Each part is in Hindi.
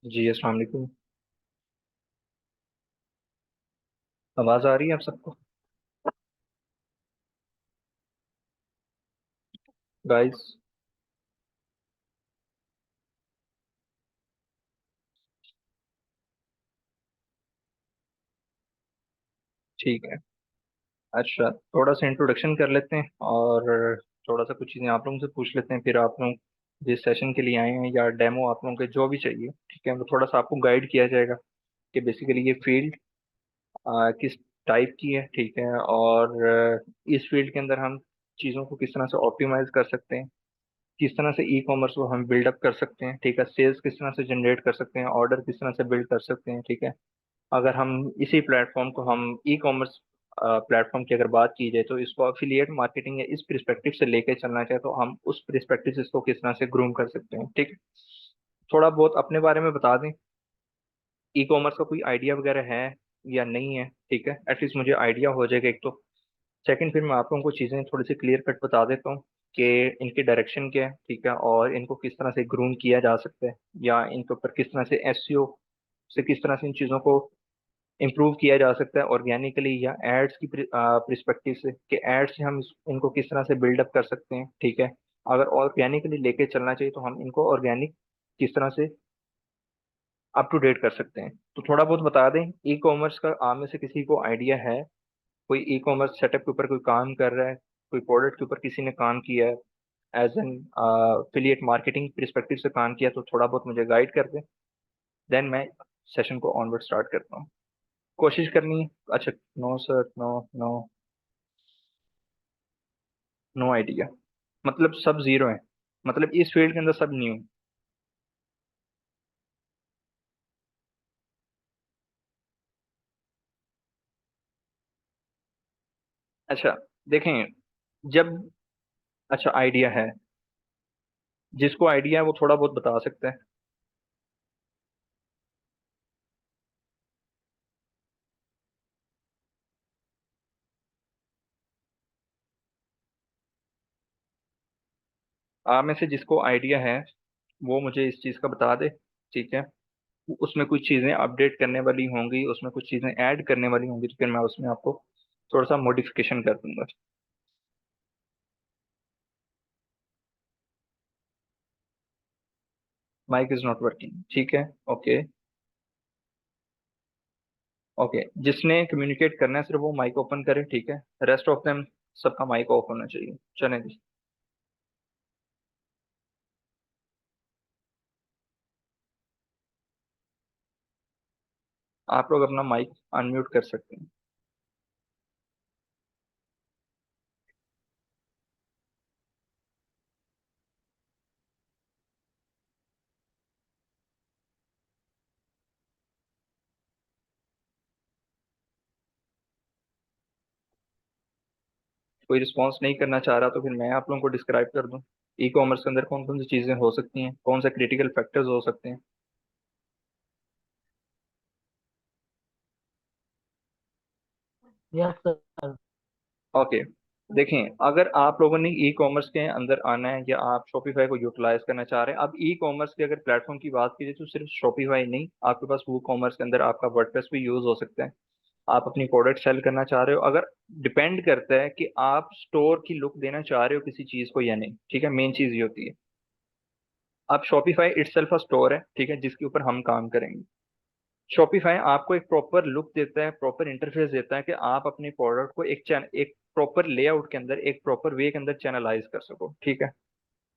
जी अस्सलाम वालेकुम। आवाज़ आ रही है आप सबको? गाइस। ठीक है। अच्छा, थोड़ा सा इंट्रोडक्शन कर लेते हैं और थोड़ा सा कुछ चीज़ें आप लोगों से पूछ लेते हैं, फिर आप लोग जिस सेशन के लिए आए हैं या डेमो आप लोगों के जो भी चाहिए, ठीक है, वो थोड़ा सा आपको गाइड किया जाएगा कि बेसिकली ये फील्ड किस टाइप की है, ठीक है, और इस फील्ड के अंदर हम चीज़ों को किस तरह से ऑप्टिमाइज कर सकते हैं, किस तरह से ई कॉमर्स को हम बिल्डअप कर सकते हैं, ठीक है, सेल्स किस तरह से जनरेट कर सकते हैं, ऑर्डर किस तरह से बिल्ड कर सकते हैं, ठीक है। अगर हम इसी प्लेटफॉर्म को हम ई कॉमर्स प्लेटफॉर्म की अगर बात की जाए तो इसको अफिलिएट मार्केटिंग या इस पर्सपेक्टिव से लेके चलना चाहे तो हम उस पर्सपेक्टिव से इसको किस तरह से ग्रूम कर सकते हैं, ठीक है। थोड़ा बहुत अपने बारे में बता दें, ई कॉमर्स का कोई आइडिया वगैरह है या नहीं है, ठीक है, एटलीस्ट मुझे आइडिया हो जाएगा एक तो। सेकंड, फिर मैं आप लोगों को चीज़ें थोड़ी सी क्लियर कट बता देता हूँ कि इनकी डायरेक्शन क्या है, ठीक है, और इनको किस तरह से ग्रूम किया जा सकता है या इनके ऊपर किस तरह से एसईओ से किस तरह से इन चीज़ों को इम्प्रूव किया जा सकता है ऑर्गेनिकली या एड्स की प्रिस्पेक्टिव से कि एड्स से हम इनको किस तरह से बिल्डअप कर सकते हैं, ठीक है। अगर ऑर्गेनिकली लेके चलना चाहिए तो हम इनको ऑर्गेनिक किस तरह से अप टू डेट कर सकते हैं। तो थोड़ा बहुत बता दें, ई कॉमर्स का आप में से किसी को आइडिया है? कोई ई कॉमर्स सेटअप के ऊपर कोई काम कर रहा है, कोई प्रोडक्ट के ऊपर किसी ने काम किया है, as an affiliate marketing perspective से काम किया, तो थोड़ा बहुत मुझे गाइड कर दें। देन मैं सेशन को ऑनवर्ड स्टार्ट करता हूँ। कोशिश करनी है। अच्छा। No sir, no. No. No idea. मतलब सब जीरो है? मतलब इस फील्ड के अंदर सब न्यू? अच्छा। देखें, जब अच्छा आइडिया है, जिसको आइडिया है वो थोड़ा बहुत बता सकता है। आप में से जिसको आइडिया है वो मुझे इस चीज़ का बता दे, ठीक है। उसमें कुछ चीज़ें अपडेट करने वाली होंगी, उसमें कुछ चीज़ें ऐड करने वाली होंगी, तो फिर मैं उसमें आपको थोड़ा सा मॉडिफिकेशन कर दूंगा। माइक इज नॉट वर्किंग, ठीक है। ओके। ओके, जिसने कम्युनिकेट करना है सिर्फ वो माइक ओपन करे, ठीक है। रेस्ट ऑफ देम सबका माइक ऑफ होना चाहिए। चलें जी। आप लोग अपना माइक अनम्यूट कर सकते हैं। कोई रिस्पॉन्स नहीं करना चाह रहा तो फिर मैं आप लोगों को डिस्क्राइब कर दूं ई कॉमर्स के अंदर कौन कौन सी चीज़ें हो सकती हैं, कौन से क्रिटिकल फैक्टर्स हो सकते हैं। Yes sir. ओके। देखें, अगर आप लोगों ने ई कॉमर्स के अंदर आना है या आप शॉपिफाई को यूटिलाइज करना चाह रहे हैं, अब ई कॉमर्स के अगर प्लेटफॉर्म की बात कीजिए तो सिर्फ शॉपिफाई नहीं, आपके पास वो कॉमर्स के अंदर आपका वर्डप्रेस भी यूज हो सकता है। आप अपनी प्रोडक्ट सेल करना चाह रहे हो, अगर डिपेंड करता है कि आप स्टोर की लुक देना चाह रहे हो किसी चीज को या नहीं, ठीक है, मेन चीज ये होती है। अब शॉपिफाई इटसेल्फ अ स्टोर है, ठीक है, जिसके ऊपर हम काम करेंगे। शॉपिफाई आपको एक प्रॉपर लुक देता है, प्रॉपर इंटरफेस देता है कि आप अपने प्रोडक्ट को एक प्रॉपर लेआउट के अंदर, एक प्रॉपर वे के अंदर चैनलाइज कर सको, ठीक है।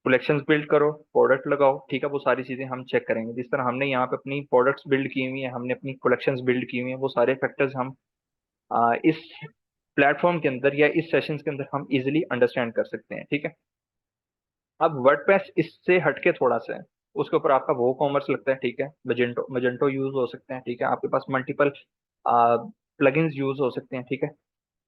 कलेक्शंस बिल्ड करो, प्रोडक्ट लगाओ, ठीक है, वो सारी चीजें हम चेक करेंगे। जिस तरह हमने यहाँ पे अपनी प्रोडक्ट्स बिल्ड की हुई है, हमने अपनी कलेक्शंस बिल्ड की हुई है, वो सारे फैक्टर्स हम इस प्लेटफॉर्म के अंदर या इस सेशन के अंदर हम इजिली अंडरस्टैंड कर सकते हैं, ठीक है। अब वर्डप्रेस इससे हटके थोड़ा सा है, उसके ऊपर आपका वो कॉमर्स लगता है, ठीक है, मजेंटो मजेंटो यूज हो सकते हैं, ठीक है, आपके पास मल्टीपल प्लगइन्स यूज हो सकते हैं, ठीक है।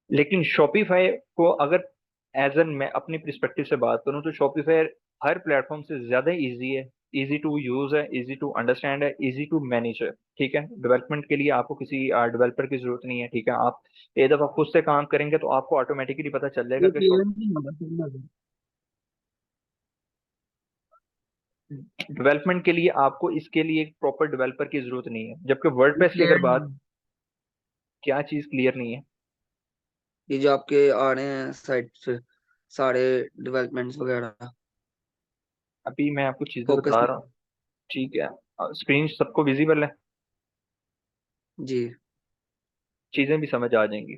लेकिन शॉपिफाई को अगर एज एन मैं अपनी पर्सपेक्टिव से बात करूं तो शॉपिफाई हर प्लेटफॉर्म से ज्यादा इजी है, इजी टू यूज है, इजी टू अंडरस्टैंड है, इजी टू मैनेज है, ठीक है। डेवलपमेंट के लिए आपको किसी डेवलपर की जरूरत नहीं है, ठीक है। आप एक दफा खुद से काम करेंगे तो आपको ऑटोमेटिकली पता चल जाएगा ये कि क्लियर नहीं होगा सिग्नल। डेवलपमेंट के लिए आपको इसके लिए एक प्रॉपर डेवलपर की जरूरत नहीं है, जबकि वर्डप्रेस की ये अगर बात, क्या चीज क्लियर नहीं है? ये जो आपके आ रहे हैं साइट पे सारे डेवलपमेंट्स वगैरह, अभी मैं आपको चीजें फोकस। बता रहा हूँ। ठीक है, स्क्रीन सबको विजिबल है, जी। चीजें भी समझ आ जाएंगी।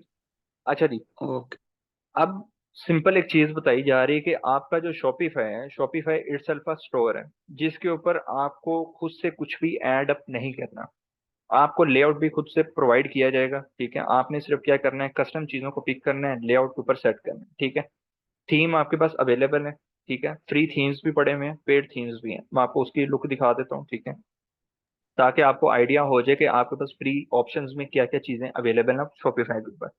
अच्छा जी, ओके। अब सिंपल एक चीज बताई जा रही है कि आपका जो शॉपिफाई है, शॉपिफाई इटसेल्फ अ स्टोर है, जिसके ऊपर आपको खुद से कुछ भी ऐड अप नहीं करना। आपको लेआउट भी खुद से प्रोवाइड किया जाएगा, ठीक है। आपने सिर्फ क्या करना है, कस्टम चीजों को पिक करना है, लेआउट के ऊपर सेट करना है, ठीक है। थीम आपके पास अवेलेबल है, ठीक है। फ्री थीम्स भी पड़े हुए हैं, पेड थीम्स भी हैं। मैं आपको उसकी लुक दिखा देता हूँ, ठीक है, ताकि आपको आइडिया हो जाए कि आपके पास फ्री ऑप्शंस में क्या क्या चीजें अवेलेबल हैं शॉपिफाई के ऊपर।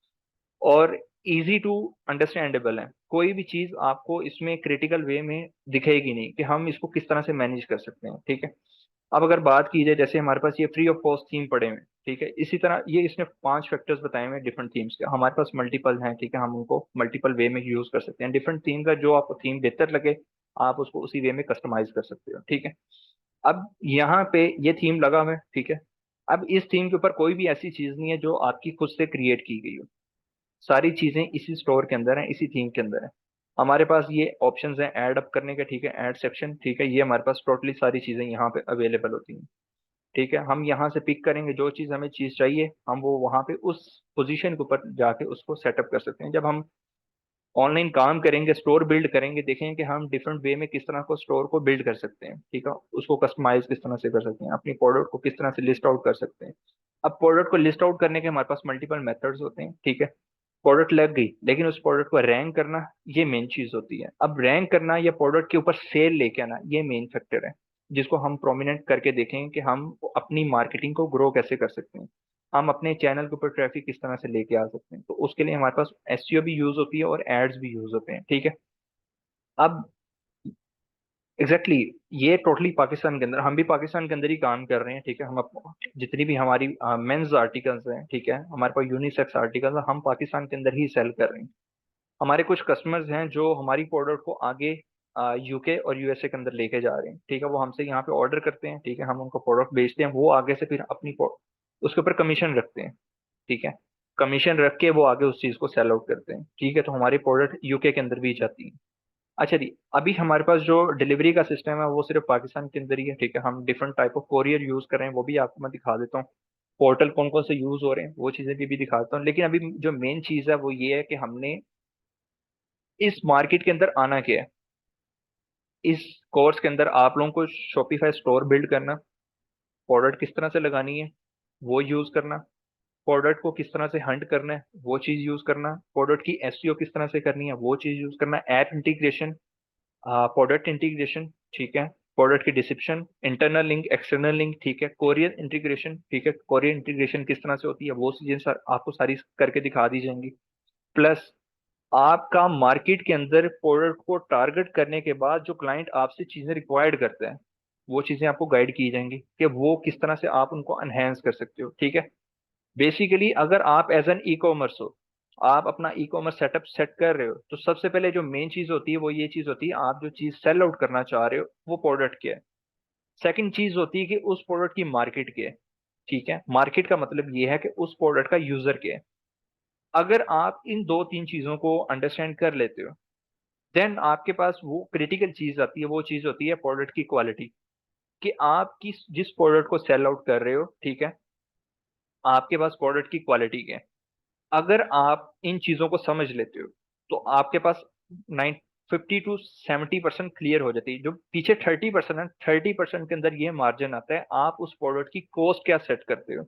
और इजी टू अंडरस्टैंडेबल है, कोई भी चीज आपको इसमें क्रिटिकल वे में दिखेगी नहीं कि हम इसको किस तरह से मैनेज कर सकते हैं, ठीक है। अब अगर बात की जाए, जैसे हमारे पास ये फ्री ऑफ कॉस्ट थीम पड़े हुए हैं, ठीक है, इसी तरह ये इसने 5 फैक्टर्स बताए हुए हैं डिफरेंट थीम्स के। हमारे पास मल्टीपल हैं, ठीक है, हम उनको मल्टीपल वे में यूज कर सकते हैं। डिफरेंट थीम का जो आपको थीम बेहतर लगे, आप उसको उसी वे में कस्टमाइज कर सकते हो, ठीक है। अब यहाँ पे ये थीम लगा हुआ है, ठीक है। अब इस थीम के ऊपर कोई भी ऐसी चीज नहीं है जो आपकी खुद से क्रिएट की गई हो। सारी चीजें इसी स्टोर के अंदर है, इसी थीम के अंदर है। हमारे पास ये ऑप्शंस हैं ऐड अप करने के, ठीक है, ऐड सेक्शन, ठीक है, ये हमारे पास टोटली सारी चीजें यहाँ पे अवेलेबल होती हैं, ठीक है। हम यहाँ से पिक करेंगे जो चीज हमें चीज चाहिए, हम वो वहाँ पे उस पोजीशन के ऊपर जाके उसको सेटअप कर सकते हैं। जब हम ऑनलाइन काम करेंगे, स्टोर बिल्ड करेंगे, देखेंगे कि हम डिफरेंट वे में किस तरह को स्टोर को बिल्ड कर सकते हैं, ठीक है। उसको कस्टमाइज किस तरह से कर सकते हैं, अपनी प्रोडक्ट को किस तरह से लिस्ट आउट कर सकते हैं। अब प्रोडक्ट को लिस्ट आउट करने के हमारे पास मल्टीपल मेथड्स होते हैं, ठीक है। प्रोडक्ट लग गई, लेकिन उस प्रोडक्ट को रैंक करना, ये मेन चीज होती है। अब रैंक करना या प्रोडक्ट के ऊपर सेल लेके आना, ये मेन फैक्टर है, जिसको हम प्रोमिनेंट करके देखेंगे कि हम अपनी मार्केटिंग को ग्रो कैसे कर सकते हैं, हम अपने चैनल के ऊपर ट्रैफिक किस तरह से लेके आ सकते हैं। तो उसके लिए हमारे पास एसईओ भी यूज होती है और एड्स भी यूज होते हैं, ठीक है। अब एग्जैक्टली ये टोटली पाकिस्तान के अंदर, हम भी पाकिस्तान के अंदर ही काम कर रहे हैं, ठीक है। जितनी भी हमारी मेंस आर्टिकल्स हैं, ठीक है, हमारे पास यूनिसेक्स आर्टिकल्स हम पाकिस्तान के अंदर ही सेल कर रहे हैं। हमारे कुछ कस्टमर्स हैं जो हमारी प्रोडक्ट को आगे यूके और यूएसए के अंदर लेके जा रहे हैं, ठीक है। वो हमसे यहाँ पे ऑर्डर करते हैं, ठीक है, हम उनको प्रोडक्ट बेचते हैं, वो आगे से फिर उसके ऊपर कमीशन रखते हैं, ठीक है। कमीशन रख के वो आगे उस चीज को सेल आउट करते हैं, ठीक है। तो हमारी प्रोडक्ट यूके के अंदर भी जाती है। अच्छा जी, अभी हमारे पास जो डिलीवरी का सिस्टम है वो सिर्फ पाकिस्तान के अंदर ही है, ठीक है। हम different type of courier use कर रहे हैं, वो भी आपको मैं दिखा देता हूँ। पोर्टल कौन कौन से यूज हो रहे हैं वो चीजें भी दिखा देता हूँ। लेकिन अभी जो मेन चीज है वो ये है कि हमने इस मार्केट के अंदर आना क्या है। इस कोर्स के अंदर आप लोगों को शॉपिफाई स्टोर बिल्ड करना, प्रोडक्ट किस तरह से लगानी है वो यूज करना, प्रोडक्ट को किस तरह से हंट करना है वो चीज यूज करना, प्रोडक्ट की एसईओ किस तरह से करनी है वो चीज यूज करना, ऐप इंटीग्रेशन, प्रोडक्ट इंटीग्रेशन, ठीक है, प्रोडक्ट की description, internal link, external link, ठीक है, कोरियर इंटीग्रेशन, ठीक है, कोरियर इंटीग्रेशन किस तरह से होती है वो चीजें आपको सारी करके दिखा दी जाएंगी। प्लस आपका मार्केट के अंदर प्रोडक्ट को टारगेट करने के बाद जो क्लाइंट आपसे चीजें रिक्वायर्ड करते हैं, वो चीजें आपको गाइड की जाएंगी कि वो किस तरह से आप उनको एनहेंस कर सकते हो, ठीक है। बेसिकली अगर आप एज एन ई कॉमर्स हो, आप अपना ई कॉमर्स सेटअप सेट कर रहे हो, तो सबसे पहले जो मेन चीज होती है वो ये चीज होती है, आप जो चीज सेल आउट करना चाह रहे हो वो प्रोडक्ट क्या है। सेकंड चीज होती है कि उस प्रोडक्ट की मार्केट क्या है, ठीक है। मार्केट का मतलब ये है कि उस प्रोडक्ट का यूजर क्या है। अगर आप इन दो तीन चीजों को अंडरस्टैंड कर लेते हो, देन आपके पास वो क्रिटिकल चीज आती है, वो चीज होती है प्रोडक्ट की क्वालिटी। कि आप किस जिस प्रोडक्ट को सेल आउट कर रहे हो, ठीक है, आपके पास प्रोडक्ट की क्वालिटी क्या है। अगर आप इन चीजों को समझ लेते हो, तो आपके पास 50 to 70% क्लियर हो जाती है। जो पीछे 30% है, 30% के अंदर ये मार्जिन आता है, आप उस प्रोडक्ट की कॉस्ट क्या सेट करते हो।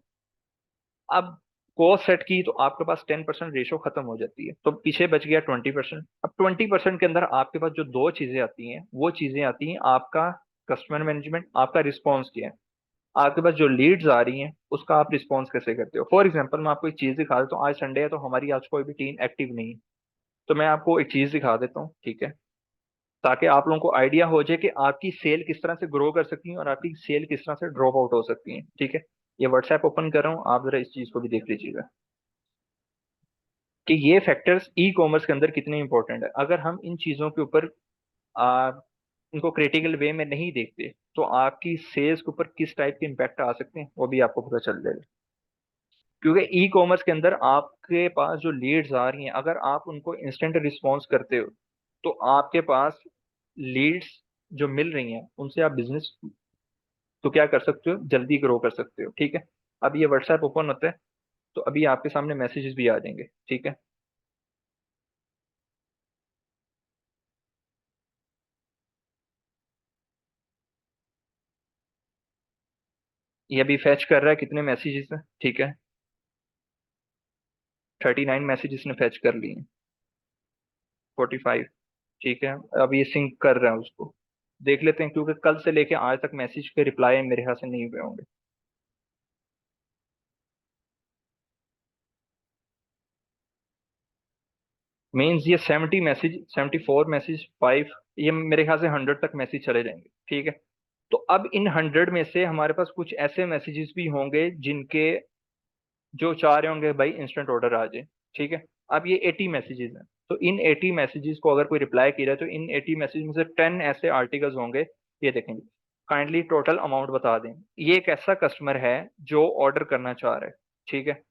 अब कॉस्ट सेट की तो आपके पास 10% रेशो खत्म हो जाती है, तो पीछे बच गया 20%। अब 20% के अंदर आपके पास जो दो चीजें आती हैं वो चीजें आती हैं, आपका कस्टमर मैनेजमेंट, आपका रिस्पॉन्स क्या है। आपके पास जो लीड्स आ रही हैं उसका आप रिस्पॉन्स कैसे करते हो। फॉर एग्जाम्पल मैं आपको एक चीज दिखा देता हूँ, आज संडे है तो हमारी आज कोई भी टीम एक्टिव नहीं है। तो मैं आपको एक चीज दिखा देता हूँ, ठीक है, ताकि आप लोगों को आइडिया हो जाए कि आपकी सेल किस तरह से ग्रो कर सकती है और आपकी सेल किस तरह से ड्रॉप आउट हो सकती है, ठीक है। ये व्हाट्सएप ओपन कर रहा हूँ, आप जरा इस चीज को भी देख लीजिएगा कि ये फैक्टर्स ई कॉमर्स के अंदर कितने इंपॉर्टेंट है। अगर हम इन चीजों के ऊपर उनको क्रिटिकल वे में नहीं देखते, तो आपकी सेल्स के ऊपर किस टाइप के इम्पैक्ट आ सकते हैं वो भी आपको पता चल जाएगा। क्योंकि ई कॉमर्स के अंदर आपके पास जो लीड्स आ रही हैं, अगर आप उनको इंस्टेंट रिस्पॉन्स करते हो, तो आपके पास लीड्स जो मिल रही हैं उनसे आप बिजनेस तो क्या कर सकते हो, जल्दी ग्रो कर सकते हो। ठीक है, अब ये व्हाट्सएप ओपन होता है, तो अभी आपके सामने मैसेजेस भी आ जाएंगे। ठीक है, ये अभी फैच कर रहा है कितने मैसेजेस हैं। ठीक है, 39 मैसेजेस ने फैच कर लिए हैं, 45। ठीक है, अब ये सिंक कर रहा है उसको, देख लेते हैं, क्योंकि कल से लेके आज तक मैसेज के रिप्लाई मेरे ख्याल से नहीं हुए होंगे। मीन्स ये 70 मैसेज, 74 मैसेज, 5, ये मेरे ख्याल से 100 तक मैसेज चले जाएंगे। ठीक है, तो अब इन 100 में से हमारे पास कुछ ऐसे मैसेजेस भी होंगे जिनके जो चाह रहे होंगे भाई इंस्टेंट ऑर्डर आ जाए। ठीक है, अब ये 80 मैसेजेस हैं, तो इन 80 मैसेजेस को अगर कोई रिप्लाई किया है, तो इन 80 मैसेज में से 10 ऐसे आर्टिकल्स होंगे। ये देखेंगे, काइंडली टोटल अमाउंट बता दें। ये एक ऐसा कस्टमर है जो ऑर्डर करना चाह रहा है। ठीक है,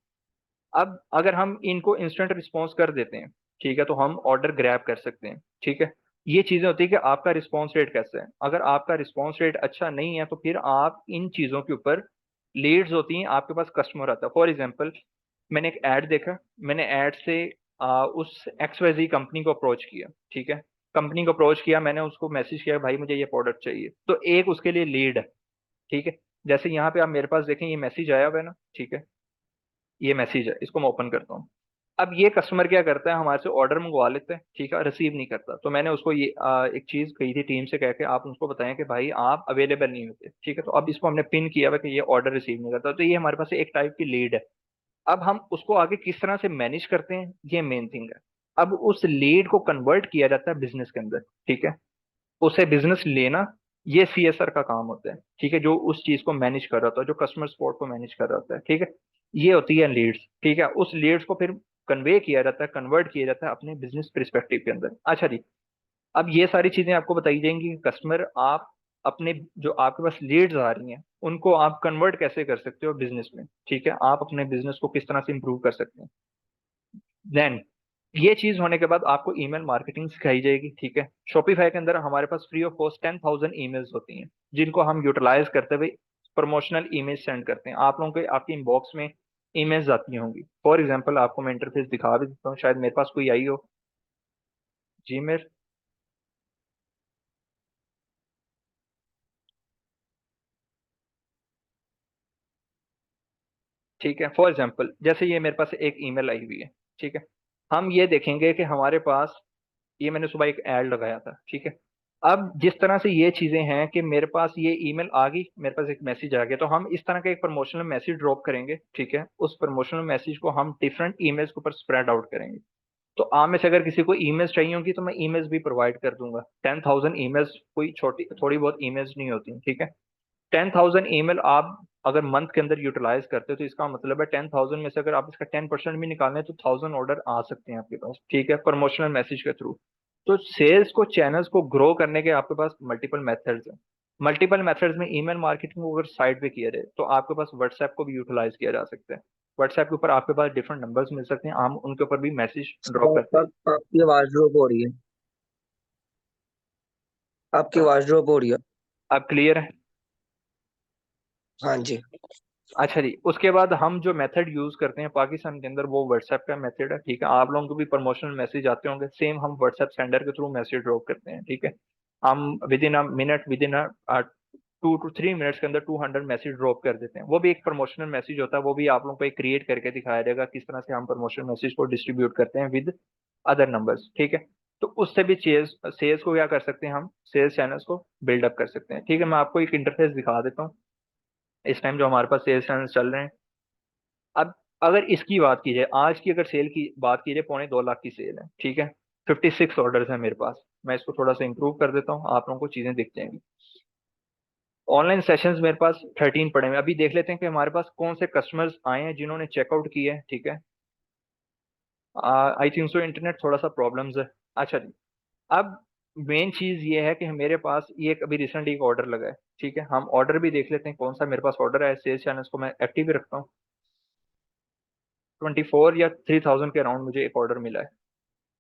अब अगर हम इनको इंस्टेंट रिस्पॉन्स कर देते हैं, ठीक है, तो हम ऑर्डर ग्रैब कर सकते हैं। ठीक है, ये चीजें होती है कि आपका रिस्पॉन्स रेट कैसा है। अगर आपका रिस्पॉन्स रेट अच्छा नहीं है, तो फिर आप इन चीजों के ऊपर, लीड्स होती हैं, आपके पास कस्टमर आता है। फॉर एग्जाम्पल, मैंने एक ऐड देखा, मैंने ऐड से उस XYZ कंपनी को अप्रोच किया। ठीक है, कंपनी को अप्रोच किया, मैंने उसको मैसेज किया भाई मुझे ये प्रोडक्ट चाहिए, तो एक उसके लिए लीड है। ठीक है, जैसे यहाँ पे आप मेरे पास देखें, ये मैसेज आया हुआ है ना। ठीक है, ये मैसेज है, इसको मैं ओपन करता हूँ। अब ये कस्टमर क्या करता है, हमारे से ऑर्डर मंगवा लेते हैं, ठीक है, रिसीव नहीं करता। तो मैंने उसको ये एक चीज कही थी टीम से, कह के आप उसको बताएं कि भाई आप अवेलेबल नहीं होते। ठीक है, तो अब इसको हमने पिन किया हुआ कि ये ऑर्डर रिसीव नहीं करता, तो ये हमारे पास एक टाइप की लीड है। अब हम उसको आगे किस तरह से मैनेज करते हैं, ये मेन थिंग है। अब उस लीड को कन्वर्ट किया जाता है बिजनेस के अंदर। ठीक है, उसे बिजनेस लेना, ये CSR का काम होता है। ठीक है, जो उस चीज को मैनेज कर रहा होता है, जो कस्टमर सपोर्ट को मैनेज कर रहा होता है। ठीक है, ये होती है लीड्स। ठीक है, उस लीड्स को फिर कन्वे किया जाता है, कन्वर्ट किया जाता है अपने बिजनेस परिस्पेक्टिव के अंदर। अच्छा जी, अब ये सारी चीजें आपको बताई जाएंगी। कस्टमर, आप अपने जो आपके पास लीड्स आ रही हैं उनको आप कन्वर्ट कैसे कर सकते हो बिजनेस में। ठीक है, आप अपने बिजनेस को किस तरह से इंप्रूव कर सकते हैं। देन ये चीज होने के बाद आपको ईमेल मार्केटिंग सिखाई जाएगी। ठीक है, शॉपिफाई के अंदर हमारे पास फ्री ऑफ कॉस्ट 10,000 ईमेल्स होती हैं, जिनको हम यूटिलाइज करते हुए प्रमोशनल ईमेज सेंड करते हैं। आप लोगों के आपकी इनबॉक्स में ईमेल्स आती होंगी। फॉर एग्जांपल, आपको मैं इंटरफेस दिखा भी देता हूँ, शायद मेरे पास कोई आई हो। जीमेल। ठीक है, फॉर एग्जांपल जैसे ये मेरे पास एक ईमेल आई हुई है। ठीक है, हम ये देखेंगे कि हमारे पास, ये मैंने सुबह एक ऐड लगाया था। ठीक है, अब जिस तरह से ये चीजें हैं कि मेरे पास ये ईमेल आ गई, मेरे पास एक मैसेज आ गया, तो हम इस तरह का एक प्रमोशनल मैसेज ड्रॉप करेंगे। ठीक है, उस प्रमोशनल मैसेज को हम डिफरेंट ईमेल्स के ऊपर स्प्रेड आउट करेंगे। तो आप में से अगर किसी को ईमेल्स चाहिए होंगी, तो मैं ईमेल्स भी प्रोवाइड कर दूंगा। 10,000 ईमेल्स कोई छोटी थोड़ी बहुत ईमेल्स नहीं होती। ठीक है, 10,000 ईमेल आप अगर मंथ के अंदर यूटिलाइज करते हो, तो इसका मतलब है 10,000 में से अगर आप इसका 10% भी निकालें, तो 1,000 ऑर्डर आ सकते हैं आपके पास। ठीक है, प्रमोशनल मैसेज के थ्रू। तो सेल्स को, चैनल्स को ग्रो करने के आपके पास मल्टीपल मेथड्स हैं। मल्टीपल मेथड्स में ईमेल मार्केटिंग को अगर साइड पे किया जाए, तो आपके पास व्हाट्सएप को भी यूटिलाइज किया जा सकता है। व्हाट्सएप के ऊपर आपके पास डिफरेंट नंबर्स मिल सकते हैं, हम उनके ऊपर भी मैसेज ड्रॉप करते हैं। आपकी आवाज ड्रॉप हो रही है। आपकी आवाज ड्रॉप हो रही है। अब क्लियर है। हाँ जी। अच्छा जी, उसके बाद हम जो मेथड यूज करते हैं पाकिस्तान के अंदर, वो व्हाट्सएप का मेथड है। ठीक है, आप लोगों को भी प्रमोशनल मैसेज आते होंगे, सेम हम व्हाट्सएप सेंडर के थ्रू मैसेज ड्रॉप करते हैं। ठीक है, हम with in a minute, with in a 2 to 3 minutes के अंदर 200 मैसेज ड्रॉप कर देते हैं। वो भी एक प्रमोशनल मैसेज होता है, वो भी आप लोगों को एक क्रिएट करके दिखाया जाएगा किस तरह से हम प्रमोशनल मैसेज को डिस्ट्रीब्यूट करते हैं विद अदर नंबर्स। ठीक है, तो उससे भी सेल्स सेल्स को क्या कर सकते हैं, हम सेल्स चैनल्स को बिल्डअप कर सकते हैं। ठीक है, मैं आपको एक इंटरफेस दिखा देता हूँ इस टाइम जो हमारे पास सेल्स चैनल चल रहे हैं। अब अगर इसकी बात की जाए, आज की अगर सेल की बात की जाए, 2.25 लाख की सेल है। ठीक है, 56 ऑर्डर्स हैं मेरे पास। मैं इसको थोड़ा सा इंप्रूव कर देता हूँ, आप लोगों को चीजें दिख जाएंगी। ऑनलाइन सेशंस मेरे पास 13 पड़े हैं। अभी देख लेते हैं कि हमारे पास कौन से कस्टमर्स आए हैं जिन्होंने चेकआउट किया है। ठीक है, आई थिंक सो इंटरनेट थोड़ा सा प्रॉब्लम्स है। अच्छा जी, अब मेन चीज ये है कि मेरे पास ये एक अभी रिसेंटली एक ऑर्डर लगा है, ठीक है। हम ऑर्डर भी देख लेते हैं कौन सा मेरे पास ऑर्डर है। सेल्स चैनल्स को मैं एक्टिव भी रखता हूँ। 24 या 3000 के अराउंड मुझे एक ऑर्डर मिला है,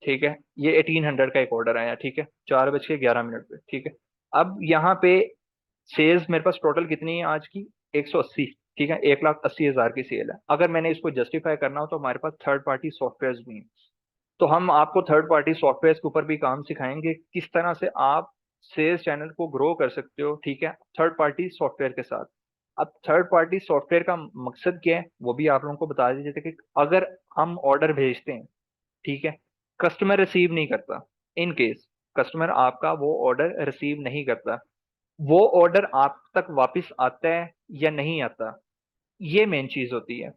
ठीक है। ये 1800 का एक ऑर्डर आया, ठीक है, 4:11 पे, ठीक है। अब यहाँ पे सेल्स मेरे पास टोटल कितनी है आज की? 180, ठीक है। 1,80,000 की सेल है। अगर मैंने इसको जस्टिफाई करना हो तो हमारे पास थर्ड पार्टी सॉफ्टवेयर भी हैं। तो हम आपको थर्ड पार्टी सॉफ्टवेयर के ऊपर भी काम सिखाएंगे, किस तरह से आप सेल्स चैनल को ग्रो कर सकते हो, ठीक है, थर्ड पार्टी सॉफ्टवेयर के साथ। अब थर्ड पार्टी सॉफ्टवेयर का मकसद क्या है वो भी आप लोगों को बता दीजिए कि अगर हम ऑर्डर भेजते हैं, ठीक है, कस्टमर रिसीव नहीं करता, इन केस कस्टमर आपका वो ऑर्डर रिसीव नहीं करता, वो ऑर्डर आप तक वापस आता है या नहीं आता, ये मेन चीज होती है।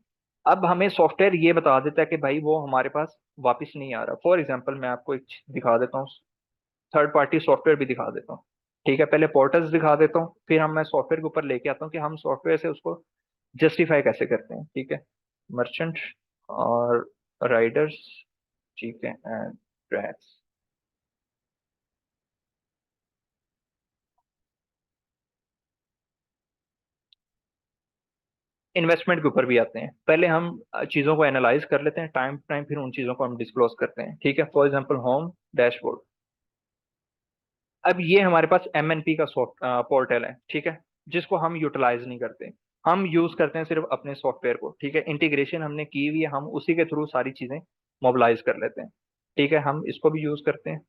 अब हमें सॉफ्टवेयर ये बता देता है कि भाई वो हमारे पास वापस नहीं आ रहा। फॉर एग्जांपल मैं आपको एक चीज़ दिखा देता हूँ, थर्ड पार्टी सॉफ्टवेयर भी दिखा देता हूँ, ठीक है। पहले पोर्टल्स दिखा देता हूँ, फिर हम मैं सॉफ्टवेयर के ऊपर लेके आता हूँ कि हम सॉफ्टवेयर से उसको जस्टिफाई कैसे करते हैं, ठीक है। मर्चेंट और राइडर्स, ठीक है, एंड ट्रैक्स। इन्वेस्टमेंट के ऊपर भी आते हैं। पहले हम चीज़ों को एनालाइज कर लेते हैं टाइम टू टाइम, फिर उन चीज़ों को हम डिस्क्लोज करते हैं, ठीक है। For example home dashboard. अब ये हमारे पास MNP का सॉफ्ट पोर्टल है, ठीक है, जिसको हम यूटिलाइज नहीं करते। हम यूज करते हैं सिर्फ अपने सॉफ्टवेयर को, ठीक है। इंटीग्रेशन हमने की हुई है, हम उसी के थ्रू सारी चीजें मोबिलाइज कर लेते हैं, ठीक है। हम इसको भी यूज करते हैं।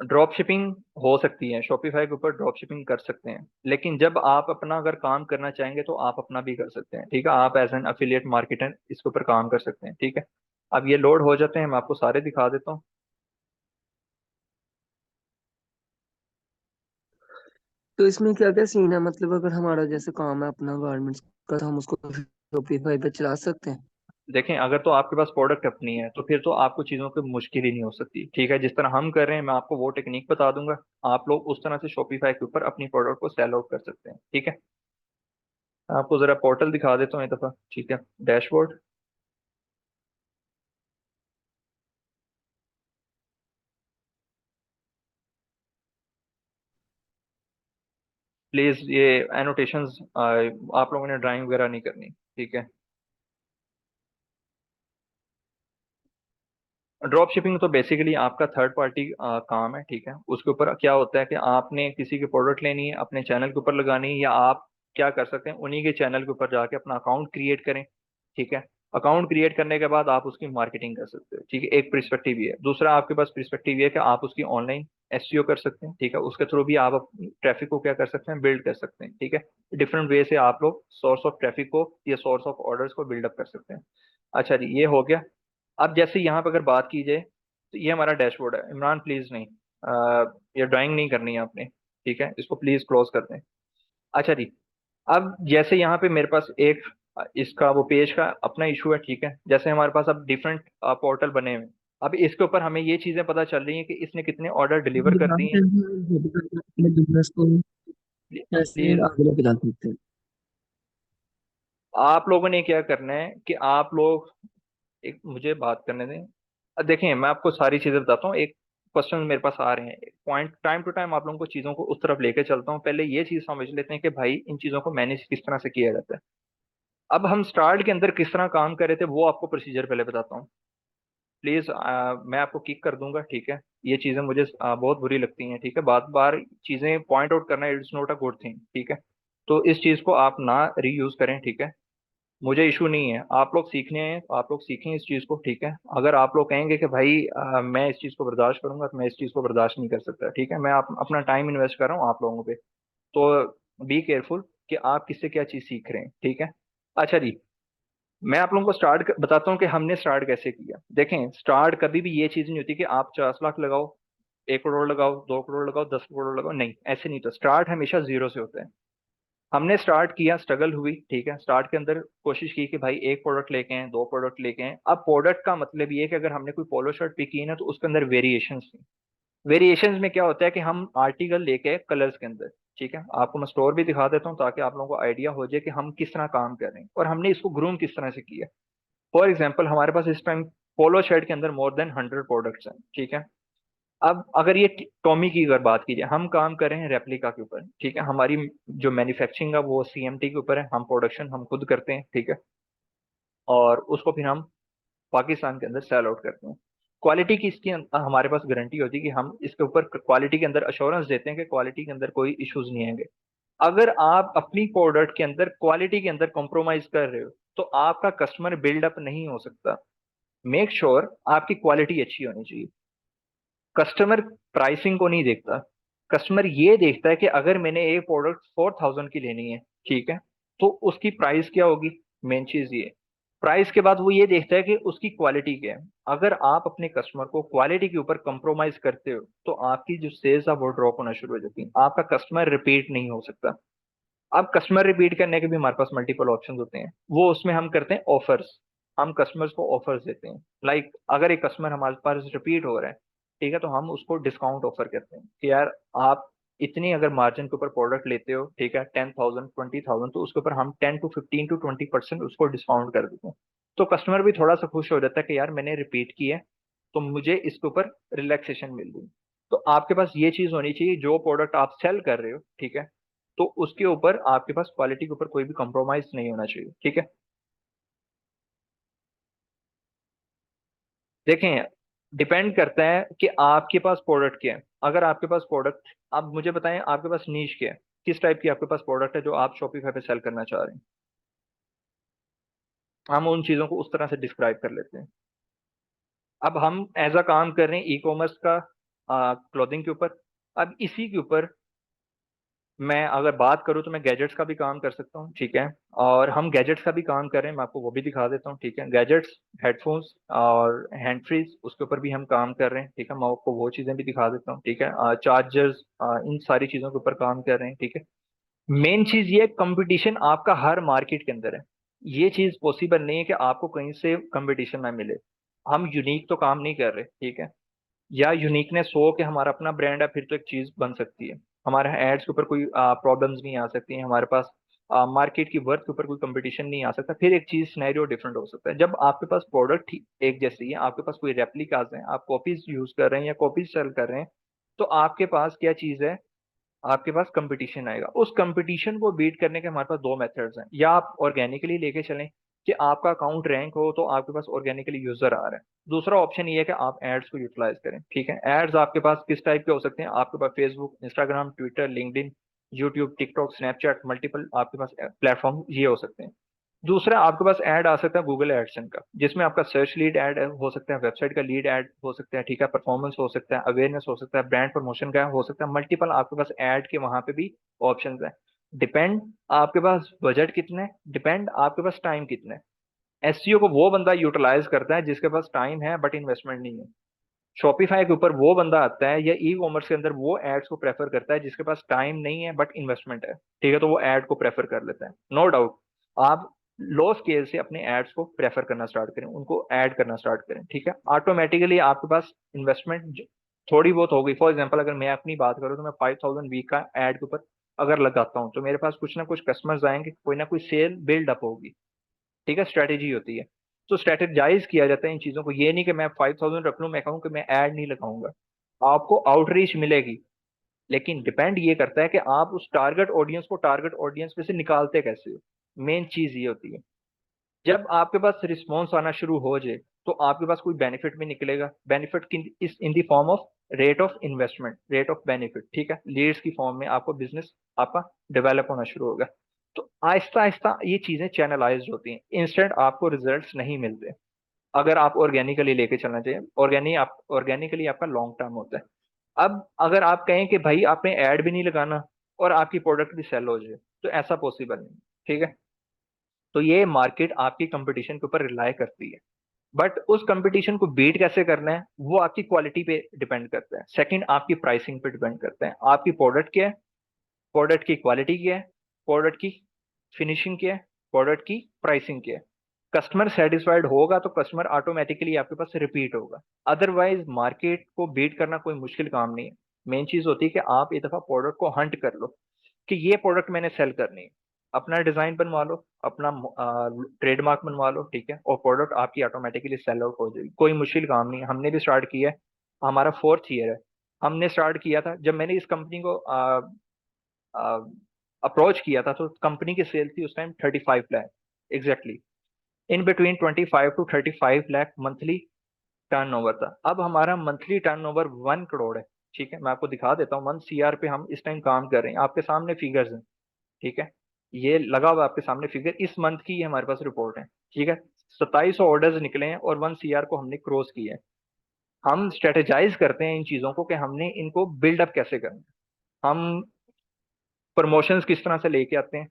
ड्रॉप शिपिंग हो सकती है, शॉपिफाई के ऊपर ड्रॉप शिपिंग कर सकते हैं, लेकिन जब आप अपना अगर काम करना चाहेंगे तो आप अपना भी कर सकते हैं, ठीक है। आप एज एन अफिलिएट मार्केटर इसके ऊपर काम कर सकते हैं, ठीक है। अब ये लोड हो जाते हैं, मैं आपको सारे दिखा देता हूँ। तो इसमें क्या क्या सीन है, मतलब अगर हमारा जैसे काम है अपना गारमेंट्स का, तो हम उसको शॉपिफाई पे चला सकते हैं? देखें, अगर तो आपके पास प्रोडक्ट अपनी है तो फिर तो आपको चीज़ों की मुश्किल ही नहीं हो सकती, ठीक है। जिस तरह हम कर रहे हैं, मैं आपको वो टेक्निक बता दूंगा, आप लोग उस तरह से शॉपिफाई के ऊपर अपनी प्रोडक्ट को सेल आउट कर सकते हैं, ठीक है। आपको ज़रा पोर्टल दिखा देता हूँ एक दफ़ा, ठीक है। डैशबोर्ड, प्लीज़ ये एनोटेशंस आप लोगों ने ड्राइंग वगैरह नहीं करनी, ठीक है। ड्रॉप शिपिंग तो बेसिकली आपका थर्ड पार्टी काम है, ठीक है। उसके ऊपर क्या होता है कि आपने किसी की प्रोडक्ट लेनी है, अपने चैनल के ऊपर लगानी है, या आप क्या कर सकते हैं, उन्हीं के चैनल के ऊपर जाके अपना अकाउंट क्रिएट करें, ठीक है। अकाउंट क्रिएट करने के बाद आप उसकी मार्केटिंग कर सकते हो, ठीक है। एक पर्सपेक्टिव ये है। दूसरा आपके पास पर्सपेक्टिव ये है कि आप उसकी ऑनलाइन SEO कर सकते हैं, ठीक है। उसके थ्रू भी आप ट्रैफिक को क्या कर सकते हैं, बिल्ड कर सकते हैं, ठीक है। डिफरेंट वे से आप लोग सोर्स ऑफ ट्रैफिक को या सोर्स ऑफ ऑर्डर्स को बिल्डअप कर सकते हैं। अच्छा जी, ये हो गया। अब जैसे यहाँ पे अगर बात की जाए तो ये हमारा डैशबोर्ड है। इमरान प्लीज नहीं, ये ड्राइंग नहीं करनी है आपने, ठीक है, इसको प्लीज क्लोज कर दें। अच्छा जी, अब जैसे यहाँ पे मेरे पास एक इसका वो पेज का अपना इशू है, ठीक है। जैसे हमारे पास अब डिफरेंट पोर्टल बने हुए हैं, अब इसके ऊपर हमें ये चीजें पता चल रही हैं कि इसने कितने ऑर्डर डिलीवर कर दिए हैं। अपने बिजनेस को कैसे प्लीज, आगे लेके जा सकते हैं? आप लोगों ने क्या करना है कि आप लोग एक मुझे बात करने दें। देखें, मैं आपको सारी चीजें बताता हूँ। एक क्वेश्चन मेरे पास आ रहे हैं, एक पॉइंट टाइम टू टाइम आप लोगों को चीजों को उस तरफ लेके चलता हूँ। पहले ये चीज समझ लेते हैं कि भाई इन चीजों को मैनेज किस तरह से किया जाता है। अब हम स्टार्ट के अंदर किस तरह काम कर रहे थे वो आपको प्रोसीजर पहले बताता हूँ। प्लीज, मैं आपको किक कर दूंगा, ठीक है। ये चीजें मुझे बहुत बुरी लगती हैं, ठीक है। बार बार चीजें पॉइंट आउट करना it's not a good thing, ठीक है। तो इस चीज को आप ना रीयूज करें, ठीक है। मुझे इशू नहीं है, आप लोग सीखने हैं तो आप लोग सीखें इस चीज़ को, ठीक है। अगर आप लोग कहेंगे कि भाई मैं इस चीज़ को बर्दाश्त करूंगा, तो मैं इस चीज़ को बर्दाश्त नहीं कर सकता, ठीक है। मैं अपना टाइम इन्वेस्ट कर रहा हूँ आप लोगों पे, तो बी केयरफुल कि आप किससे क्या चीज़ सीख रहे हैं, ठीक है। अच्छा जी, मैं आप लोगों को बताता हूँ कि हमने स्टार्ट कैसे किया। देखें, स्टार्ट कभी भी ये चीज़ नहीं होती कि आप 50 लाख लगाओ, 1 करोड़ लगाओ, 2 करोड़ लगाओ, 10 करोड़ लगाओ, नहीं, ऐसे नहीं होता। स्टार्ट हमेशा जीरो से होता है। हमने स्टार्ट किया, स्ट्रगल हुई, ठीक है, स्टार्ट के अंदर कोशिश की कि भाई एक प्रोडक्ट लेके आए, दो प्रोडक्ट लेके आए। अब प्रोडक्ट का मतलब ये है कि अगर हमने कोई पोलो शर्ट पिक की है ना तो उसके अंदर वेरिएशंस थी। वेरिएशंस में क्या होता है कि हम आर्टिकल लेके आए कलर्स के अंदर, ठीक है, आपको मैं स्टोर भी दिखा देता हूँ ताकि आप लोगों को आइडिया हो जाए कि हम किस तरह काम कर रहे हैं और हमने इसको ग्रूम किस तरह से किया। फॉर एग्जाम्पल हमारे पास इस टाइम पोलो शर्ट के अंदर मोर देन 100 प्रोडक्ट्स हैं, ठीक है। अब अगर ये टॉमी की अगर बात की जाए, हम काम कर रहे हैं रेप्लिका के ऊपर, ठीक है, हमारी जो मैन्युफैक्चरिंग है वो सीएमटी के ऊपर है, हम प्रोडक्शन हम खुद करते हैं, ठीक है, और उसको फिर हम पाकिस्तान के अंदर सेल आउट करते हैं। क्वालिटी की इसकी हमारे पास गारंटी होती है कि हम इसके ऊपर क्वालिटी के अंदर अश्योरेंस देते हैं कि क्वालिटी के अंदर कोई इश्यूज नहीं आएंगे। अगर आप अपनी प्रोडक्ट के अंदर क्वालिटी के अंदर कॉम्प्रोमाइज कर रहे हो तो आपका कस्टमर बिल्डअप नहीं हो सकता। मेक श्योर आपकी क्वालिटी अच्छी होनी चाहिए। कस्टमर प्राइसिंग को नहीं देखता, कस्टमर ये देखता है कि अगर मैंने एक प्रोडक्ट 4000 की लेनी है, ठीक है, तो उसकी प्राइस क्या होगी। मेन चीज ये, प्राइस के बाद वो ये देखता है कि उसकी क्वालिटी क्या है। अगर आप अपने कस्टमर को क्वालिटी के ऊपर कंप्रोमाइज करते हो तो आपकी जो सेल्स है वो ड्रॉप होना शुरू हो जाती है, आपका कस्टमर रिपीट नहीं हो सकता। अब कस्टमर रिपीट करने के भी हमारे पास मल्टीपल ऑप्शन होते हैं, वो उसमें हम करते हैं ऑफर्स। हम कस्टमर्स को ऑफर्स देते हैं, लाइक अगर एक कस्टमर हमारे पास रिपीट हो रहा है, ठीक है, तो हम उसको डिस्काउंट ऑफर करते हैं कि यार आप इतनी अगर मार्जिन के ऊपर प्रोडक्ट लेते हो, ठीक है, 10,000 20,000, तो उसके ऊपर हम 10 to 15 to 20% उसको डिस्काउंट कर देते हैं। तो कस्टमर भी थोड़ा सा खुश हो जाता है कि यार मैंने रिपीट की है तो मुझे इसके ऊपर रिलैक्सेशन मिल रही है। तो आपके पास ये चीज होनी चाहिए, जो प्रोडक्ट आप सेल कर रहे हो, ठीक है, तो उसके ऊपर आपके पास क्वालिटी के ऊपर कोई भी कॉम्प्रोमाइज नहीं होना चाहिए, ठीक है। देखें, डिपेंड करता है कि आपके पास प्रोडक्ट क्या है। अगर आपके पास प्रोडक्ट, आप मुझे बताएं आपके पास नीश क्या है, किस टाइप की आपके पास प्रोडक्ट है जो आप शॉपिफाई पे सेल करना चाह रहे हैं। हम उन चीजों को उस तरह से डिस्क्राइब कर लेते हैं। अब हम एज अ काम कर रहे हैं ई कॉमर्स का, क्लोथिंग के ऊपर। अब इसी के ऊपर मैं अगर बात करूँ तो मैं गैजेट्स का भी काम कर सकता हूँ, ठीक है, और हम गैजेट्स का भी काम कर रहे हैं, मैं आपको वो भी दिखा देता हूँ, ठीक है, गैजेट्स, हेडफोन्स और हैंड फ्रीज, उसके ऊपर भी हम काम कर रहे हैं, ठीक है, मैं आपको वो चीज़ें भी दिखा देता हूँ, ठीक है, चार्जर्स, इन सारी चीज़ों के ऊपर काम कर रहे हैं, ठीक है। मेन चीज़ ये, कंपटीशन आपका हर मार्केट के अंदर है। ये चीज़ पॉसिबल नहीं है कि आपको कहीं से कंपटीशन ना मिले। हम यूनिक तो काम नहीं कर रहे, ठीक है, या यूनिकनेस हो कि हमारा अपना ब्रांड है फिर तो एक चीज बन सकती है। हमारे एड्स के ऊपर कोई प्रॉब्लम्स नहीं आ सकती हैं, हमारे पास मार्केट की वर्थ के ऊपर कोई कंपटीशन नहीं आ सकता, फिर एक चीज सिनेरियो डिफरेंट हो सकता है। जब आपके पास प्रोडक्ट ही एक जैसी है, आपके पास कोई रेप्लिकाज हैं, आप कॉपीज यूज कर रहे हैं या कॉपीज सेल कर रहे हैं, तो आपके पास क्या चीज है, आपके पास कंपटीशन आएगा। उस कंपटीशन को बीट करने के हमारे पास दो मेथड्स हैं, या आप ऑर्गेनिकली लेके चलें कि आपका अकाउंट रैंक हो तो आपके पास ऑर्गेनिकली यूजर आ रहे हैं। दूसरा ऑप्शन ये है कि आप एड्स को यूटिलाइज करें, ठीक है। एड्स आपके पास किस टाइप के हो सकते हैं, आपके पास Facebook, Instagram, Twitter, LinkedIn, YouTube, TikTok, Snapchat, multiple आपके पास प्लेटफॉर्म ये हो सकते हैं। दूसरा आपके पास ऐड आ सकता है गूगल एडसन का, जिसमें आपका सर्च लीड ऐड हो सकता है, वेबसाइट का लीड ऐड हो सकता है, ठीक है, परफॉर्मेंस हो सकता है, अवेयरनेस हो सकता है, ब्रांड प्रमोशन का हो सकता है, मल्टीपल आपके पास ऐड के वहां पे भी ऑप्शन है। डिपेंड आपके पास बजट कितना है, डिपेंड आपके पास टाइम कितना है। एसईओ को वो बंदा यूटिलाइज करता है जिसके पास टाइम है बट इन्वेस्टमेंट नहीं है। शॉपिफाई के ऊपर वो बंदा आता है या ई कॉमर्स के अंदर वो एड्स को प्रेफर करता है जिसके पास टाइम नहीं है बट इन्वेस्टमेंट है, ठीक है, तो वो एड को प्रेफर कर लेता है। नो डाउट आप लो स्केल से अपने एड्स को प्रेफर करना स्टार्ट करें, उनको ऐड करना स्टार्ट करें, ठीक है, ऑटोमेटिकली आपके पास इन्वेस्टमेंट थोड़ी बहुत होगी। फॉर एग्जाम्पल अगर मैं अपनी बात करूँ तो मैं 5,000 वीक का एड के ऊपर अगर लगाता हूँ तो मेरे पास कुछ ना कुछ कस्टमर्स आएंगे, कोई ना कोई सेल बिल्ड अप होगी, ठीक है, स्ट्रेटेजी होती है। तो स्ट्रेटेजाइज किया जाता है इन चीजों को, ये नहीं कि मैं 5,000 रख लूं, मैं कहूँ कि मैं ऐड नहीं लगाऊंगा। आपको आउटरीच मिलेगी, लेकिन डिपेंड ये करता है कि आप उस टारगेट ऑडियंस को टारगेट ऑडियंस में से निकालते कैसे हो। मेन चीज ये होती है। जब आपके पास रिस्पॉन्स आना शुरू हो जाए तो आपके पास कोई बेनिफिट भी निकलेगा। बेनिफिट इस in the form of rate of investment, rate of benefit, ठीक है, लीड्स की फॉर्म में आपको बिजनेस आपका डेवलप होना शुरू होगा। तो आहिस्ता आहिस्ता ये चीजें चैनलाइज होती हैं, इंस्टेंट आपको रिजल्ट्स नहीं मिलते। अगर आप ऑर्गेनिकली लेके चलना चाहिए, ऑर्गेनिकली आपका लॉन्ग टर्म होता है। अब अगर आप कहें कि भाई आपने ऐड भी नहीं लगाना और आपकी प्रोडक्ट भी सेल हो जाए, तो ऐसा पॉसिबल नहीं, ठीक है। तो ये मार्केट आपकी कंपटीशन के ऊपर रिलाई करती है, बट उस कंपटीशन को बीट कैसे करना है वो आपकी क्वालिटी पे डिपेंड करता है। सेकंड आपकी प्राइसिंग पे डिपेंड करता है, आपकी प्रोडक्ट क्या है, प्रोडक्ट की क्वालिटी क्या है, प्रोडक्ट की फिनिशिंग क्या है, प्रोडक्ट की प्राइसिंग क्या है। कस्टमर सेटिस्फाइड होगा तो कस्टमर ऑटोमेटिकली आपके पास रिपीट होगा। अदरवाइज मार्केट को बीट करना कोई मुश्किल काम नहीं है। मेन चीज होती है कि आप एक दफा प्रोडक्ट को हंट कर लो कि ये प्रोडक्ट मैंने सेल करनी है। अपना डिजाइन बनवा लो, अपना ट्रेडमार्क बनवा लो, ठीक है, और प्रोडक्ट आपकी ऑटोमेटिकली सेल आउट हो जाएगी। कोई मुश्किल काम नहीं है। हमने भी स्टार्ट किया है, हमारा 4th ईयर है। हमने स्टार्ट किया था जब मैंने इस कंपनी को अप्रोच किया था, तो कंपनी की सेल थी उस time 35 lakh exactly. In between 25 to 35 lakh monthly turnover था। अब हमारा मंथली टर्नओवर 1 करोड़ है। ठीक है, मैं आपको दिखा देता हूँ 1 CR पे हम इस टाइम काम कर रहे हैं। आपके सामने फिगर्स हैं, ठीक है, ये लगा हुआ है आपके सामने फिगर। इस मंथ की ये हमारे पास रिपोर्ट है, ठीक है। 2700 ऑर्डर्स निकले हैं और 1 CR को हमने क्रॉस किया है। हम स्ट्रेटेजाइज करते हैं इन चीजों को कि हमने इनको बिल्डअप कैसे करना है। हम प्रमोशंस किस तरह से लेके आते हैं,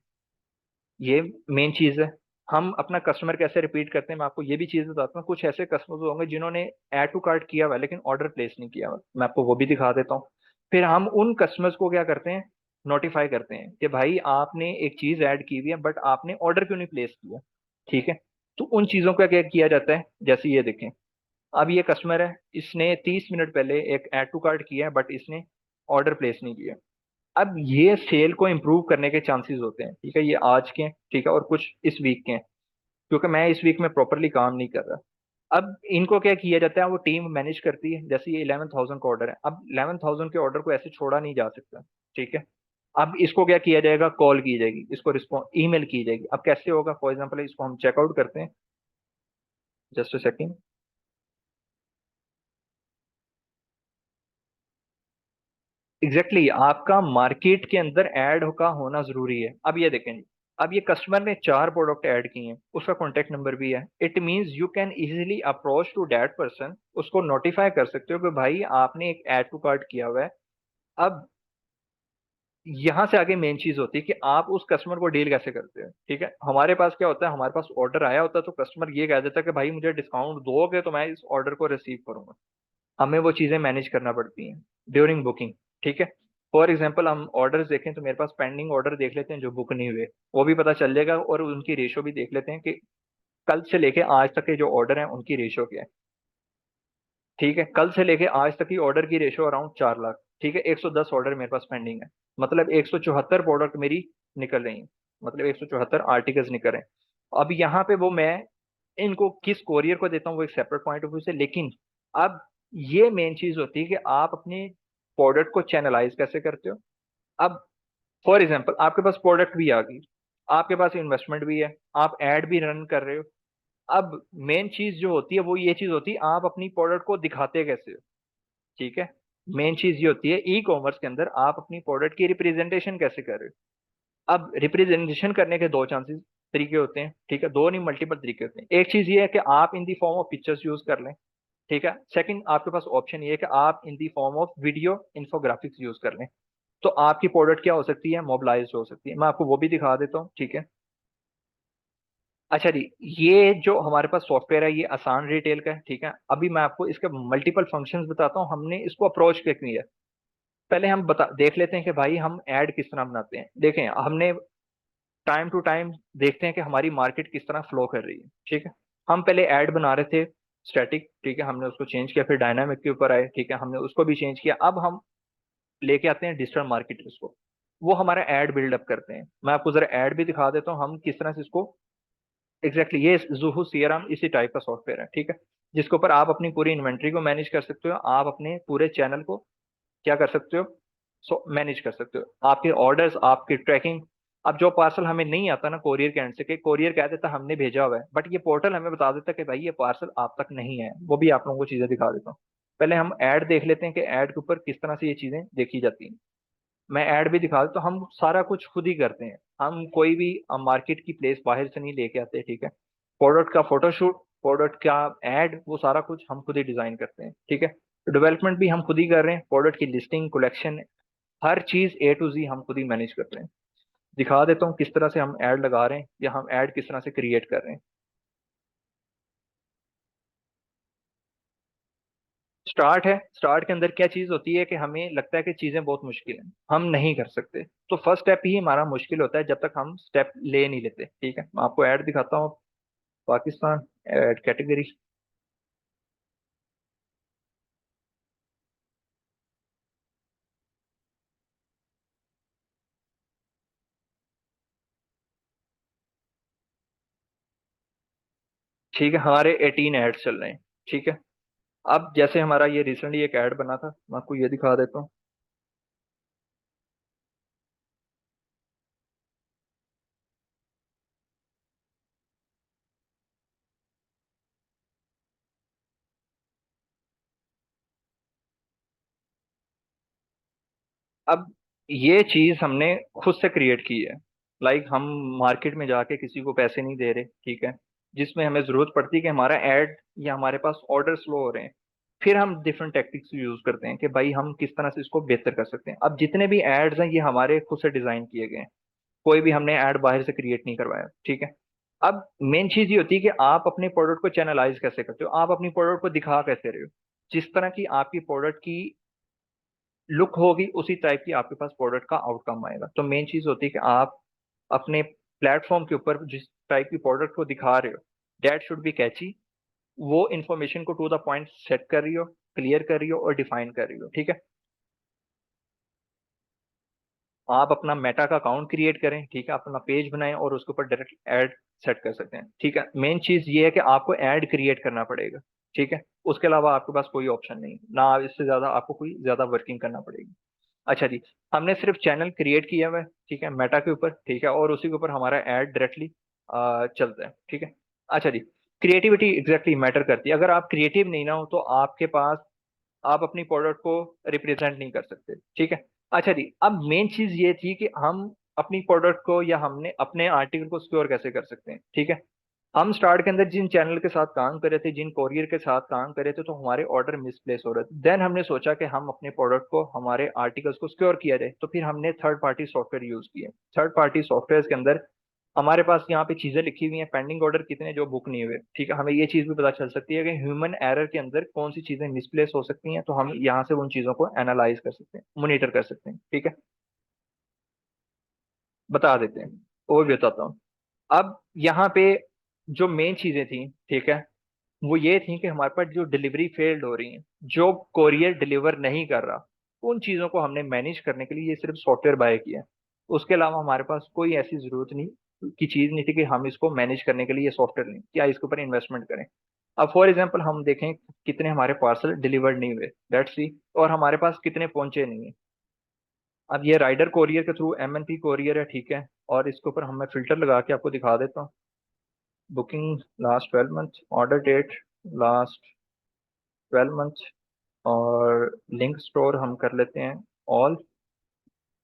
ये मेन चीज है। हम अपना कस्टमर कैसे रिपीट करते हैं, मैं आपको ये भी चीज बताता हूँ। कुछ ऐसे कस्टमर्स होंगे जिन्होंने ऐड टू कार्ट किया हुआ है लेकिन ऑर्डर प्लेस नहीं किया हुआ, मैं आपको वो भी दिखा देता हूँ। फिर हम उन कस्टमर्स को क्या करते हैं, नोटिफाई करते हैं कि भाई आपने एक चीज ऐड की हुई है बट आपने ऑर्डर क्यों नहीं प्लेस किया, ठीक है। तो उन चीजों का क्या किया जाता है, जैसे ये देखें, अब ये कस्टमर है, इसने 30 मिनट पहले एक ऐड टू कार्ट किया है बट इसने ऑर्डर प्लेस नहीं किया। अब ये सेल को इम्प्रूव करने के चांसेस होते हैं, ठीक है, ये आज के हैं, ठीक है, और कुछ इस वीक के हैं, क्योंकि मैं इस वीक में प्रॉपरली काम नहीं कर रहा। अब इनको क्या किया जाता है, वो टीम मैनेज करती है। जैसे ये 11,000 का ऑर्डर है, अब 11,000 के ऑर्डर को ऐसे छोड़ा नहीं जा सकता, ठीक है। अब इसको क्या किया जाएगा, कॉल की जाएगी, इसको रिस्पॉन्स ईमेल की जाएगी। अब कैसे होगा, फॉर एग्जाम्पल इसको हम चेकआउट करते हैं, जस्ट अ सेकेंड। एग्जैक्टली आपका मार्केट के अंदर ऐड का होना जरूरी है। अब ये देखें जी, अब ये कस्टमर ने 4 प्रोडक्ट ऐड किए हैं, उसका कॉन्टेक्ट नंबर भी है। It means you can easily approach to that person, उसको नोटिफाई कर सकते हो कि भाई आपने एक ऐड टू कार्ट किया हुआ है। अब यहाँ से आगे मेन चीज होती है कि आप उस कस्टमर को डील कैसे करते हैं, ठीक है। हमारे पास क्या होता है, हमारे पास ऑर्डर आया होता है तो कस्टमर ये कह देता है कि भाई मुझे डिस्काउंट दोगे तो मैं इस ऑर्डर को रिसीव करूंगा। हमें वो चीजें मैनेज करना पड़ती हैं ड्यूरिंग बुकिंग, ठीक है। फॉर एग्जाम्पल हम ऑर्डर्स देखें तो मेरे पास पेंडिंग ऑर्डर देख लेते हैं जो बुक नहीं हुए, वो भी पता चल जाएगा, और उनकी रेशो भी देख लेते हैं कि कल से लेके आज तक के जो ऑर्डर हैं उनकी रेशो क्या है, ठीक है। कल से लेके आज तक की ऑर्डर की रेशो अराउंड 4 लाख, ठीक है। 110 ऑर्डर मेरे पास पेंडिंग है, मतलब 174 प्रोडक्ट मेरी निकल रही है, मतलब 174 आर्टिकल्स निकल रहे हैं। अब यहाँ पे वो मैं इनको किस कोरियर को देता हूँ वो एक सेपरेट पॉइंट ऑफ व्यू से, लेकिन अब ये मेन चीज होती है कि आप अपने प्रोडक्ट को चैनलाइज कैसे करते हो। अब फॉर एग्जाम्पल आपके पास प्रोडक्ट भी आ गई, आपके पास इन्वेस्टमेंट भी है, आप एड भी रन कर रहे हो। अब मेन चीज जो होती है वो ये चीज होती है, आप अपनी प्रोडक्ट को दिखाते कैसे हो, ठीक है। मेन चीज ये होती है ई कॉमर्स के अंदर आप अपनी प्रोडक्ट की रिप्रेजेंटेशन कैसे कर रहे हो। अब रिप्रेजेंटेशन करने के दो चांसेस तरीके होते हैं, ठीक है, दो नहीं मल्टीपल तरीके होते हैं। एक चीज ये है कि आप in the form of pictures use कर लें, ठीक है। सेकंड आपके पास ऑप्शन ये है कि आप in the form of video infographics use कर लें। तो आपकी प्रोडक्ट क्या हो सकती है, मोबिलाइज हो सकती है। मैं आपको वो भी दिखा देता हूँ, ठीक है। अच्छा जी, ये जो हमारे पास सॉफ्टवेयर है ये आसान रिटेल का है, ठीक है। अभी मैं आपको इसके मल्टीपल फंक्शंस बताता हूँ, हमने इसको अप्रोच क्या किया है। पहले हम बता देख लेते हैं कि भाई हम ऐड किस तरह बनाते हैं। देखें, हमने टाइम टू टाइम देखते हैं कि हमारी मार्केट किस तरह फ्लो कर रही है, ठीक है। हम पहले ऐड बना रहे थे स्टैटिक, ठीक है, हमने उसको चेंज किया, फिर डायनामिक के ऊपर आए, ठीक है, हमने उसको भी चेंज किया। अब हम लेके आते हैं डिजिटल मार्केटर्स को, वो हमारा ऐड बिल्डअप करते हैं। मैं आपको जरा ऐड भी दिखा देता हूँ हम किस तरह से इसको एग्जैक्टली ये जुहू सीआरएम इसी टाइप का सॉफ्टवेयर है, ठीक है, जिसके ऊपर आप अपनी पूरी इन्वेंट्री को मैनेज कर सकते हो, आप अपने पूरे चैनल को क्या कर सकते हो, मैनेज कर सकते हो, आपके ऑर्डर्स, आपकी ट्रैकिंग। अब जो पार्सल हमें नहीं आता ना कोरियर के एंड से, कि कोरियर कह देता हमने भेजा हुआ है, बट ये पोर्टल हमें बता देता कि भाई ये पार्सल आप तक नहीं है। वो भी आप लोगों को चीजें दिखा देता हूँ। पहले हम ऐड देख लेते हैं कि ऐड के ऊपर किस तरह से ये चीजें देखी जाती हैं। मैं ऐड भी दिखा देता हूँ। हम सारा कुछ खुद ही करते हैं, हम कोई भी मार्केट की प्लेस बाहर से नहीं लेके आते, ठीक है। प्रोडक्ट का फोटोशूट, प्रोडक्ट का ऐड, वो सारा कुछ हम खुद ही डिजाइन करते हैं, ठीक है। डेवलपमेंट भी हम खुद ही कर रहे हैं, प्रोडक्ट की लिस्टिंग, कलेक्शन, हर चीज A to Z हम खुद ही मैनेज कर रहे हैं। दिखा देता हूँ किस तरह से हम ऐड लगा रहे हैं या हम ऐड किस तरह से क्रिएट कर रहे हैं। स्टार्ट है, स्टार्ट के अंदर क्या चीज होती है कि हमें लगता है कि चीजें बहुत मुश्किल हैं, हम नहीं कर सकते, तो फर्स्ट स्टेप ही हमारा मुश्किल होता है जब तक हम स्टेप ले नहीं लेते। ठीक है, मैं आपको ऐड दिखाता हूँ। Pakistan, add category. ठीक है, हमारे 18 एड्स चल रहे हैं। ठीक है, अब जैसे हमारा ये रिसेंटली एक ऐड बना था, मैं आपको ये दिखा देता हूँ। अब ये चीज हमने खुद से क्रिएट की है। लाइक हम मार्केट में जाके किसी को पैसे नहीं दे रहे। ठीक है, जिसमें हमें जरूरत पड़ती है कि हमारा ऐड या हमारे पास ऑर्डर स्लो हो रहे हैं, फिर हम डिफरेंट टेक्टिक्स यूज करते हैं कि भाई हम किस तरह से इसको बेहतर कर सकते हैं। अब जितने भी एड्स हैं ये हमारे खुद से डिजाइन किए गए हैं, कोई भी हमने ऐड बाहर से क्रिएट नहीं करवाया। ठीक है, अब मेन चीज ये होती है कि आप अपने प्रोडक्ट को चैनलाइज कैसे करते हो, आप अपनी प्रोडक्ट को दिखा कैसे रहे हो। जिस तरह की आपकी प्रोडक्ट की लुक होगी उसी टाइप की आपके पास प्रोडक्ट का आउटकम आएगा। तो मेन चीज होती है कि आप अपने प्लेटफॉर्म के ऊपर जिस टाइप की प्रोडक्ट को दिखा रहे हो, दैट शुड बी कैची। वो इन्फॉर्मेशन को टू द पॉइंट सेट कर रही हो, क्लियर कर रही हो और डिफाइन कर रही हो। ठीक है, आप अपना मेटा का अकाउंट क्रिएट करें। ठीक है, अपना पेज बनाएं और उसके ऊपर डायरेक्ट ऐड सेट कर सकते हैं। ठीक है, मेन चीज ये है कि आपको ऐड क्रिएट करना पड़ेगा। ठीक है, उसके अलावा आपके पास कोई ऑप्शन नहीं, ना इससे ज्यादा आपको कोई ज्यादा वर्किंग करना पड़ेगी। अच्छा जी, हमने सिर्फ चैनल क्रिएट किया हुआ है। ठीक है, मेटा के ऊपर। ठीक है, और उसी के ऊपर हमारा ऐड डायरेक्टली चलता है। ठीक है, अच्छा जी, क्रिएटिविटी एग्जैक्टली मैटर करती है। अगर आप क्रिएटिव नहीं ना हो तो आपके पास, आप अपनी प्रोडक्ट को रिप्रेजेंट नहीं कर सकते। ठीक है, अच्छा जी, अब मेन चीज ये थी कि हम अपनी प्रोडक्ट को या हमने अपने आर्टिकल को सिक्योर कैसे कर सकते हैं। ठीक है, हम स्टार्ट के अंदर जिन चैनल के साथ काम कर रहे थे, जिन कोरियर के साथ काम कर रहे थे, तो हमारे ऑर्डर मिसप्लेस हो रहे थे। देन हमने सोचा कि हम अपने प्रोडक्ट को, हमारे आर्टिकल्स को सिक्योर किया जाए, तो फिर हमने थर्ड पार्टी सॉफ्टवेयर यूज किए। थर्ड पार्टी सॉफ्टवेयर के अंदर हमारे पास यहाँ पे चीजें लिखी हुई हैं, पेंडिंग ऑर्डर कितने जो बुक नहीं हुए। ठीक है, हमें ये चीज भी पता चल सकती है कि ह्यूमन एरर के अंदर कौन सी चीजें मिसप्लेस हो सकती हैं, तो हम यहाँ से उन चीजों को एनालाइज कर सकते हैं, मॉनिटर कर सकते हैं। ठीक है, बता देते हैं, और भी बताता हूँ। अब यहाँ पे जो मेन चीजें थी, ठीक है, वो ये थी कि हमारे पास जो डिलीवरी फेल्ड हो रही है, जो कोरियर डिलीवर नहीं कर रहा, उन चीजों को हमने मैनेज करने के लिए ये सिर्फ सॉफ्टवेयर बाय किया है। उसके अलावा हमारे पास कोई ऐसी जरूरत नहीं की चीज नहीं थी कि हम इसको मैनेज करने के लिए ये सॉफ्टवेयर लें या इसके ऊपर इन्वेस्टमेंट करें। अब फॉर एग्जाम्पल हम देखें कितने हमारे पार्सल डिलीवर्ड नहीं हुए, लेट्स सी, और हमारे पास कितने पहुंचे नहीं है। अब ये राइडर कोरियर के थ्रू एमएनपी कोरियर है। ठीक है, और इसके ऊपर हम मैं फिल्टर लगा के आपको दिखा देता हूँ। Booking last 12 month, order date last 12 month, और लिंक स्टोर हम कर लेते हैं ऑल,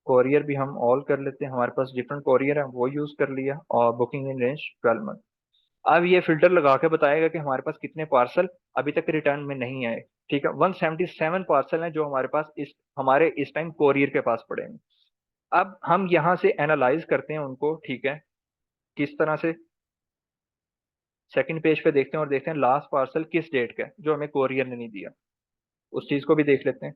कोरियर भी हम ऑल कर लेते हैं, हमारे पास डिफरेंट कोरियर है वो यूज कर लिया, और बुकिंग इन रेंज 12 मंथ। अब ये फिल्टर लगा के बताएगा कि हमारे पास कितने पार्सल अभी तक रिटर्न में नहीं आए। ठीक है, 177 पार्सल हैं जो हमारे पास इस टाइम कोरियर के पास पड़े हैं। अब हम यहाँ से एनालाइज करते हैं उनको। ठीक है, किस तरह से, सेकंड पेज पे देखते हैं और देखते हैं लास्ट पार्सल किस डेट का है जो हमें कोरियर ने नहीं दिया, उस चीज को भी देख लेते हैं।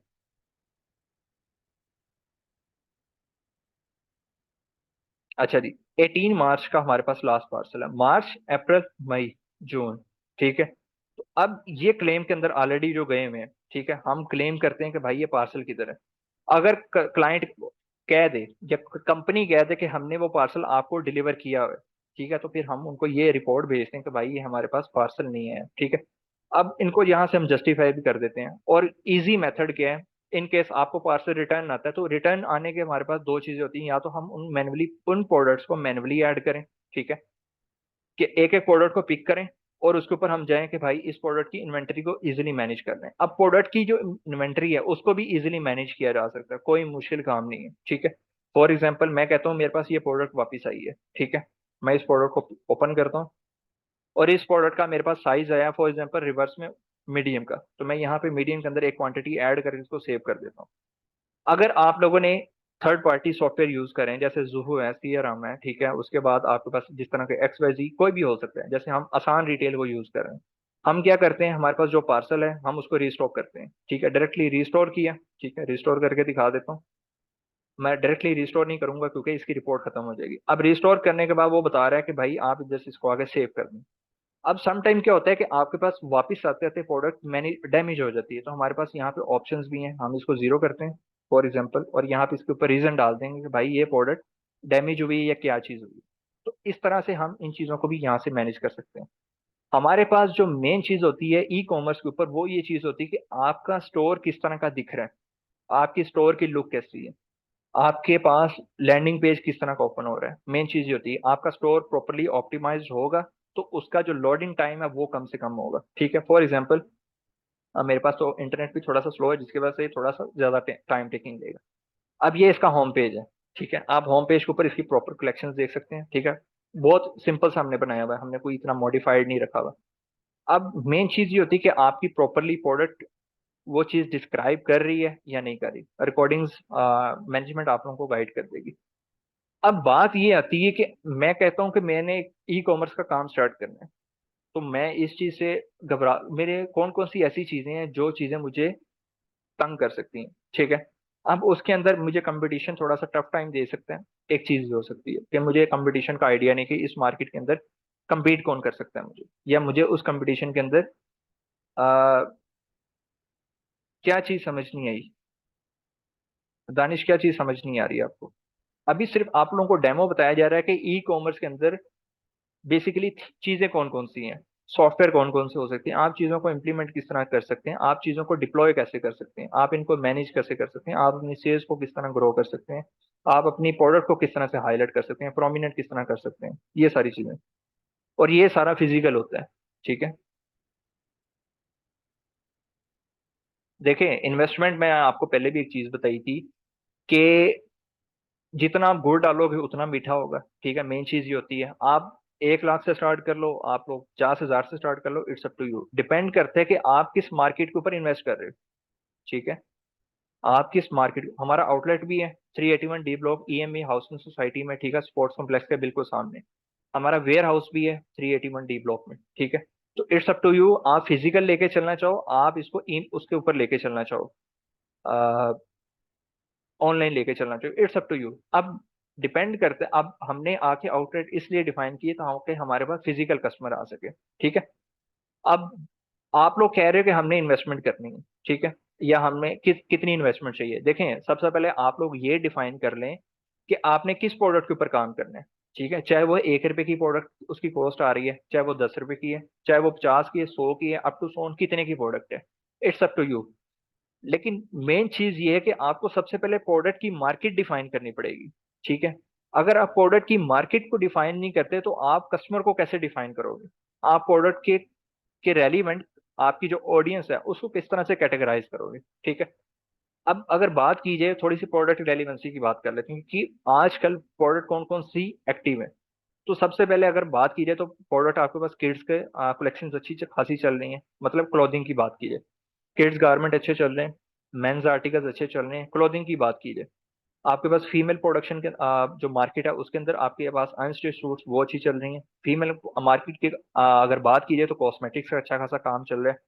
अच्छा जी, 18 मार्च का हमारे पास लास्ट पार्सल है, मार्च अप्रैल मई जून। ठीक है, तो अब ये क्लेम के अंदर ऑलरेडी जो गए हुए हैं, ठीक है, हम क्लेम करते हैं कि भाई ये पार्सल किधर है। अगर क्लाइंट कह दे या कंपनी कह दे कि हमने वो पार्सल आपको डिलीवर किया हुआ है, ठीक है, तो फिर हम उनको ये रिपोर्ट भेजते हैं कि भाई ये हमारे पास पार्सल नहीं है। ठीक है, अब इनको यहाँ से हम जस्टिफाई भी कर देते हैं। और इजी मेथड क्या है, इन केस आपको पार्सल रिटर्न आता है तो रिटर्न आने के हमारे पास दो चीजें होती हैं, या तो हम उन प्रोडक्ट्स को मैन्युअली ऐड करें। ठीक है, कि एक एक प्रोडक्ट को पिक करें और उसके ऊपर हम जाएं कि भाई इस प्रोडक्ट की इन्वेंटरी को इजीली मैनेज कर लें। अब प्रोडक्ट की जो इन्वेंटरी है उसको भी इजीली मैनेज किया जा सकता है, कोई मुश्किल काम नहीं है। ठीक है, फॉर एग्जाम्पल मैं कहता हूँ मेरे पास ये प्रोडक्ट वापस आई है। ठीक है, मैं इस प्रोडक्ट को ओपन करता हूँ और इस प्रोडक्ट का मेरे पास साइज आया फॉर एग्जाम्पल रिवर्स में मीडियम का, तो मैं यहाँ पे मीडियम के अंदर एक क्वांटिटी ऐड करके इसको सेव कर देता हूँ। अगर आप लोगों ने थर्ड पार्टी सॉफ्टवेयर यूज करें, जैसे जुहू है, सीआरएम है, ठीक है, उसके बाद आपके पास जिस तरह के एक्स वाई जी कोई भी हो सकता है, जैसे हम आसान रिटेल को यूज कर रहे हैं, हम क्या करते हैं, हमारे पास जो पार्सल है हम उसको रिस्टोर करते हैं, ठीक है, डायरेक्टली रिस्टोर किया, ठीक है, रिस्टोर करके दिखा देता हूँ। मैं डायरेक्टली रिस्टोर नहीं करूंगा क्योंकि इसकी रिपोर्ट खत्म हो जाएगी। अब रिस्टोर करने के बाद वो बता रहा है कि भाई आप जस्ट इसको आगे सेव कर दें। अब सम टाइम क्या होता है कि आपके पास वापस आते आते प्रोडक्ट मैंने डैमेज हो जाती है, तो हमारे पास यहाँ पे ऑप्शंस भी हैं, हम इसको जीरो करते हैं फॉर एग्जांपल, और यहाँ पे इसके ऊपर रीजन डाल देंगे कि भाई ये प्रोडक्ट डैमेज हुई है या क्या चीज़ हुई है। तो इस तरह से हम इन चीज़ों को भी यहाँ से मैनेज कर सकते हैं। हमारे पास जो मेन चीज़ होती है ई कॉमर्स के ऊपर, वो ये चीज़ होती है कि आपका स्टोर किस तरह का दिख रहा है, आपकी स्टोर की लुक कैसी है, आपके पास लैंडिंग पेज किस तरह का ओपन हो रहा है। मेन चीज ये होती है आपका स्टोर प्रॉपरली ऑप्टिमाइज होगा तो उसका जो लोडिंग टाइम है वो कम से कम होगा, ठीक है। फॉर एग्जांपल मेरे पास तो इंटरनेट भी थोड़ा सा स्लो है जिसकी वजह से ये थोड़ा सा ज्यादा टाइम टेकिंग लेगा। अब ये इसका होम पेज है, ठीक है, आप होम पेज के ऊपर इसकी प्रॉपर कलेक्शंस देख सकते हैं, ठीक है। बहुत सिंपल सा हमने बनाया हुआ है, हमने कोई इतना मॉडिफाइड नहीं रखा हुआ। अब मेन चीज ये होती है कि आपकी प्रॉपरली प्रोडक्ट वो चीज डिस्क्राइब कर रही है या नहीं कर रही, रिकॉर्डिंग्स मैनेजमेंट आप लोगों को गाइड कर देगी। अब बात ये आती है कि मैं कहता हूँ कि मैंने ई कॉमर्स का काम स्टार्ट करना है, तो मैं इस चीज से घबरा, मेरे कौन कौन सी ऐसी चीजें हैं जो चीजें मुझे तंग कर सकती हैं, ठीक है। अब उसके अंदर मुझे कंपटीशन थोड़ा सा टफ टाइम दे सकता है। एक चीज भी हो सकती है कि मुझे कंपटीशन का आइडिया नहीं कि इस मार्केट के अंदर compete कौन कर सकता है मुझे, या मुझे उस कंपटीशन के अंदर आ, क्या चीज समझ नहीं आई। दानिश, क्या चीज समझ नहीं आ रही है आपको? अभी सिर्फ आप लोगों को डेमो बताया जा रहा है कि ई कॉमर्स के अंदर बेसिकली चीजें कौन कौन सी हैं, सॉफ्टवेयर कौन कौन से हो सकते हैं, आप चीजों को इम्प्लीमेंट किस तरह कर सकते हैं, आप चीजों को डिप्लॉय कैसे कर सकते हैं, आप इनको मैनेज कैसे कर सकते हैं, आप अपनी सेल्स को किस तरह ग्रो कर सकते हैं, आप अपनी प्रोडक्ट को किस तरह से हाईलाइट कर सकते हैं, प्रोमिनेंट किस तरह कर सकते हैं, ये सारी चीजें। और ये सारा फिजिकल होता है, ठीक है। देखिए, इन्वेस्टमेंट में आपको पहले भी एक चीज बताई थी कि जितना आप गुड़ डालोगे उतना मीठा होगा, ठीक है। मेन चीज ये होती है, आप 1 लाख से स्टार्ट कर लो, आप लोग 50,000 से स्टार्ट कर लो, it's up to you, depend करता है कि आप किस मार्केट के ऊपर इन्वेस्ट कर रहे हो, ठीक है। आप किस मार्केट, हमारा आउटलेट भी है 381 D block EME housing society में, ठीक है, स्पोर्ट्स कॉम्प्लेक्स के बिल्कुल सामने। हमारा वेयर हाउस भी है 381 डी ब्लॉक में, ठीक है। तो इट्स अप टू यू, आप फिजिकल लेके चलना चाहो, आप इसको इन उसके ऊपर लेके चलना चाहो, ऑनलाइन लेके चलना चाहिए, इट्स अप टू यू। अब डिपेंड करते, अब हमने आके आउटलेट इसलिए डिफाइन किए ताकि हमारे पास फिजिकल कस्टमर आ सके, ठीक है। अब आप लोग कह रहे हो कि हमने इन्वेस्टमेंट करनी है, ठीक है, या हमें कितनी इन्वेस्टमेंट चाहिए। देखें, सबसे पहले आप लोग ये डिफाइन कर लें कि आपने किस प्रोडक्ट के ऊपर काम करना है, ठीक है। चाहे वो 1 रुपए की प्रोडक्ट उसकी कॉस्ट आ रही है, चाहे वो 10 रुपए की है, चाहे वो 50 की है, 100 की है, अप टू 100 कितने की प्रोडक्ट है, इट्स अप टू यू। लेकिन मेन चीज ये है कि आपको सबसे पहले प्रोडक्ट की मार्केट डिफाइन करनी पड़ेगी, ठीक है। अगर आप प्रोडक्ट की मार्केट को डिफाइन नहीं करते तो आप कस्टमर को कैसे डिफाइन करोगे, आप प्रोडक्ट के रेलिवेंट आपकी जो ऑडियंस है उसको किस तरह से कैटेगराइज करोगे, ठीक है। अब अगर बात की जाए, थोड़ी सी प्रोडक्ट रेलिवेंसी की बात कर लेते हैं कि आजकल प्रोडक्ट कौन कौन सी एक्टिव है। तो सबसे पहले अगर बात की जाए तो प्रोडक्ट आपके पास किड्स के कलेक्शन अच्छी खासी चल रही है, मतलब क्लोथिंग की बात की जाए, किड्स गारमेंट अच्छे चल रहे हैं, मेंस आर्टिकल्स अच्छे चल रहे हैं। क्लोथिंग की बात की जाए, आपके पास फीमेल प्रोडक्शन के जो मार्केट है उसके अंदर आपके पास अनस्टिच सूट्स वो अच्छी चल रही हैं। फीमेल मार्केट की अगर बात की जाए तो कॉस्मेटिक्स का अच्छा खासा काम चल रहा है,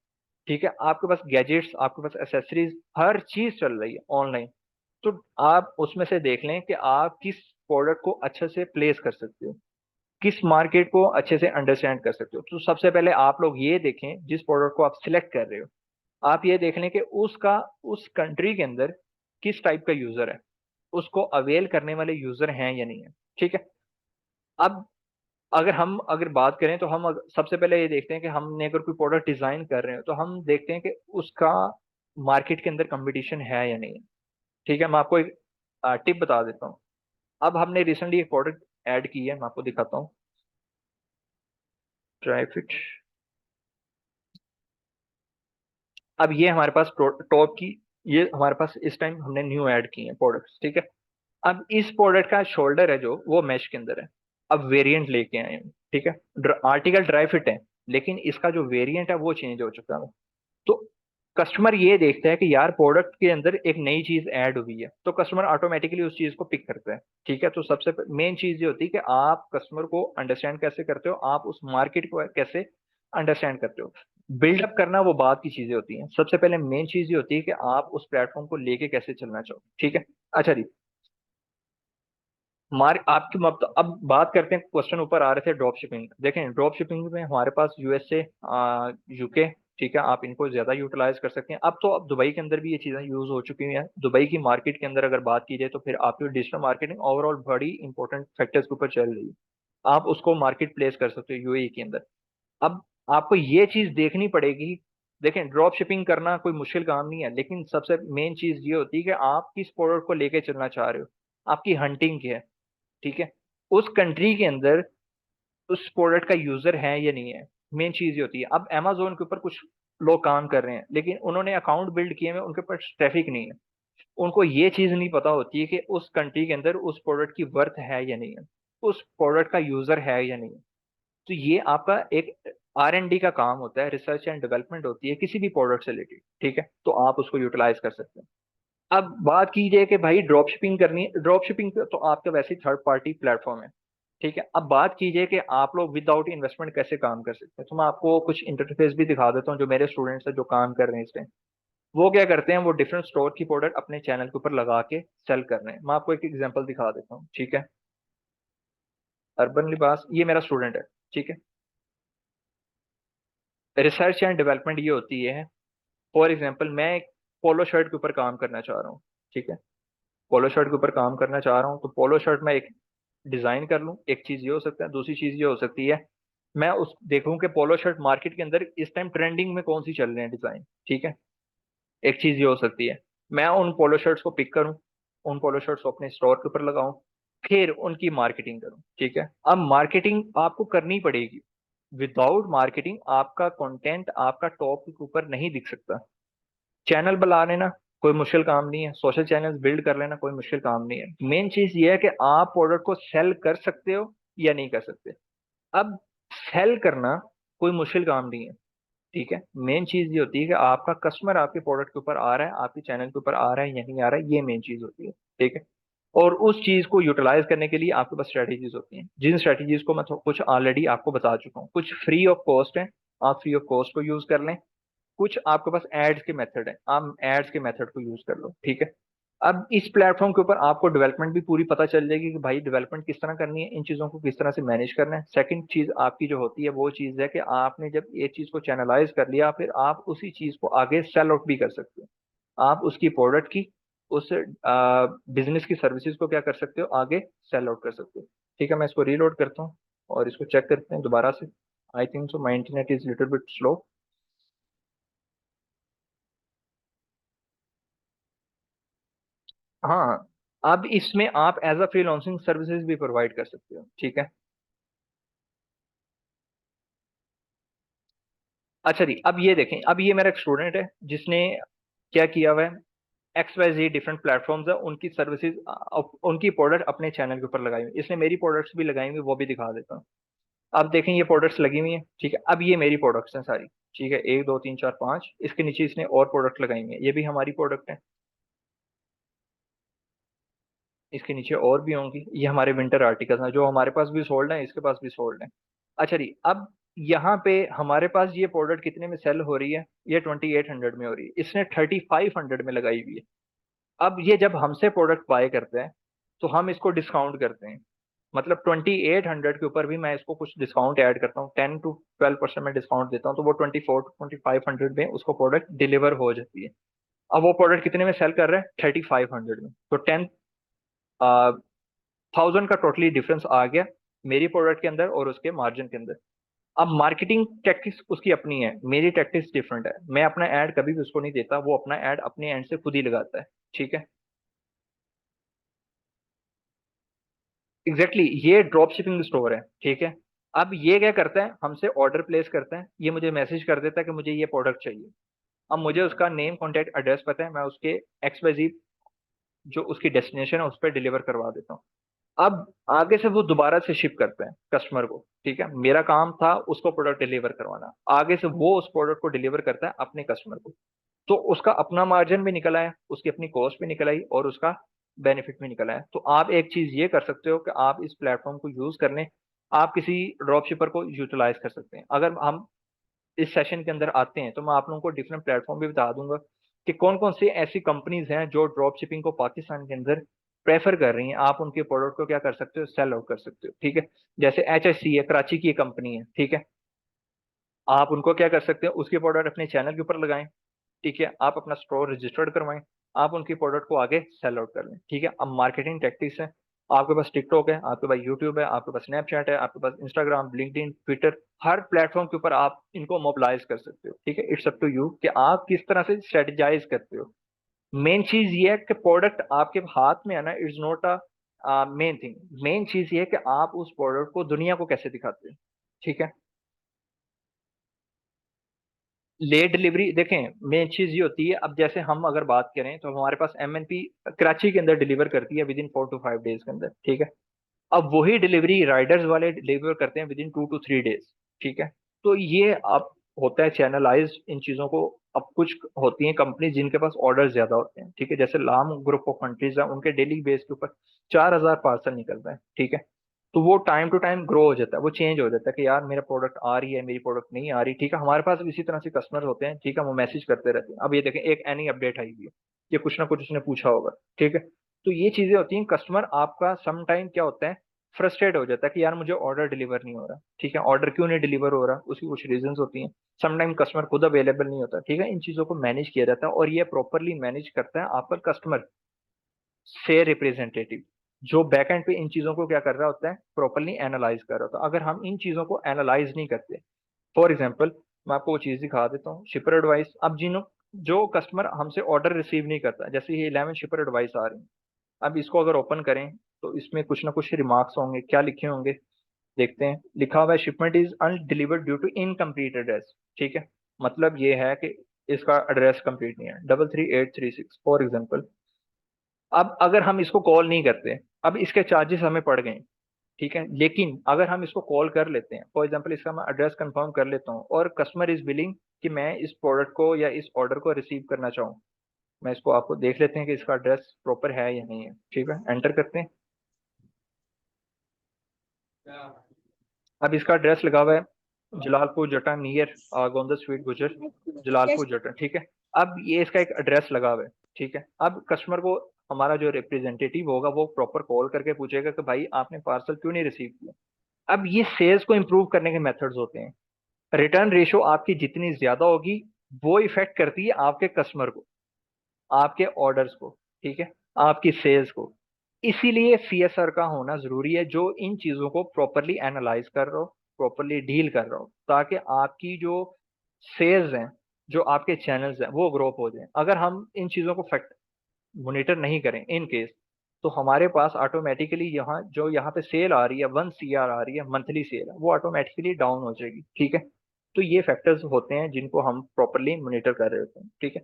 ठीक है। आपके पास गैजेट्स, आपके पास एसेसरीज, हर चीज चल रही है ऑनलाइन। तो आप उसमें से देख लें कि आप किस प्रोडक्ट को अच्छे से प्लेस कर सकते हो, किस मार्केट को अच्छे से अंडरस्टैंड कर सकते हो। तो सबसे पहले आप लोग ये देखें, जिस प्रोडक्ट को आप सिलेक्ट कर रहे हो, आप ये देख लें कि उसका उस कंट्री के अंदर किस टाइप का यूजर है, उसको अवेल करने वाले यूजर हैं या नहीं है, ठीक है। अब अगर बात करें तो सबसे पहले ये देखते हैं कि हमने अगर कोई प्रोडक्ट डिजाइन कर रहे हैं तो हम देखते हैं कि उसका मार्केट के अंदर कंपटीशन है या नहीं है, ठीक है। मैं आपको एक टिप बता देता हूँ। अब हमने रिसेंटली एक प्रोडक्ट ऐड की है, मैं आपको दिखाता हूँ, ट्राइफिट। अब ये हमारे पास टॉप की, ये हमारे पास इस टाइम हमने न्यू ऐड की है प्रोडक्ट्स, ठीक है। अब इस प्रोडक्ट का शोल्डर है जो वो मैश के अंदर है। अब वेरिएंट लेके आए हैं, ठीक है, आर्टिकल ड्राई फिट है, लेकिन इसका जो वेरिएंट है वो चेंज हो चुका है। तो कस्टमर ये देखता है कि यार प्रोडक्ट के अंदर एक नई चीज ऐड हुई है, तो कस्टमर ऑटोमेटिकली उस चीज को पिक करता है, ठीक है। तो सबसे मेन चीज ये होती है कि आप कस्टमर को अंडरस्टैंड कैसे करते हो, आप उस मार्केट को कैसे अंडरस्टैंड करते हो। बिल्डअप करना वो बात की चीजें होती हैं, सबसे पहले मेन चीज ये होती है कि आप उस प्लेटफॉर्म को लेके कैसे चलना चाहो, ठीक है। अच्छा जी, आपकी अब बात करते हैं, क्वेश्चन ऊपर आ रहे थे ड्रॉप शिपिंग। देखें, ड्रॉप शिपिंग में हमारे पास यूएसए, यूके, ठीक है, आप इनको ज्यादा यूटिलाइज कर सकते हैं। अब दुबई के अंदर भी ये चीजें यूज हो चुकी हैं। दुबई की मार्केट के अंदर अगर बात की जाए तो फिर आपकी डिजिटल मार्केटिंग ओवरऑल बड़ी इंपॉर्टेंट फैक्टर्स के ऊपर चल रही है। आप उसको मार्केट प्लेस कर सकते हो यूएई के अंदर। अब आपको ये चीज देखनी पड़ेगी। देखें, ड्रॉप शिपिंग करना कोई मुश्किल काम नहीं है, लेकिन सबसे मेन चीज ये होती है कि आप किस प्रोडक्ट को लेके चलना चाह रहे हो, आपकी हंटिंग क्या है, ठीक है। उस कंट्री के अंदर उस प्रोडक्ट का यूजर है या नहीं है, मेन चीज ये होती है। अब Amazon के ऊपर कुछ लोग काम कर रहे हैं, लेकिन उन्होंने अकाउंट बिल्ड किए हुए हैं, उनके पास ट्रैफिक नहीं है। उनको ये चीज नहीं पता होती है कि उस कंट्री के अंदर उस प्रोडक्ट की वर्थ है या नहीं है, उस प्रोडक्ट का यूजर है या नहीं है। तो ये आपका एक R&D का काम होता है, रिसर्च एंड डेवलपमेंट होती है किसी भी प्रोडक्ट से रिलेटेड, ठीक है। तो आप उसको यूटिलाइज कर सकते हैं। अब बात की जाए कि भाई ड्रॉप शिपिंग करनी है, ड्रॉप शिपिंग तो आपका वैसे ही थर्ड पार्टी प्लेटफॉर्म है, ठीक है। अब बात कीजिए कि आप लोग विदाउट इन्वेस्टमेंट कैसे काम कर सकते हैं, तो मैं आपको कुछ इंटरफेस भी दिखा देता हूँ। जो मेरे स्टूडेंट्स हैं जो काम कर रहे हैं इस टाइम, वो क्या करते हैं, वो डिफरेंट स्टोर की प्रोडक्ट अपने चैनल के ऊपर लगा के सेल कर रहे हैं। मैं आपको एक एग्जांपल दिखा देता हूँ, ठीक है। अर्बन लिबास, ये मेरा स्टूडेंट है, ठीक है। रिसर्च एंड डेवलपमेंट ये होती है, फॉर एग्जाम्पल मैं एक पोलो शर्ट के ऊपर काम करना चाह रहा हूँ, ठीक है। पोलो शर्ट के ऊपर काम करना चाह रहा हूँ, तो पोलो शर्ट में एक डिजाइन कर लूँ, एक चीज ये हो सकता है। दूसरी चीज ये हो सकती है, मैं उस देखूं कि पोलो शर्ट मार्केट के अंदर इस टाइम ट्रेंडिंग में कौन सी चल रहे हैं डिजाइन, ठीक है। एक चीज ये हो सकती है, मैं उन पोलो शर्ट्स को पिक करूं, उन पोलो शर्ट्स को अपने स्टोर के ऊपर लगाऊं, फिर उनकी मार्केटिंग करूं, ठीक है। अब मार्केटिंग आपको करनी पड़ेगी। विदाउट मार्केटिंग आपका कंटेंट आपका टॉप के ऊपर नहीं दिख सकता। चैनल बना लेना कोई मुश्किल काम नहीं है, सोशल चैनल्स बिल्ड कर लेना कोई मुश्किल काम नहीं है। मेन चीज ये है कि आप प्रोडक्ट को सेल कर सकते हो या नहीं कर सकते। अब सेल करना कोई मुश्किल काम नहीं है, ठीक है। मेन चीज ये होती है कि आपका कस्टमर आपके प्रोडक्ट के ऊपर आ रहा है, आपके चैनल के ऊपर आ रहा है या नहीं आ रहा है, ये मेन चीज होती है, ठीक है। और उस चीज को यूटिलाइज करने के लिए आपके पास स्ट्रेटेजीज होती हैं, जिन स्ट्रेटेजीज को मैं कुछ ऑलरेडी आपको बता चुका हूँ। कुछ फ्री ऑफ कॉस्ट है, आप फ्री ऑफ कॉस्ट को यूज कर लें। कुछ आपके पास एड्स के मेथड है, आप एड्स के मेथड को यूज कर लो, ठीक है। अब इस प्लेटफॉर्म के ऊपर आपको डेवलपमेंट भी पूरी पता चल जाएगी कि भाई डेवलपमेंट किस तरह करनी है, इन चीजों को किस तरह से मैनेज करना है। सेकंड चीज आपकी जो होती है वो चीज है कि आपने जब ये चीज को चैनलाइज कर लिया, फिर आप उसी चीज को आगे सेल आउट भी कर सकते हो। आप उसकी प्रोडक्ट की, उस बिजनेस की सर्विसेज को क्या कर सकते हो, आगे सेल आउट कर सकते हो, ठीक है। मैं इसको रीलोड करता हूँ और इसको चेक करते हैं दोबारा से। आई think so my internet is little bit slow. हाँ, अब इसमें आप एज अ फ्रीलांसिंग सर्विसेज भी प्रोवाइड कर सकते हो, ठीक है। अच्छा जी, अब ये देखें, अब ये मेरा एक स्टूडेंट है जिसने क्या किया हुआ है, एक्स वाई जी डिफरेंट प्लेटफॉर्म्स है, उनकी सर्विसेज, उनकी प्रोडक्ट अपने चैनल के ऊपर लगाई हुई। इसने मेरी प्रोडक्ट्स भी लगाई हुई, वो भी दिखा देता हूँ। अब देखें, ये प्रोडक्ट्स लगी हुई हैं, ठीक है। अब ये मेरी प्रोडक्ट्स हैं सारी, ठीक है, एक दो तीन चार पाँच। इसके नीचे इसने और प्रोडक्ट लगाई हुई है, ये भी हमारी प्रोडक्ट है। इसके नीचे और भी होंगी, ये हमारे विंटर आर्टिकल्स हैं जो हमारे पास भी सोल्ड हैं, इसके पास भी सोल्ड हैं। अच्छा जी, अब यहाँ पे हमारे पास ये प्रोडक्ट कितने में सेल हो रही है, ये 2800 में हो रही है, इसने 3500 में लगाई हुई है। अब ये जब हमसे प्रोडक्ट बाय करते हैं तो हम इसको डिस्काउंट करते हैं, मतलब 2800 के ऊपर भी मैं इसको कुछ डिस्काउंट ऐड करता हूँ, 10 to 12% में डिस्काउंट देता हूँ, तो वो 24 to 2500 में उसको प्रोडक्ट डिलीवर हो जाती है। अब वो प्रोडक्ट कितने में सेल कर रहे हैं, 3500 में। तो 10,000 का टोटली डिफरेंस आ गया मेरी प्रोडक्ट के अंदर और उसके मार्जिन के अंदर। अब मार्केटिंग टैक्टिक्स उसकी अपनी है, मेरी टैक्टिक्स डिफरेंट है। मैं अपना ऐड कभी भी उसको नहीं देता, वो अपना ऐड अपने एंड से खुद ही लगाता है, ठीक है। एग्जैक्टली exactly, ये ड्रॉप शिपिंग स्टोर है, ठीक है। अब ये क्या करता है, हमसे ऑर्डर प्लेस करता है, ये मुझे मैसेज कर देता है कि मुझे ये प्रोडक्ट चाहिए। अब मुझे उसका नेम कॉन्टैक्ट एड्रेस पता है, मैं उसके XYZ जो उसकी डेस्टिनेशन है उस पर डिलीवर करवा देता हूँ। अब आगे से वो दोबारा से शिप करते हैं कस्टमर को, ठीक है। मेरा काम था उसको प्रोडक्ट डिलीवर करवाना, आगे से वो उस प्रोडक्ट को डिलीवर करता है अपने कस्टमर को। तो उसका अपना मार्जिन भी निकल आया, उसकी अपनी कॉस्ट भी निकल आई और उसका बेनिफिट भी निकल आया। तो आप एक चीज ये कर सकते हो कि आप इस प्लेटफॉर्म को यूज करने, आप किसी ड्रॉप शिपर को यूटिलाइज कर सकते हैं। अगर हम इस सेशन के अंदर आते हैं तो मैं आप लोगों को डिफरेंट प्लेटफॉर्म भी बता दूंगा कि कौन कौन सी ऐसी कंपनीज हैं जो ड्रॉप शिपिंग को पाकिस्तान के अंदर प्रेफर कर रही हैं। आप उनके प्रोडक्ट को क्या कर सकते हो, सेल आउट कर सकते हो। ठीक है, जैसे HSC है, कराची की एक कंपनी है। ठीक है, आप उनको क्या कर सकते हो, उसके प्रोडक्ट अपने चैनल के ऊपर लगाएं। ठीक है, आप अपना स्टोर रजिस्टर्ड करवाएं, आप उनकी प्रोडक्ट को आगे सेल आउट कर लें। ठीक है, अब मार्केटिंग टैक्टिक्स है, आपके पास टिकटॉक है, आपके पास यूट्यूब है, आपके पास स्नैपचैट है, आपके पास इंस्टाग्राम, लिंक्डइन, ट्विटर, हर प्लेटफॉर्म के ऊपर आप इनको मोबिलाइज कर सकते हो। ठीक है, इट्स अप टू यू कि आप किस तरह से स्ट्रेटेजाइज करते हो। मेन चीज ये है कि प्रोडक्ट आपके हाथ में है ना, it's not a main thing. Main चीज ये है कि आप उस प्रोडक्ट को दुनिया को कैसे दिखाते हो। ठीक है, लेट डिलीवरी देखें, मेन चीज ये होती है, अब जैसे हम अगर बात करें तो हमारे पास MNP कराची के अंदर डिलीवर करती है विद इन 4 to 5 डेज के अंदर। ठीक है, अब वही डिलीवरी राइडर्स वाले डिलीवर करते हैं विद इन 2 to 3 डेज। ठीक है, तो ये अब होता है चैनलाइज इन चीजों को। अब कुछ होती हैं कंपनी जिनके पास ऑर्डर ज्यादा होते हैं। ठीक है, जैसे लाम ग्रुप ऑफ कंट्रीज है, उनके डेली बेस के ऊपर 4,000 पार्सल निकलता है। ठीक है, तो वो टाइम टू टाइम ग्रो हो जाता है, वो चेंज हो जाता है कि यार मेरा प्रोडक्ट आ रही है, मेरी प्रोडक्ट नहीं आ रही। ठीक है, हमारे पास भी इसी तरह से कस्टमर होते हैं। ठीक है, वो मैसेज करते रहते हैं। अब ये देखें, एक एनी अपडेट आई हुई है, ये कुछ ना कुछ उसने पूछा होगा। ठीक है, तो ये चीजें होती हैं। कस्टमर आपका सम टाइम क्या होता है, फ्रस्ट्रेट हो जाता है कि यार मुझे ऑर्डर डिलीवर नहीं हो रहा। ठीक है, ऑर्डर क्यों नहीं डिलीवर हो रहा, उसकी कुछ रीजंस होती हैं। सम टाइम कस्टमर खुद अवेलेबल नहीं होता। ठीक है, इन चीजों को मैनेज किया जाता है और ये प्रॉपरली मैनेज करता है आपका कस्टमर से रिप्रेजेंटेटिव, जो बैक एंड पे इन चीजों को क्या कर रहा होता है, प्रॉपरली एनालाइज कर रहा होता है। अगर हम इन चीजों को एनालाइज नहीं करते, फॉर एग्जाम्पल मैं आपको वो चीज दिखा देता हूँ, शिपर एडवाइस। अब जिन्हों जो कस्टमर हमसे ऑर्डर रिसीव नहीं करता, जैसे ये 11 शिपर एडवाइस आ रही है, अब इसको अगर ओपन करें तो इसमें कुछ ना कुछ रिमार्क्स होंगे। क्या लिखे होंगे, देखते हैं। लिखा हुआ है shipment is undelivered due to incomplete address. ठीक है, मतलब ये है कि इसका एड्रेस कंप्लीट नहीं है, 33836 फॉर एग्जाम्पल। अब अगर हम इसको कॉल नहीं करते, अब इसके चार्जेस हमें पड़ गए। ठीक है, लेकिन अगर हम इसको कॉल कर लेते हैं, फॉर एग्जांपल इसका मैं एड्रेस कंफर्म कर लेता हूँ और कस्टमर इज बिलिंग कि मैं इस प्रोडक्ट को या इस ऑर्डर को रिसीव करना चाहूँ, मैं इसको आपको देख लेते हैं कि इसका एड्रेस प्रॉपर है या नहीं है। ठीक है, एंटर करते हैं। अब इसका एड्रेस लगा हुआ है जलालपुर जटा, नियर गोंदा स्वीट गुजर, जलालपुर जटा। ठीक है, अब ये इसका एक एड्रेस लगा हुआ है। ठीक है, अब कस्टमर को हमारा जो रिप्रेजेंटेटिव होगा वो प्रॉपर कॉल करके पूछेगा कि भाई आपने पार्सल क्यों नहीं रिसीव किया। अब ये सेल्स को इंप्रूव करने के मेथड्स होते हैं। रिटर्न रेशो आपकी जितनी ज्यादा होगी वो इफेक्ट करती है आपके कस्टमर को, आपके ऑर्डर्स को। ठीक है, आपकी सेल्स को। इसीलिए CSR का होना जरूरी है, जो इन चीजों को प्रॉपरली एनालाइज कर रहा हो, प्रॉपरली डील कर रहा हो, ताकि आपकी जो सेल्स हैं, जो आपके चैनल्स हैं, वो ग्रो हो जाए। अगर हम इन चीजों को फैक्ट मॉनिटर नहीं करें इन केस, तो हमारे पास ऑटोमेटिकली यहाँ पे सेल आ रही है, 1 CR आ रही है मंथली सेल, वो ऑटोमेटिकली डाउन हो जाएगी। ठीक है, तो ये फैक्टर्स होते हैं जिनको हम प्रॉपरली मॉनिटर कर रहे होते हैं। ठीक है,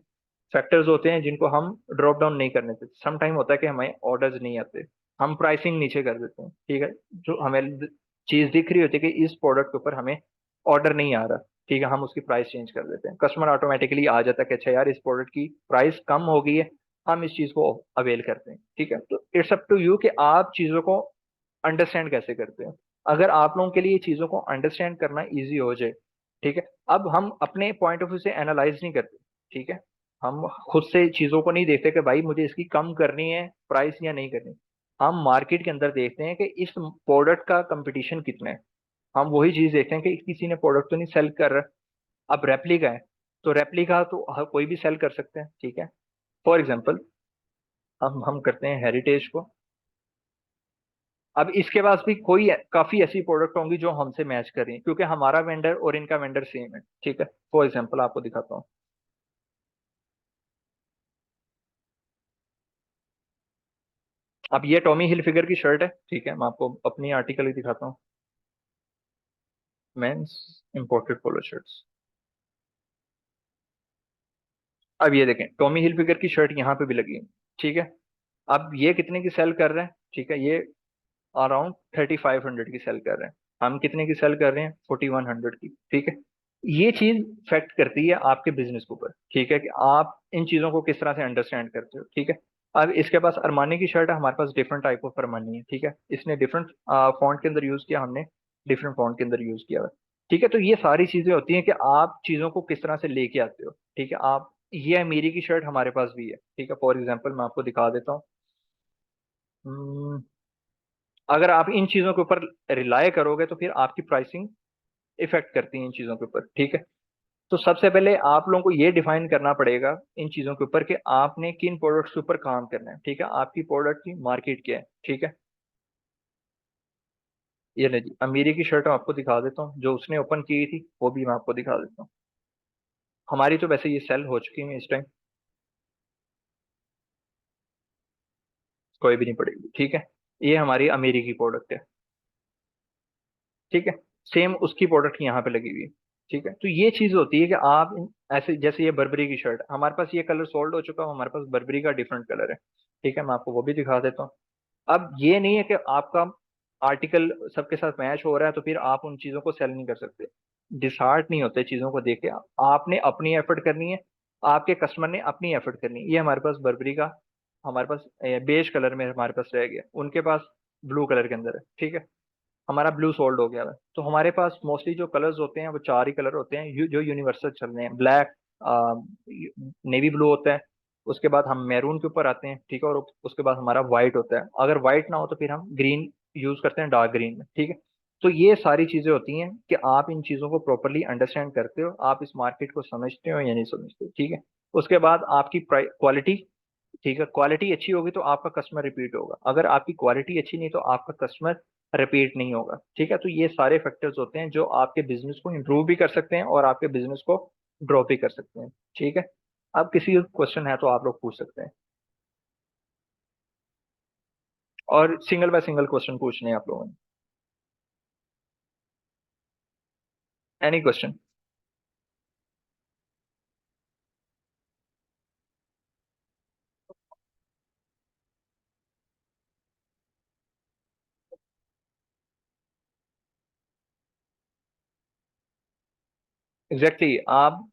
फैक्टर्स होते हैं जिनको हम ड्रॉप डाउन नहीं करने देते। सम टाइम होता है कि हमें ऑर्डर्स नहीं आते, हम प्राइसिंग नीचे कर देते हैं। ठीक है, जो हमें चीज दिख रही होती है कि इस प्रोडक्ट के ऊपर हमें ऑर्डर नहीं आ रहा, ठीक है, हम उसकी प्राइस चेंज कर देते हैं। कस्टमर ऑटोमेटिकली आ जाता है कि अच्छा यार इस प्रोडक्ट की प्राइस कम हो गई है, हम इस चीज को अवेल करते हैं। ठीक है, तो इट्स अप टू यू कि आप चीजों को अंडरस्टैंड कैसे करते हो। अगर आप लोगों के लिए चीजों को अंडरस्टैंड करना इजी हो जाए, ठीक है, अब हम अपने पॉइंट ऑफ व्यू से एनालाइज नहीं करते। ठीक है, हम खुद से चीजों को नहीं देखते कि भाई मुझे इसकी कम करनी है प्राइस या नहीं करनी। हम मार्केट के अंदर देखते हैं कि इस प्रोडक्ट का कंपटीशन कितना है, हम वही चीज देखते हैं कि किसी ने प्रोडक्ट तो नहीं सेल कर रहा। अब रेप्लिका है, तो रेप्लिका तो हर कोई भी सेल कर सकते हैं। ठीक है, फॉर एग्जाम्पल हम करते हैं हेरिटेज को। अब इसके पास भी कोई काफी ऐसी प्रोडक्ट होंगी जो हमसे मैच करें, क्योंकि हमारा वेंडर और इनका वेंडर सेम है। ठीक है, फॉर एग्जाम्पल आपको दिखाता हूँ। अब ये टॉमी हिल फिगर की शर्ट है। ठीक है, मैं आपको अपनी आर्टिकल ही दिखाता हूँ, मेंस इंपोर्टेड पोलो शर्ट्स। अब ये देखें, टॉमी हिल फिगर की शर्ट यहाँ पे भी लगी है। ठीक है, अब ये कितने की सेल कर रहे हैं, ठीक है, ये अराउंड 3500 की सेल कर रहे हैं। हम कितने की सेल कर रहे हैं, 4100 की। ठीक है, ये चीज फैक्ट करती है आपके बिजनेस के ऊपर। ठीक है, कि आप इन चीजों को किस तरह से अंडरस्टैंड करते हो। ठीक है, अब इसके पास अरमानी की शर्ट है, हमारे पास डिफरेंट टाइप ऑफ अरमानी है। ठीक है, इसने डिफरेंट फॉन्ट के अंदर यूज किया, हमने डिफरेंट फॉन्ट के अंदर यूज किया हुआ है। ठीक है। तो ये सारी चीजें होती हैं कि आप चीजों को किस तरह से लेके आते हो। ठीक है। आप, ये अमीरी की शर्ट हमारे पास भी है। ठीक है, फॉर एग्जाम्पल मैं आपको दिखा देता हूँ। हम्म, अगर आप इन चीजों के ऊपर रिलाय करोगे तो फिर आपकी प्राइसिंग इफेक्ट करती है इन चीजों के ऊपर। ठीक है। तो सबसे पहले आप लोगों को ये डिफाइन करना पड़ेगा इन चीजों के ऊपर कि आपने किन प्रोडक्ट्स के ऊपर काम करना है। ठीक है, आपकी प्रोडक्ट की मार्केट क्या है। ठीक है। ये नहीं जी, अमीरी की शर्ट मैं आपको दिखा देता हूँ, जो उसने ओपन की थी वो भी मैं आपको दिखा देता हूँ। हमारी तो वैसे ये सेल हो चुकी है इस टाइम, कोई भी नहीं पड़ेगी। ठीक है। ये हमारी अमीरी की प्रोडक्ट है। ठीक है। सेम उसकी प्रोडक्ट यहाँ पे लगी हुई है। ठीक है। तो ये चीज होती है कि आप ऐसे, जैसे ये बर्बरी की शर्ट हमारे पास, ये कलर सोल्ड हो चुका है, हमारे पास बर्बरी का डिफरेंट कलर है। ठीक है, मैं आपको वो भी दिखा देता हूँ। अब ये नहीं है कि आपका आर्टिकल सबके साथ मैच हो रहा है तो फिर आप उन चीजों को सेल नहीं कर सकते। डिसहार्ट नहीं होते चीजों को देख के। आपने अपनी एफर्ट करनी है, आपके कस्टमर ने अपनी एफर्ट करनी है। ये हमारे पास बर्बरी का, हमारे पास बेज कलर में हमारे पास रह गया, उनके पास ब्लू कलर के अंदर है। ठीक है। हमारा ब्लू सोल्ड हो गया है। तो हमारे पास मोस्टली जो कलर्स होते हैं वो चार ही कलर होते हैं, जो यूनिवर्सल चल रहे हैं। ब्लैक, नेवी ब्लू होता है, उसके बाद हम मैरून के ऊपर आते हैं। ठीक है। और उसके बाद हमारा व्हाइट होता है। अगर व्हाइट ना हो तो फिर हम ग्रीन यूज करते हैं, डार्क ग्रीन में। ठीक है। तो ये सारी चीजें होती हैं कि आप इन चीजों को प्रॉपरली अंडरस्टैंड करते हो, आप इस मार्केट को समझते हो या नहीं समझते। ठीक है। उसके बाद आपकी क्वालिटी, ठीक है, क्वालिटी अच्छी होगी तो आपका कस्टमर रिपीट होगा। अगर आपकी क्वालिटी अच्छी नहीं तो आपका कस्टमर रिपीट नहीं होगा। ठीक है। तो ये सारे फैक्टर्स होते हैं जो आपके बिजनेस को इंप्रूव भी कर सकते हैं और आपके बिजनेस को ड्रॉप भी कर सकते हैं। ठीक है। अब किसी क्वेश्चन है तो आप लोग पूछ सकते हैं, और सिंगल बाय सिंगल क्वेश्चन पूछने हैं आप लोगों ने। Any question. एग्जैक्टली आप,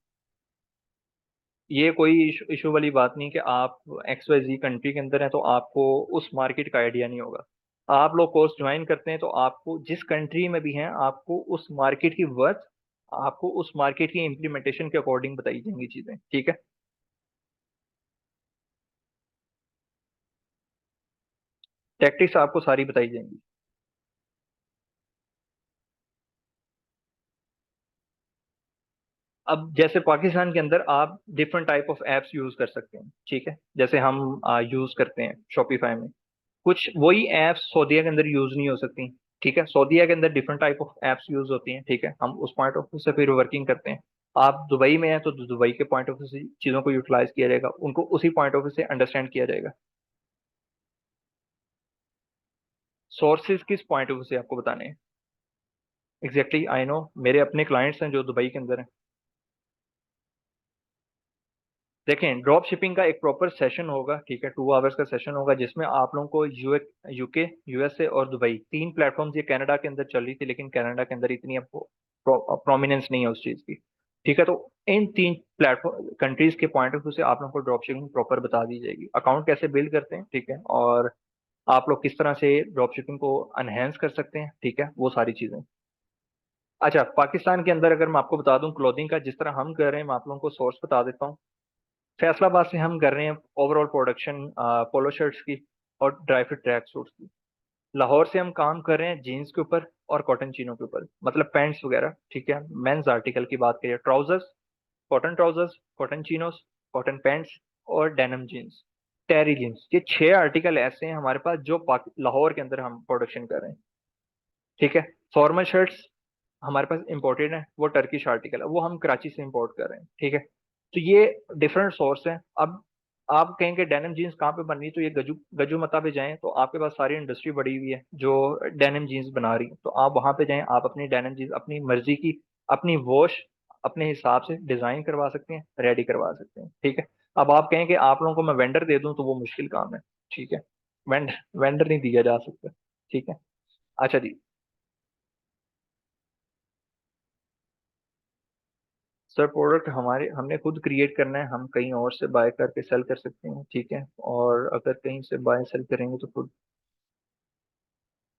ये कोई इशू वाली बात नहीं कि आप एक्स वाई जी कंट्री के अंदर हैं तो आपको उस मार्केट का आइडिया नहीं होगा। आप लोग कोर्स ज्वाइन करते हैं तो आपको जिस कंट्री में भी हैं आपको उस मार्केट की वर्थ, आपको उस मार्केट की इम्प्लीमेंटेशन के अकॉर्डिंग बताई जाएंगी चीजें। ठीक है। टैक्टिक्स आपको सारी बताई जाएंगी। अब जैसे पाकिस्तान के अंदर आप different type of apps use कर सकते हैं। ठीक है। जैसे हम यूज करते हैं शॉपिफाई में, कुछ वही एप्स सऊदीया के अंदर यूज नहीं हो सकती। ठीक है। सऊदीया के अंदर different type of apps use होती हैं। ठीक है। हम उस पॉइंट ऑफ व्यू से फिर वर्किंग करते हैं। आप दुबई में हैं तो दुबई के पॉइंट ऑफ व्यू से चीजों को यूटिलाइज किया जाएगा, उनको उसी पॉइंट ऑफ व्यू से अंडरस्टैंड किया जाएगा। सोर्सेज किस पॉइंट ऑफ व्यू से आपको बताने हैं? एग्जैक्टली आई नो, मेरे अपने क्लाइंट्स हैं जो दुबई के अंदर हैं। देखें, ड्रॉप शिपिंग का एक प्रॉपर सेशन होगा। ठीक है, 2 आवर्स का सेशन होगा जिसमें आप लोगों को यूके, यूएसए और दुबई, तीन प्लेटफॉर्म्स, ये कनाडा के अंदर चल रही थी लेकिन कनाडा के अंदर इतनी आपको प्रोमिनेंस नहीं है उस चीज़ की। ठीक है। तो इन तीन प्लेटफॉर्म कंट्रीज के पॉइंट ऑफ व्यू से आप लोगों को ड्रॉप शिपिंग प्रॉपर बता दी जाएगी, अकाउंट कैसे बिल्ड करते हैं। ठीक है। और आप लोग किस तरह से ड्रॉप शिपिंग को अनहेंस कर सकते हैं। ठीक है, वो सारी चीज़ें। अच्छा, पाकिस्तान के अंदर अगर मैं आपको बता दूं क्लोथिंग का जिस तरह हम कर रहे हैं, मैं आप लोगों को सोर्स बता देता हूँ। फैसलाबाद से हम कर रहे हैं ओवरऑल प्रोडक्शन पोलो शर्ट्स की और ड्राई फिट ट्रैक सूट्स की। लाहौर से हम काम कर रहे हैं जीन्स के ऊपर और कॉटन चीनों के ऊपर, मतलब पैंट्स वगैरह। ठीक है। मेंस आर्टिकल की बात करिए, trousers, cotton chinos, cotton pants और डेनिम जीन्स, टेरी जीन्स, ये 6 आर्टिकल ऐसे हैं हमारे पास जो लाहौर के अंदर हम प्रोडक्शन कर रहे हैं। ठीक है। फॉर्मल शर्ट्स हमारे पास इंपोर्टेड है, वो टर्किश आर्टिकल है, वो हम कराची से इंपोर्ट कर रहे हैं। ठीक है। तो ये डिफरेंट सोर्स है। अब आप कहेंगे डेनिम जीन्स कहाँ पे बन रही है, तो ये गजू गजू मता पे जाएं तो आपके पास सारी इंडस्ट्री बड़ी हुई है जो डेनिम जीन्स बना रही है, तो आप वहां पे जाएं, आप अपनी डेनिम जीन्स अपनी मर्जी की, अपनी वॉश अपने हिसाब से डिजाइन करवा सकते हैं, रेडी करवा सकते हैं। ठीक है। अब आप कहें कि आप लोगों को मैं वेंडर दे दूं तो वो मुश्किल काम है। ठीक है। वेंडर वेंडर नहीं दिया जा सकता। ठीक है। अच्छा जी। सर, प्रोडक्ट हमारे हमने खुद क्रिएट करना है, हम कहीं और से बाय करके सेल कर सकते हैं। ठीक है। और अगर कहीं से बाय सेल करेंगे तो खुद।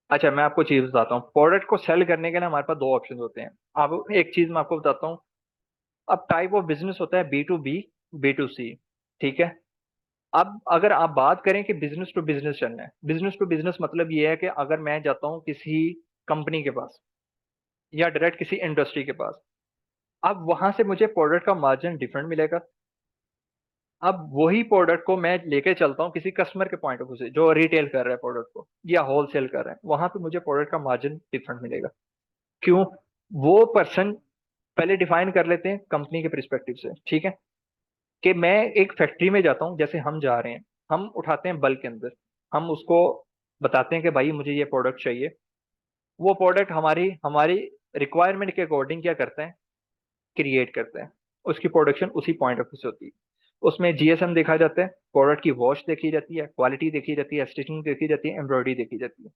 अच्छा, मैं आपको चीज बताता हूँ। प्रोडक्ट को सेल करने के लिए हमारे पास दो ऑप्शन होते हैं। अब एक चीज मैं आपको बताता हूँ। अब टाइप ऑफ बिजनेस होता है B2B, B2C। ठीक है। अब अगर आप बात करें कि बिजनेस टू बिजनेस चलना है, बिजनेस टू बिजनेस मतलब ये है कि अगर मैं जाता हूँ किसी कंपनी के पास या डायरेक्ट किसी इंडस्ट्री के पास, अब वहां से मुझे प्रोडक्ट का मार्जिन डिफरेंट मिलेगा। अब वही प्रोडक्ट को मैं लेके चलता हूँ किसी कस्टमर के पॉइंट ऑफ व्यू से जो रिटेल कर रहा है प्रोडक्ट को या होलसेल कर रहा है, वहां पे मुझे प्रोडक्ट का मार्जिन डिफरेंट मिलेगा। क्यों? वो पर्सन पहले डिफाइन कर लेते हैं कंपनी के परिस्पेक्टिव से। ठीक है। कि मैं एक फैक्ट्री में जाता हूँ, जैसे हम जा रहे हैं, हम उठाते हैं बल्क के अंदर, हम उसको बताते हैं कि भाई मुझे ये प्रोडक्ट चाहिए। वो प्रोडक्ट हमारी हमारी रिक्वायरमेंट के अकॉर्डिंग क्या करते हैं, क्रिएट करते हैं। उसकी प्रोडक्शन उसी पॉइंट ऑफ व्यू से होती है। उसमें GSM देखा जाता है, प्रोडक्ट की वॉश देखी जाती है, क्वालिटी देखी जाती है, स्टिचिंग देखी जाती है, एम्ब्रॉयडरी देखी जाती है।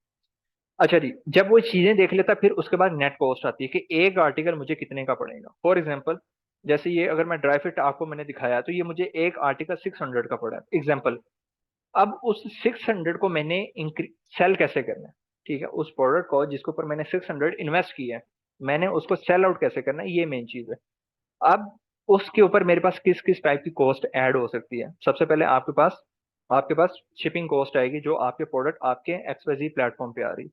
अच्छा जी, जब वो चीजें देख लेता है फिर उसके बाद नेट कॉस्ट आती है कि एक आर्टिकल मुझे कितने का पड़ेगा। फॉर एग्जाम्पल, जैसे ये अगर मैं ड्राई फिट आपको मैंने दिखाया तो ये मुझे एक आर्टिकल 600 का पड़ा है एग्जाम्पल। अब उस 600 को मैंने सेल कैसे करना है? ठीक है, उस प्रोडक्ट को जिसके ऊपर मैंने 600 इन्वेस्ट किया है, मैंने उसको सेल आउट कैसे करना है, ये मेन चीज है। अब उसके ऊपर मेरे पास किस किस टाइप की कॉस्ट ऐड हो सकती है? सबसे पहले आपके पास शिपिंग कॉस्ट आएगी जो आपके प्रोडक्ट आपके XYZ प्लेटफॉर्म पे आ रही है।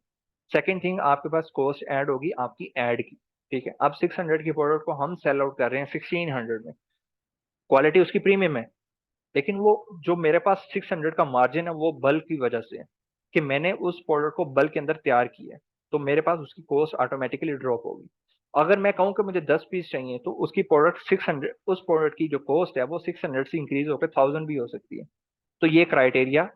सेकेंड थिंग, आपके पास कॉस्ट ऐड होगी आपकी ऐड की। ठीक है। अब 600 की प्रोडक्ट को हम सेल आउट कर रहे हैं 1600 में, क्वालिटी उसकी प्रीमियम है, लेकिन वो जो मेरे पास 600 का मार्जिन है वो बल्क की वजह से है कि मैंने उस प्रोडक्ट को बल्क के अंदर तैयार किया है। तो मेरे पास उसकी कॉस्ट ऑटोमेटिकली ड्रॉप होगी। अगर मैं कहूँ कि मुझे 10 पीस चाहिए तो उसकी प्रोडक्ट 600, उस प्रोडक्ट की जो कॉस्ट है वो 600 से इंक्रीज होकर 1000 भी हो सकती है। तो ये क्राइटेरिया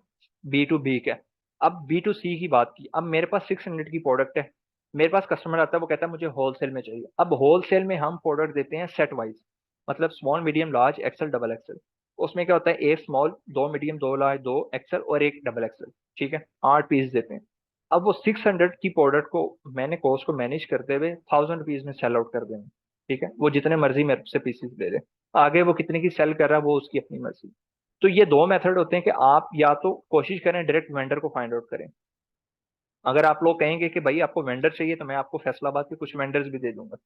B2B का है। अब B2C की बात की, अब मेरे पास 600 की प्रोडक्ट है, मेरे पास कस्टमर आता है, वो कहता है मुझे होलसेल में चाहिए। अब होलसेल में हम प्रोडक्ट देते हैं सेट वाइज, मतलब small medium large XL double XL. उसमें क्या होता है, एक स्मॉल, दो मीडियम, दो लार्ज, दो एक्सेल और एक डबल एक्सेल। ठीक है, 8 पीस देते हैं। अब वो 600 की प्रोडक्ट को मैंने कॉस्ट को मैनेज करते हुए 1000 रुपीज में सेल आउट कर देंगे। ठीक है, वो जितने मर्जी मेरे से पीसेस ले ले, आगे वो कितने की सेल कर रहा है वो उसकी अपनी मर्जी। तो ये दो मेथड होते हैं कि आप या तो कोशिश करें डायरेक्ट वेंडर को फाइंड आउट करें। अगर आप लोग कहेंगे कि भाई आपको वेंडर चाहिए तो मैं आपको फैसलाबाद के कुछ वेंडर्स भी दे दूंगा।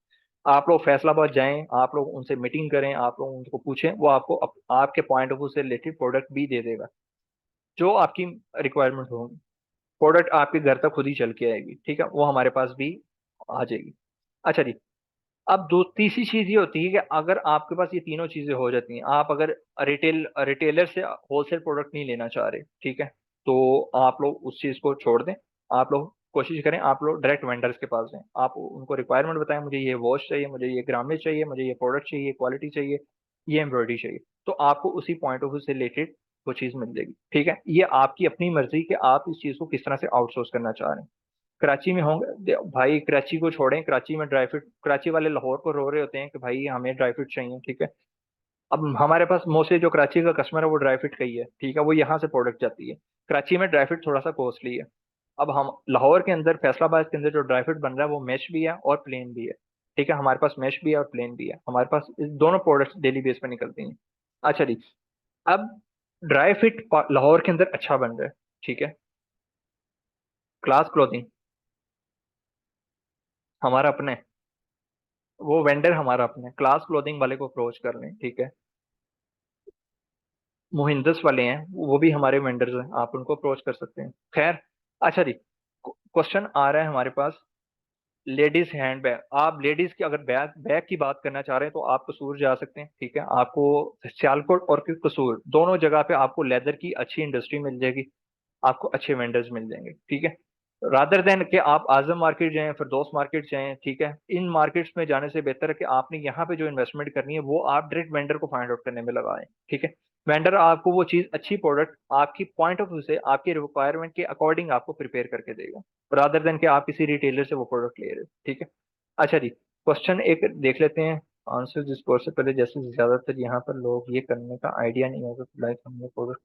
आप लोग फैसलाबाद जाएं, आप लोग उनसे मीटिंग करें, आप लोग उनको पूछें, वो आपको आपके पॉइंट ऑफ व्यू से रिलेटेड प्रोडक्ट भी दे देगा जो आपकी रिक्वायरमेंट होगी। प्रोडक्ट आपके घर तक खुद ही चल के आएगी। ठीक है, वो हमारे पास भी आ जाएगी। अच्छा जी। अब दो तीसरी चीज ये होती है कि अगर आपके पास ये तीनों चीजें हो जाती हैं, आप अगर रिटेलर से होलसेल प्रोडक्ट नहीं लेना चाह रहे, ठीक है, तो आप लोग उस चीज को छोड़ दें। आप लोग कोशिश करें, आप लोग डायरेक्ट वेंडर्स के पास जाएं, आप उनको रिक्वायरमेंट बताएं, मुझे ये वॉच चाहिए, मुझे ये ग्रामेज चाहिए, मुझे ये प्रोडक्ट चाहिए, क्वालिटी चाहिए, ये एम्ब्रॉयडरी चाहिए। तो आपको उसी पॉइंट ऑफ व्यू से रिलेटेड वो चीज मिल जाएगी। ठीक है, ये आपकी अपनी मर्जी कि आप इस चीज को किस तरह से आउटसोर्स करना चाह रहे हैं। कराची में होंगे भाई, कराची को छोड़ें, कराची में ड्राई फ्रूट, कराची वाले लाहौर को रो रहे होते हैं कि भाई हमें ड्राई फ्रूट चाहिए। ठीक है। अब हमारे पास मोस्टली जो कराची का कस्टमर है वो ड्राई फ्रूट का ही है। ठीक है, वो यहाँ से प्रोडक्ट जाती है। कराची में ड्राई फ्रूट थोड़ा सा कॉस्टली है। अब हम लाहौर के अंदर, फैसलाबाद के अंदर जो ड्राई फ्रूट बन रहा है वो मैश भी है और प्लेन भी है। ठीक है, हमारे पास मैश भी है और प्लेन भी है, हमारे पास इस दोनों प्रोडक्ट्स डेली बेस पे निकलती हैं। अच्छा जी। अब ड्राई फ्रूट लाहौर के अंदर अच्छा बन रहा है। ठीक है। क्लास क्लोथिंग हमारा अपना है, वो वेंडर हमारा अपना है, क्लास क्लोथिंग वाले को अप्रोच कर लें। ठीक है, मोहिंदस वाले हैं, वो भी हमारे वेंडर्स हैं, आप उनको अप्रोच कर सकते हैं। खैर। अच्छा जी, क्वेश्चन आ रहा है हमारे पास, लेडीज हैंड बैग। आप लेडीज की अगर बैग बैग की बात करना चाह रहे हैं तो आप कसूर जा सकते हैं। ठीक है, आपको सियालकोट और कसूर दोनों जगह पे आपको लेदर की अच्छी इंडस्ट्री मिल जाएगी, आपको अच्छे वेंडर्स मिल जाएंगे। ठीक है, रादर देन कि आप आजम मार्केट जाएं, फिरदौस मार्केट जाएं। ठीक है, इन मार्केट्स में जाने से बेहतर है कि आपने यहाँ पे जो इन्वेस्टमेंट करनी है वो आप डायरेक्ट वेंडर को फाइंड आउट करने में लगाएं। ठीक है, वेंडर आपको वो चीज, अच्छी प्रोडक्ट आपकी पॉइंट ऑफ व्यू से आपके रिक्वायरमेंट के अकॉर्डिंग आपको प्रिपेयर करके देगा, रादर देन कि आप किसी रिटेलर से वो प्रोडक्ट ले रहे हो। ठीक है। अच्छा जी, क्वेश्चन एक देख लेते हैं। आंसर दिस कोर्स से पहले, जैसे ज्यादातर यहाँ पर लोग ये करने का आइडिया नहीं होगा, लाइक हमने प्रोडक्ट,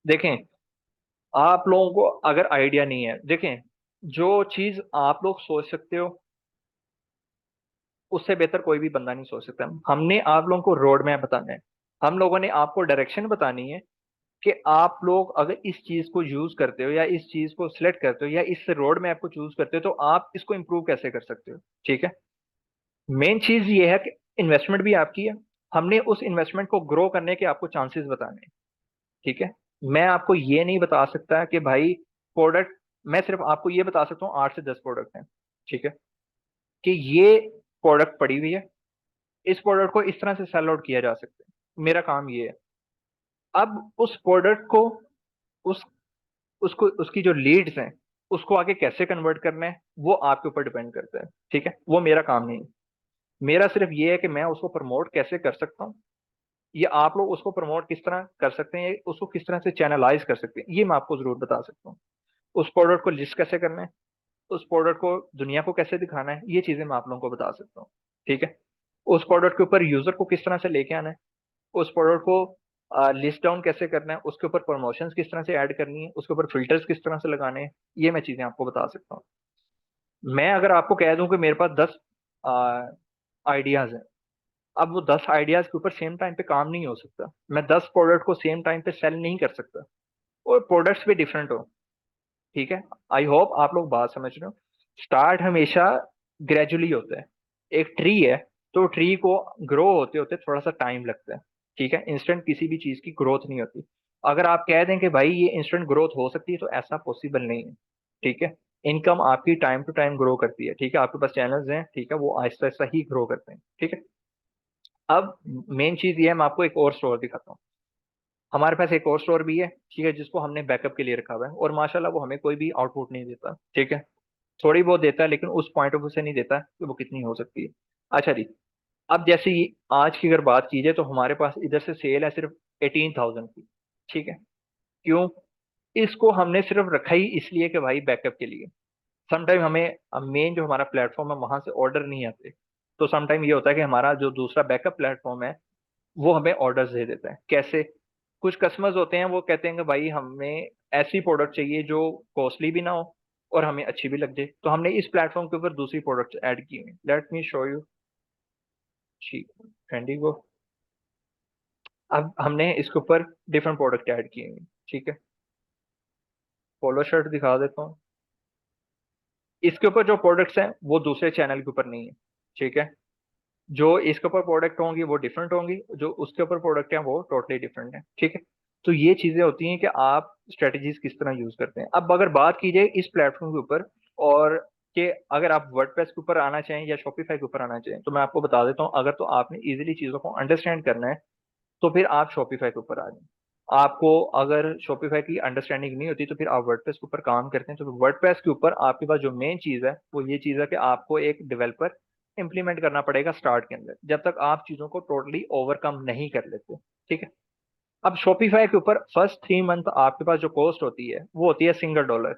देखें, आप लोगों को अगर आइडिया नहीं है, देखें, जो चीज आप लोग सोच सकते हो उससे बेहतर कोई भी बंदा नहीं सोच सकता। हमने आप लोगों को रोड मैप बताना है, हम लोगों ने आपको डायरेक्शन बतानी है कि आप लोग अगर इस चीज को यूज करते हो या इस चीज को सिलेक्ट करते हो या इस रोड मैप को चूज करते हो तो आप इसको इंप्रूव कैसे कर सकते हो। ठीक है। मेन चीज ये है कि इन्वेस्टमेंट भी आपकी है, हमने उस इन्वेस्टमेंट को ग्रो करने के आपको चांसेस बताने हैं। ठीक है। मैं आपको ये नहीं बता सकता कि भाई प्रोडक्ट, मैं सिर्फ आपको ये बता सकता हूँ 8 से 10 प्रोडक्ट हैं। ठीक है। कि ये प्रोडक्ट पड़ी हुई है, इस प्रोडक्ट को इस तरह से सेल आउट किया जा सकता है, मेरा काम ये है। अब उस प्रोडक्ट को, उस उसको उसकी जो लीड्स हैं उसको आगे कैसे कन्वर्ट करना है वो आपके ऊपर डिपेंड करता है। ठीक है। वो मेरा काम नहीं है। मेरा सिर्फ ये है कि मैं उसको प्रमोट कैसे कर सकता हूँ, ये आप लोग उसको प्रमोट किस तरह कर सकते हैं, उसको किस तरह से चैनलाइज कर सकते हैं, ये मैं आपको जरूर बता सकता हूँ। उस प्रोडक्ट को लिस्ट कैसे करना है, उस प्रोडक्ट को दुनिया को कैसे दिखाना है, ये चीजें मैं आप लोगों को बता सकता हूँ। ठीक है। उस प्रोडक्ट के ऊपर यूजर को किस तरह से लेके आना है, उस प्रोडक्ट को लिस्ट डाउन कैसे करना है, उसके ऊपर प्रमोशंस किस तरह से ऐड करनी है, उसके ऊपर फिल्टर्स किस तरह से लगाने हैं, ये मैं चीजें आपको बता सकता हूँ। मैं अगर आपको कह दूं कि मेरे पास 10 आइडियाज हैं, अब वो 10 आइडियाज के ऊपर सेम टाइम पे काम नहीं हो सकता, मैं 10 प्रोडक्ट को सेम टाइम पे सेल नहीं कर सकता, और प्रोडक्ट्स भी डिफरेंट हो। ठीक है। आई होप आप लोग बात समझ रहे हो। स्टार्ट हमेशा ग्रेजुअली होता है। एक ट्री है, तो ट्री को ग्रो होते होते थोड़ा सा टाइम लगता है। ठीक है। इंस्टेंट किसी भी चीज की ग्रोथ नहीं होती। अगर आप कह दें कि भाई ये इंस्टेंट ग्रोथ हो सकती है तो ऐसा पॉसिबल नहीं है। ठीक है। इनकम आपकी टाइम टू टाइम ग्रो करती है। ठीक है। आपके पास चैनल्स हैं, ठीक है, वो आहिस्ता आहिस्ता ही ग्रो करते हैं। ठीक है। अब मेन चीज ये है, मैं आपको एक और स्टोर दिखाता हूँ। हमारे पास एक और स्टोर भी है, ठीक है, जिसको हमने बैकअप के लिए रखा हुआ है, और माशाल्लाह वो हमें कोई भी आउटपुट नहीं देता। ठीक है। थोड़ी बहुत देता है लेकिन उस पॉइंट ऑफ व्यू से नहीं देता कि वो कितनी हो सकती है। अच्छा जी। अब जैसे आज की अगर बात की जाए तो हमारे पास इधर से सेल है सिर्फ 18,000 की। ठीक है। क्यों? इसको हमने सिर्फ रखा ही इसलिए कि भाई बैकअप के लिए। समटाइम हमें मेन जो हमारा प्लेटफॉर्म है वहां से ऑर्डर नहीं आते, तो समटाइम ये होता है कि हमारा जो दूसरा बैकअप प्लेटफॉर्म है वो हमें ऑर्डर्स दे देता है। कैसे? कुछ कस्टमर्स होते हैं वो कहते हैं कि भाई हमें ऐसी प्रोडक्ट चाहिए जो कॉस्टली भी ना हो और हमें अच्छी भी लग जाए, तो हमने इस प्लेटफॉर्म के ऊपर दूसरी प्रोडक्ट ऐड की हुई। Let me show you. ठीक। ट्रेंडी को, अब हमने इसके ऊपर डिफरेंट प्रोडक्ट ऐड किए हुए। ठीक है। पोलो शर्ट दिखा देता हूँ। इसके ऊपर जो प्रोडक्ट्स हैं वो दूसरे चैनल के ऊपर नहीं है। ठीक है। जो इसके ऊपर प्रोडक्ट होंगी वो डिफरेंट होंगी, जो उसके ऊपर प्रोडक्ट हैं वो टोटली डिफरेंट है। ठीक है। तो ये चीजें होती हैं कि आप स्ट्रेटजीज किस तरह यूज करते हैं। अब अगर बात की जाए इस प्लेटफॉर्म के ऊपर, और कि अगर आप वर्डप्रेस के ऊपर आना चाहें या शॉपिफाई के ऊपर आना चाहें, तो मैं आपको बता देता हूँ, अगर तो आपने इजीली चीजों को अंडरस्टैंड करना है तो फिर आप शॉपिफाई के ऊपर आ जाएं। आपको अगर शॉपिफाई की अंडरस्टैंडिंग नहीं होती तो फिर आप वर्डप्रेस के ऊपर काम करते हैं, तो वर्डप्रेस के ऊपर आपके पास जो मेन चीज है वो ये चीज है कि आपको एक डेवलपर इंप्लीमेंट करना पड़ेगा स्टार्ट के अंदर, जब तक आप चीजों को टोटली ओवरकम नहीं कर लेते। ठीक है। अब शॉपिफाई के ऊपर फर्स्ट 3 मंथ आपके पास जो कॉस्ट होती है वो होती है $1।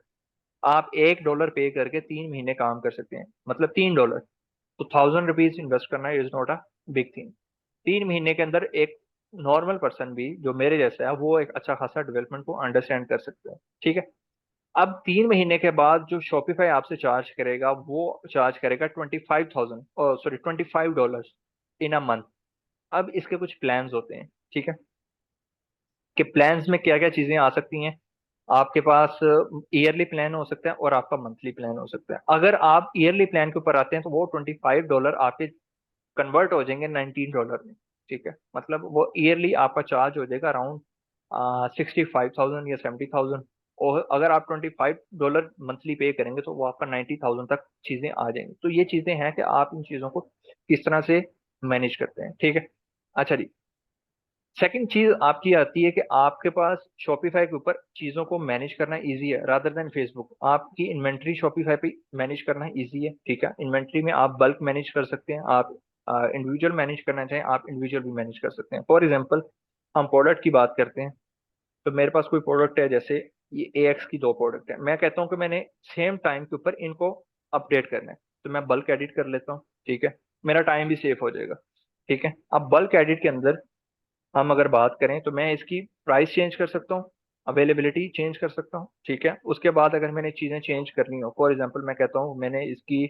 आप $1 पे करके 3 महीने काम कर सकते हैं, मतलब $3। तो ₹1000 इन्वेस्ट करना is not a big thing. 3 महीने के अंदर एक नॉर्मल पर्सन भी जो मेरे जैसा है वो एक अच्छा खासा डेवलपमेंट को अंडरस्टैंड कर सकता है। ठीक है। अब 3 महीने के बाद जो शॉपिफाई आपसे चार्ज करेगा वो चार्ज करेगा 25,000, सॉरी $25 इन अ मंथ। अब इसके कुछ प्लान्स होते हैं। ठीक है। कि प्लान्स में क्या क्या चीजें आ सकती हैं। आपके पास ईयरली प्लान हो सकता है और आपका मंथली प्लान हो सकता है। अगर आप ईयरली प्लान के ऊपर आते हैं तो वो $25 आपके कन्वर्ट हो जाएंगे $19 में। ठीक है। मतलब वो ईयरली आपका चार्ज हो जाएगा अराउंड 65,000 या 70,000, और अगर आप $25 मंथली पे करेंगे तो वो आपका 90,000 तक चीजें आ जाएंगी। तो ये चीजें हैं कि आप इन चीजों को किस तरह से मैनेज करते हैं। ठीक है। अच्छा जी। सेकंड चीज आपकी आती है कि आपके पास शॉपिफाई के ऊपर चीजों को मैनेज करना इजी है रादर देन फेसबुक। आपकी इन्वेंट्री शॉपिफाई पे मैनेज करना इजी है। ठीक है। इन्वेंट्री में आप बल्क मैनेज कर सकते हैं, आप इंडिविजुअल मैनेज करना चाहें आप इंडिविजुअल भी मैनेज कर सकते हैं। फॉर एग्जांपल हम प्रोडक्ट की बात करते हैं, तो मेरे पास कोई प्रोडक्ट है, जैसे ये AX की 2 प्रोडक्ट है, मैं कहता हूँ कि मैंने सेम टाइम के ऊपर इनको अपडेट करना है, तो मैं बल्क एडिट कर लेता हूँ। ठीक है। मेरा टाइम भी सेव हो जाएगा। ठीक है। अब बल्क एडिट के अंदर हम अगर बात करें तो मैं इसकी प्राइस चेंज कर सकता हूँ, अवेलेबिलिटी चेंज कर सकता हूँ। ठीक है। उसके बाद अगर मैंने चीज़ें चेंज करनी हो, फॉर एग्जांपल मैं कहता हूँ मैंने इसकी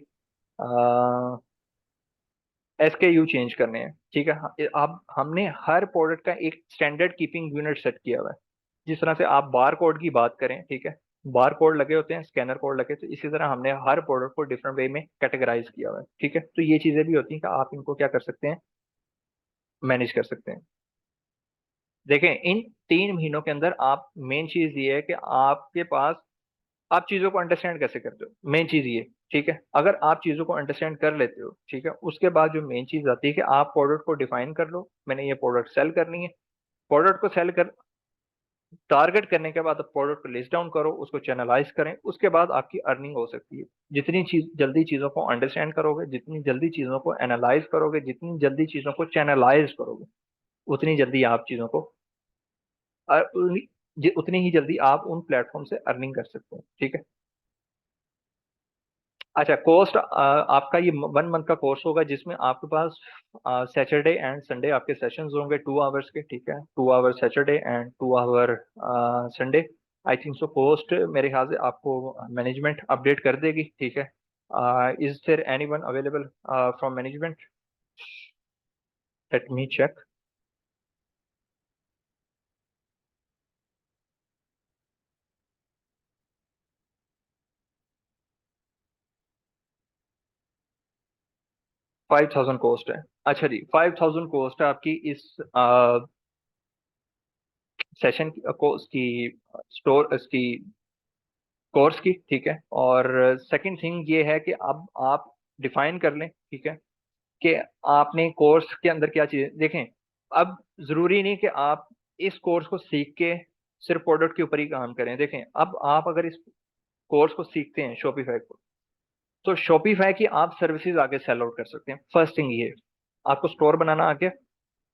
SKU चेंज करने हैं। ठीक है। अब हमने हर प्रोडक्ट का एक स्टैंडर्ड कीपिंग यूनिट सेट किया हुआ है। जिस तरह से आप बार कोड की बात करें, ठीक है, बार कोड लगे होते हैं, स्कैनर कोड लगे, तो इसी तरह हमने हर प्रोडक्ट को डिफरेंट वे में कैटेगराइज किया हुआ है, ठीक है। तो ये चीजें भी होती हैं कि आप इनको क्या कर सकते हैं, मैनेज कर सकते हैं। देखें, इन 3 महीनों के अंदर आप, मेन चीज ये है कि आपके पास, आप चीजों को अंडरस्टैंड कैसे करते हो, मेन चीज ये, ठीक है। अगर आप चीजों को अंडरस्टैंड कर लेते हो, ठीक है, उसके बाद जो मेन चीज आती है कि आप प्रोडक्ट को डिफाइन कर लो, मैंने ये प्रोडक्ट सेल करनी है। प्रोडक्ट को सेल कर, टारगेट करने के बाद प्रोडक्ट को लिस्ट डाउन करो, उसको चैनलाइज करें, उसके बाद आपकी अर्निंग हो सकती है। जितनी चीज जल्दी चीजों को अंडरस्टैंड करोगे, जितनी जल्दी चीजों को एनालाइज करोगे, जितनी जल्दी चीजों को चैनलाइज करोगे, उतनी जल्दी आप चीजों को उतनी ही जल्दी आप उन प्लेटफॉर्म से अर्निंग कर सकते हैं, ठीक है। अच्छा, कॉस्ट आपका ये 1 मंथ का कोर्स होगा, जिसमें आपके पास सैटरडे एंड संडे आपके सेशंस होंगे 2 आवर्स के, ठीक है, 2 hour Saturday and 2 hour Sunday. I think so cost मेरे ख्याल से आपको मैनेजमेंट अपडेट कर देगी, ठीक है। Is there anyone available from management? Let me check. 5000 cost है। अच्छा जी, 5000 कॉस्ट है आपकी इस सेशन कोर्स की, स्टोर इसकी कोर्स की, ठीक है। और सेकंड थिंग ये है कि अब आप डिफाइन कर लें, ठीक है, कि आपने कोर्स के अंदर क्या चीजें देखें। अब जरूरी नहीं कि आप इस कोर्स को सीख के सिर्फ प्रोडक्ट के ऊपर ही काम करें। देखें, अब आप अगर इस कोर्स को सीखते हैं, शॉपिफाई को, तो शॉपिफाई की आप सर्विसेज आगे सेल आउट कर सकते हैं। फर्स्ट थिंग ये, आपको स्टोर बनाना आ गया,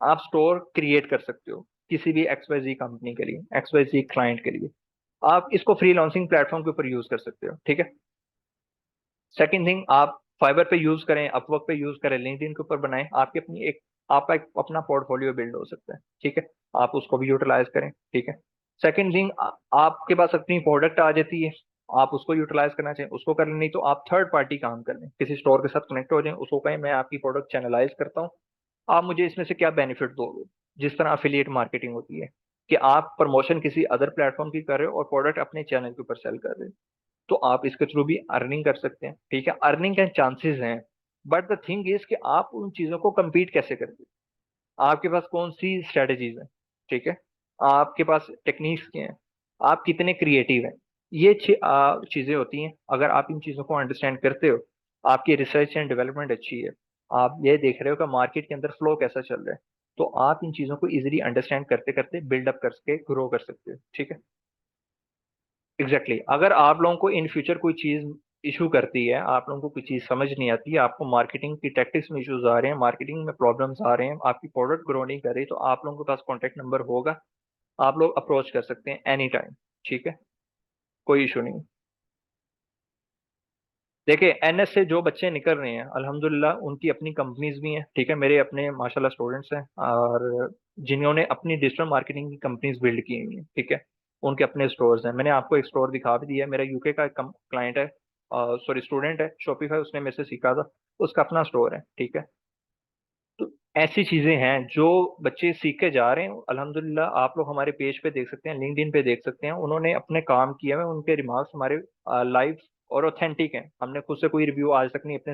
आप स्टोर क्रिएट कर सकते हो किसी भी XYZ कंपनी के लिए, XYZ क्लाइंट के लिए। आप इसको फ्री लॉन्सिंग प्लेटफॉर्म के ऊपर यूज कर सकते हो, ठीक है। सेकंड थिंग, आप फाइबर पे यूज करें, अपवर्क पे यूज करें, लिंक्डइन के ऊपर बनाएं, आपकी अपनी एक, आपका एक अपना पोर्टफोलियो बिल्ड हो सकता है, ठीक है। आप उसको भी यूटिलाइज करें, ठीक है। सेकंड थिंग, आपके पास अपनी प्रोडक्ट आ जाती है, आप उसको यूटिलाइज करना चाहिए, उसको कर लें, नहीं तो आप थर्ड पार्टी काम कर लें, किसी स्टोर के साथ कनेक्ट हो जाएं, उसको कहें मैं आपकी प्रोडक्ट चैनलाइज करता हूँ, आप मुझे इसमें से क्या बेनिफिट दोगे। जिस तरह अफिलिएट मार्केटिंग होती है कि आप प्रमोशन किसी अदर प्लेटफॉर्म की कर रहे हो और प्रोडक्ट अपने चैनल के ऊपर सेल कर रहे हो, तो आप इसके थ्रू भी अर्निंग कर सकते हैं, ठीक है। अर्निंग के चांसेस हैं, बट द थिंग इज कि आप उन चीजों को compete कैसे करते हैं, आपके पास कौन सी स्ट्रेटजीज हैं, ठीक है, आपके पास टेक्निक्स क्या हैं, आप कितने क्रिएटिव हैं। ये चीजें होती हैं। अगर आप इन चीजों को अंडरस्टैंड करते हो, आपकी रिसर्च एंड डेवलपमेंट अच्छी है, आप ये देख रहे हो कि मार्केट के अंदर फ्लो कैसा चल रहा है, तो आप इन चीजों को इजीली अंडरस्टैंड करते करते बिल्डअप करके ग्रो कर सकते हो, ठीक है। Exactly exactly. अगर आप लोगों को इन फ्यूचर कोई चीज इशू करती है, आप लोगों को कोई चीज समझ नहीं आती है, आपको मार्केटिंग की टैक्टिक्स में इश्यूज आ रहे हैं, मार्केटिंग में प्रॉब्लम्स आ रहे हैं, आपकी प्रोडक्ट ग्रो नहीं कर रही, तो आप लोगों के पास कॉन्टेक्ट नंबर होगा, आप लोग अप्रोच कर सकते हैं एनी टाइम, ठीक है, कोई इशू नहीं। देखिए, NS से जो बच्चे निकल रहे हैं, अल्हम्दुलिल्लाह उनकी अपनी कंपनीज भी हैं, ठीक है, मेरे अपने माशाल्लाह स्टूडेंट्स हैं, और जिन्होंने अपनी डिजिटल मार्केटिंग की कंपनीज बिल्ड की हुई हैं, ठीक है, उनके अपने स्टोर्स हैं। मैंने आपको एक स्टोर दिखा भी दिया है, मेरा यूके का एक क्लाइंट है, सॉरी स्टूडेंट है, शॉपिफाई उसने मेरे से सीखा था, उसका अपना स्टोर है, ठीक है। तो ऐसी चीजें हैं जो बच्चे सीख के जा रहे हैं, अल्हम्दुलिल्लाह। आप लोग हमारे पेज पे देख सकते हैं, लिंक्डइन पे देख सकते हैं, उन्होंने अपने काम किए हुए, उनके रिमार्क्स हमारे लाइव और ऑथेंटिक हैं। हमने खुद से कोई रिव्यू आज तक नहीं अपने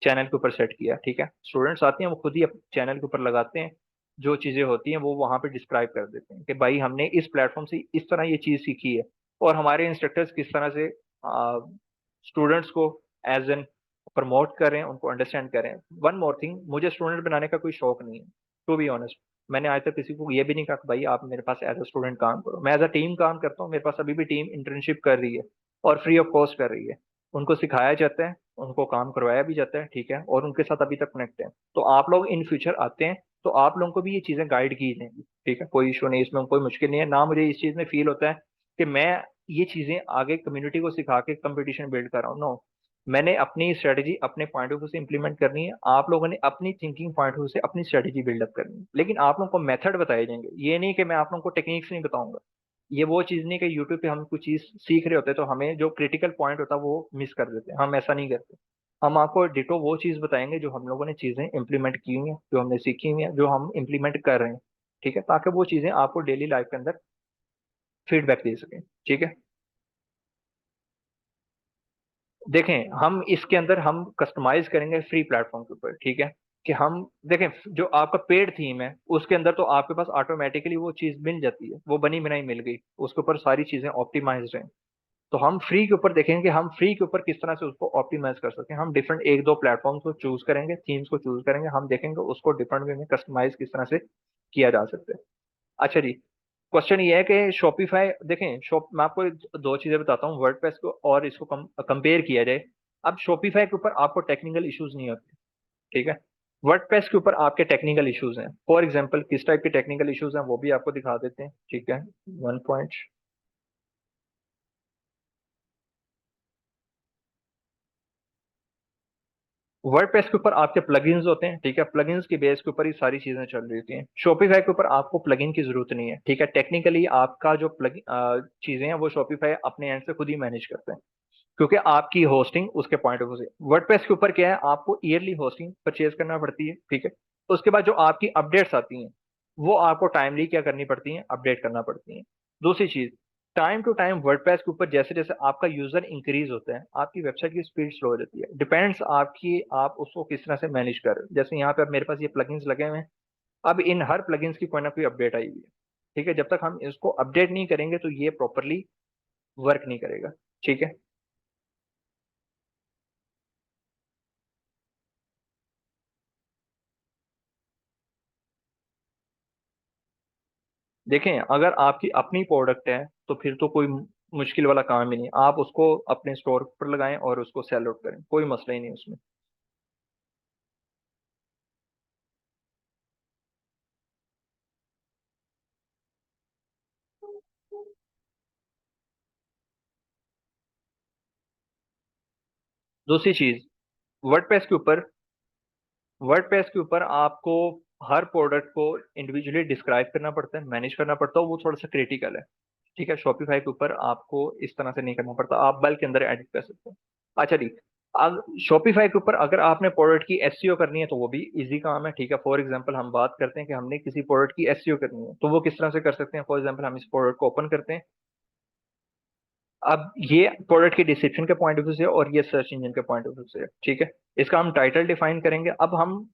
चैनल के ऊपर सेट किया, ठीक है। स्टूडेंट्स आते हैं, वो खुद ही चैनल के ऊपर लगाते हैं, जो चीजें होती हैं वो वहां पे डिस्क्राइब कर देते हैं कि भाई हमने इस प्लेटफॉर्म से इस तरह ये चीज सीखी है, और हमारे इंस्ट्रक्टर्स किस तरह से स्टूडेंट्स को एज एन प्रमोट करें, उनको अंडरस्टैंड करें। वन मोर थिंग, मुझे स्टूडेंट बनाने का कोई शौक नहीं है, टू बी ऑनेस्ट। मैंने आज तक किसी को ये भी नहीं कहा कि भाई आप मेरे पास एज अ स्टूडेंट काम करो, मैं एज अ टीम काम करता हूँ, मेरे पास अभी भी टीम इंटर्नशिप कर रही है और फ्री ऑफ कॉस्ट कर रही है, उनको सिखाया जाता है, उनको काम करवाया भी जाता है, ठीक है, और उनके साथ अभी तक कनेक्ट है। तो आप लोग इन फ्यूचर आते हैं, तो आप लोगों को भी ये चीजें गाइड की जाएंगी, ठीक है, कोई इशू नहीं, इसमें कोई मुश्किल नहीं है ना। मुझे इस चीज में फील होता है कि मैं ये चीजें आगे कम्युनिटी को सिखा के कंपटीशन बिल्ड कर रहा हूँ, नो। मैंने अपनी स्ट्रेटजी अपने पॉइंट ऑफ व्यू से इंप्लीमेंट करनी है, आप लोगों ने अपनी थिंकिंग पॉइंट ऑफ व्यू से अपनी स्ट्रेटजी बिल्डअप करनी है, लेकिन आप लोगों को मेथड बताए जाएंगे। ये नहीं कि मैं आप लोगों को टेक्निक्स नहीं बताऊंगा, ये वो चीज नहीं कि यूट्यूब पे हम कुछ चीज सीख रहे होते हैं तो हमें जो क्रिटिकल पॉइंट होता है वो मिस कर देते हैं, हम ऐसा नहीं करते। हम आपको डिटो वो चीज बताएंगे जो हम लोगों ने चीजें इंप्लीमेंट की हुई हैं, जो हमने सीखी हुई हैं, जो हम इंप्लीमेंट कर रहे हैं, ठीक है, ताकि वो चीजें आपको डेली लाइफ के अंदर फीडबैक दे सकें। ठीक है, देखें हम इसके अंदर हम कस्टमाइज करेंगे फ्री प्लेटफॉर्म के ऊपर। ठीक है, कि हम देखें जो आपका पेड थीम है उसके अंदर तो आपके पास ऑटोमेटिकली वो चीज मिल जाती है, वो बनी बनाई मिल गई, उसके ऊपर सारी चीजें ऑप्टिमाइज्ड हैं। तो हम फ्री के ऊपर देखेंगे कि हम फ्री के ऊपर किस तरह से उसको ऑप्टिमाइज कर सकते हैं। हम डिफरेंट एक दो प्लेटफॉर्म्स को चूज करेंगे, थीम्स को चूज करेंगे, हम देखेंगे उसको डिफरेंट वे में कस्टमाइज किस तरह से किया जा सकता है। अच्छा जी, क्वेश्चन ये है कि शॉपिफाई देखें, शॉप मैं आपको दो चीजें बताता हूँ, वर्डप्रेस को और इसको कंपेयर किया जाए। अब शॉपिफाई के ऊपर आपको टेक्निकल इश्यूज नहीं होते। ठीक है, वर्डप्रेस के ऊपर आपके टेक्निकल इश्यूज हैं। फॉर एग्जांपल किस टाइप के टेक्निकल इश्यूज हैं वो भी आपको दिखा देते हैं। ठीक है, वन पॉइंट। वर्डप्रेस के ऊपर आपके प्लगइन्स होते हैं। ठीक है, प्लगइन्स की बेस के ऊपर ही सारी चीजें चल रही होती हैं। शॉपिफाई के ऊपर आपको प्लगइन की जरूरत नहीं है। ठीक है, टेक्निकली आपका जो चीजें हैं वो शॉपिफाई अपने एंड से खुद ही मैनेज करते हैं, क्योंकि आपकी होस्टिंग उसके पॉइंट ऑफ व्यू से। वर्डप्रेस के ऊपर क्या है, आपको ईयरली होस्टिंग परचेज करना पड़ती है। ठीक है, उसके बाद जो आपकी अपडेट्स आती हैं वो आपको टाइमली क्या करनी पड़ती हैं, अपडेट करना पड़ती हैं। दूसरी चीज, टाइम टू टाइम वर्डप्रेस के ऊपर जैसे जैसे आपका यूजर इंक्रीज होता है आपकी वेबसाइट की स्पीड स्लो हो जाती है। डिपेंड्स आपकी, आप उसको किस तरह से मैनेज कर रहे हो। जैसे यहाँ पे अब मेरे पास ये प्लगइन्स लगे हुए हैं, अब इन हर प्लगइन्स की कोई ना कोई अपडेट आई हुई है। ठीक है, जब तक हम इसको अपडेट नहीं करेंगे तो ये प्रॉपरली वर्क नहीं करेगा। ठीक है, देखें अगर आपकी अपनी प्रोडक्ट है तो फिर तो कोई मुश्किल वाला काम ही नहीं, आप उसको अपने स्टोर पर लगाएं और उसको सेल आउट करें, कोई मसला ही नहीं उसमें। दूसरी चीज, वर्डप्रेस के ऊपर वर्डप्रेस के ऊपर आपको हर प्रोडक्ट को इंडिविजुअली डिस्क्राइब करना पड़ता है, मैनेज करना पड़ता है, वो थोड़ा सा क्रिटिकल है। ठीक है, शॉपिफाई के ऊपर आपको इस तरह से नहीं करना पड़ता, आप बल्क के अंदर एडिट कर सकते हैं। अच्छा जी, अब शॉपिफाई के ऊपर अगर आपने प्रोडक्ट की एसईओ करनी है तो वो भी इजी काम है। ठीक है, फॉर एग्जांपल हम बात करते हैं कि हमने किसी प्रोडक्ट की एसईओ करनी है तो वो किस तरह से कर सकते हैं। फॉर एग्जांपल हम इस प्रोडक्ट को ओपन करते हैं, अब ये प्रोडक्ट की डिस्क्रिप्शन के पॉइंट ऑफ व्यू से और ये सर्च इंजन के पॉइंट ऑफ व्यू से है। ठीक है, इसका हम टाइटल डिफाइन करेंगे। अब हम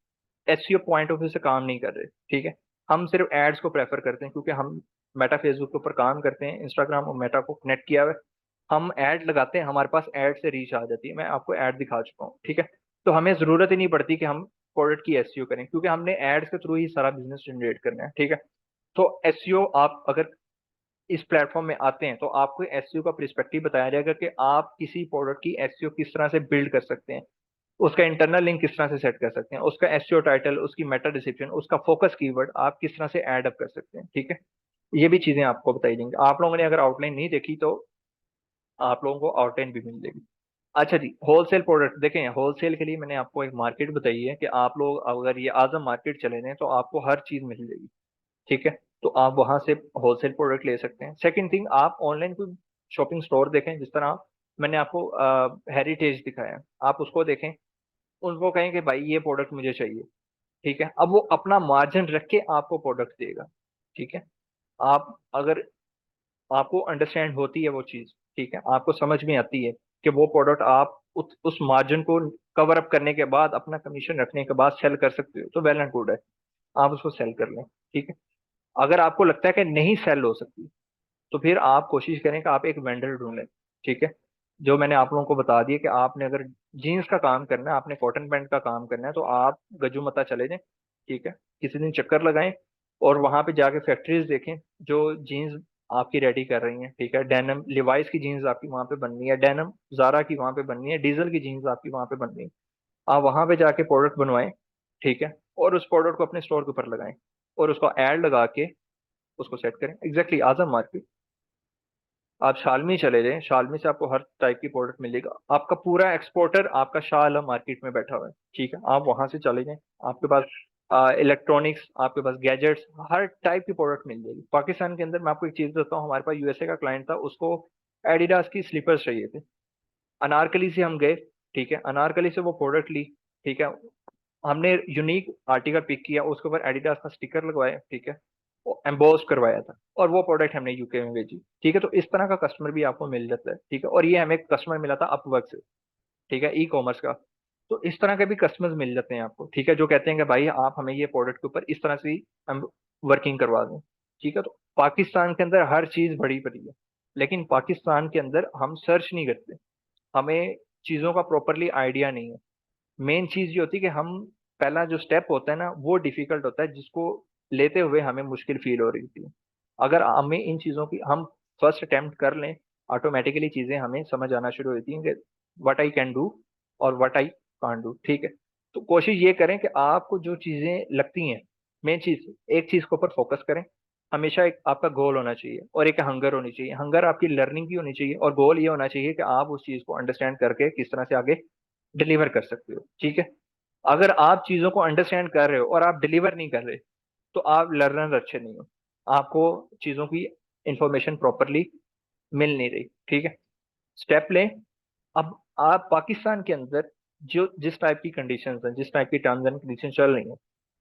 एसईओ पॉइंट ऑफ व्यू से काम नहीं कर रहे। ठीक है, हम सिर्फ एड्स को प्रेफर करते हैं क्योंकि हम मेटा फेसबुक के ऊपर काम करते हैं, इंस्टाग्राम और मेटा को कनेक्ट किया हुआ है। हम ऐड लगाते हैं, हमारे पास ऐड से रीच आ जाती है, मैं आपको ऐड दिखा चुका हूँ। ठीक है, तो हमें जरूरत ही नहीं पड़ती कि हम प्रोडक्ट की एसईओ करें क्योंकि हमने एड्स के थ्रू ही सारा बिजनेस जनरेट करना है। ठीक है, तो एसईओ आप अगर इस प्लेटफॉर्म में आते हैं तो आपको एसईओ का पर्सपेक्टिव बताया जाएगा कि आप किसी प्रोडक्ट की एसईओ किस तरह से बिल्ड कर सकते हैं, उसका इंटरनल लिंक किस तरह से सेट कर सकते हैं, उसका एसईओ टाइटल, उसकी मेटा डिस्क्रिप्शन, उसका फोकस कीवर्ड आप किस तरह से ऐड अप कर सकते हैं। ठीक है, ये भी चीजें आपको बताई जाएंगी। आप लोगों ने अगर आउटलाइन नहीं देखी तो आप लोगों को आउटलाइन भी मिल जाएगी। अच्छा जी, होलसेल प्रोडक्ट देखें, होलसेल के लिए मैंने आपको एक मार्केट बताई है कि आप लोग अगर ये आजम मार्केट चले जाएं तो आपको हर चीज मिल जाएगी। ठीक है, तो आप वहां से होलसेल प्रोडक्ट ले सकते हैं। सेकंड थिंग, आप ऑनलाइन कोई शॉपिंग स्टोर देखें, जिस तरह मैंने आपको हेरिटेज दिखाया, आप उसको देखें, उनको कहें कि भाई ये प्रोडक्ट मुझे चाहिए। ठीक है, अब वो अपना मार्जिन रख के आपको प्रोडक्ट देगा। ठीक है, आप अगर आपको अंडरस्टैंड होती है वो चीज, ठीक है, आपको समझ में आती है कि वो प्रोडक्ट आप उस मार्जिन को कवर अप करने के बाद अपना कमीशन रखने के बाद सेल कर सकते हो तो वेल एंड गुड है, आप उसको सेल कर लें। ठीक है, अगर आपको लगता है कि नहीं सेल हो सकती तो फिर आप कोशिश करें कि आप एक वेंडर ढूंढ लें। ठीक है, जो मैंने आप लोगों को बता दिया कि आपने अगर जीन्स का काम करना है, आपने कॉटन पैंट का काम करना है तो आप गज्जू मता चले जाएं। ठीक है, किसी दिन चक्कर लगाएं और वहां पे जाके फैक्ट्रीज देखें जो जीन्स आपकी रेडी कर रही हैं। ठीक है, डेनम लिवाइस की जीन्स आपकी वहां पे बननी है, डेनम जारा की वहां पे बननी है, डीजल की जीन्स आपकी वहां पे बननी है। आप वहां पे जाके प्रोडक्ट बनवाएं। ठीक है, और उस प्रोडक्ट को अपने स्टोर के ऊपर लगाएं और उसका एड लगा के उसको सेट करें। एग्जैक्टली आजम मार्केट, आप शालमी चले जाएं, शालमी से आपको हर टाइप की प्रोडक्ट मिलेगा, आपका पूरा एक्सपोर्टर आपका शाह आलम मार्केट में बैठा हुआ है। ठीक है, आप वहां से चले जाएं, आपके पास इलेक्ट्रॉनिक्स, आपके पास गैजेट्स, हर टाइप की प्रोडक्ट मिल जाएगी। पाकिस्तान के अंदर मैं आपको एक चीज बताता हूँ, हमारे पास यूएसए का क्लाइंट था, उसको एडिडास की स्लीपर्स चाहिए थे। अनारकली से हम गए। ठीक है, अनारकली से वो प्रोडक्ट ली। ठीक है, हमने यूनिक आर्टिकल पिक किया, उसके ऊपर एडिडास का स्टिकर लगवाया। ठीक है, एम्बोस करवाया था, और वो प्रोडक्ट हमने यूके में भेजी। ठीक है, तो इस तरह का कस्टमर भी आपको मिल जाता है। ठीक है, और ये हमें कस्टमर मिला था अपवर्क से। ठीक है, ई कॉमर्स का। तो इस तरह के भी कस्टमर्स मिल जाते हैं आपको। ठीक है, जो कहते हैं कि भाई आप हमें ये प्रोडक्ट के ऊपर इस तरह से हम वर्किंग करवा दें। ठीक है, तो पाकिस्तान के अंदर हर चीज बड़ी पड़ी है, लेकिन पाकिस्तान के अंदर हम सर्च नहीं करते, हमें चीजों का प्रॉपरली आइडिया नहीं है। मेन चीज ये होती है कि हम, पहला जो स्टेप होता है ना वो डिफिकल्ट होता है, जिसको लेते हुए हमें मुश्किल फील हो रही थी। अगर हमें इन चीजों की हम फर्स्ट अटेम्प्ट कर लें, ऑटोमेटिकली चीजें हमें समझ आना शुरू होती हैं कि व्हाट आई कैन डू और व्हाट आई कांट डू। ठीक है, तो कोशिश ये करें कि आपको जो चीजें लगती हैं, मेन चीज, एक चीज के ऊपर फोकस करें। हमेशा एक आपका गोल होना चाहिए और एक हंगर होनी चाहिए। हंगर आपकी लर्निंग की होनी चाहिए, और गोल ये होना चाहिए कि आप उस चीज को अंडरस्टैंड करके किस तरह से आगे डिलीवर कर सकते हो। ठीक है, अगर आप चीजों को अंडरस्टैंड कर रहे हो और आप डिलीवर नहीं कर रहे, तो आप लर्नर अच्छे नहीं हो, आपको चीजों की इंफॉर्मेशन प्रॉपरली मिल नहीं रही। ठीक है, स्टेप लें। अब आप पाकिस्तान के अंदर जो जिस टाइप की कंडीशंस हैं, जिस टाइप की टर्म्स एंड कंडीशन चल रही हैं,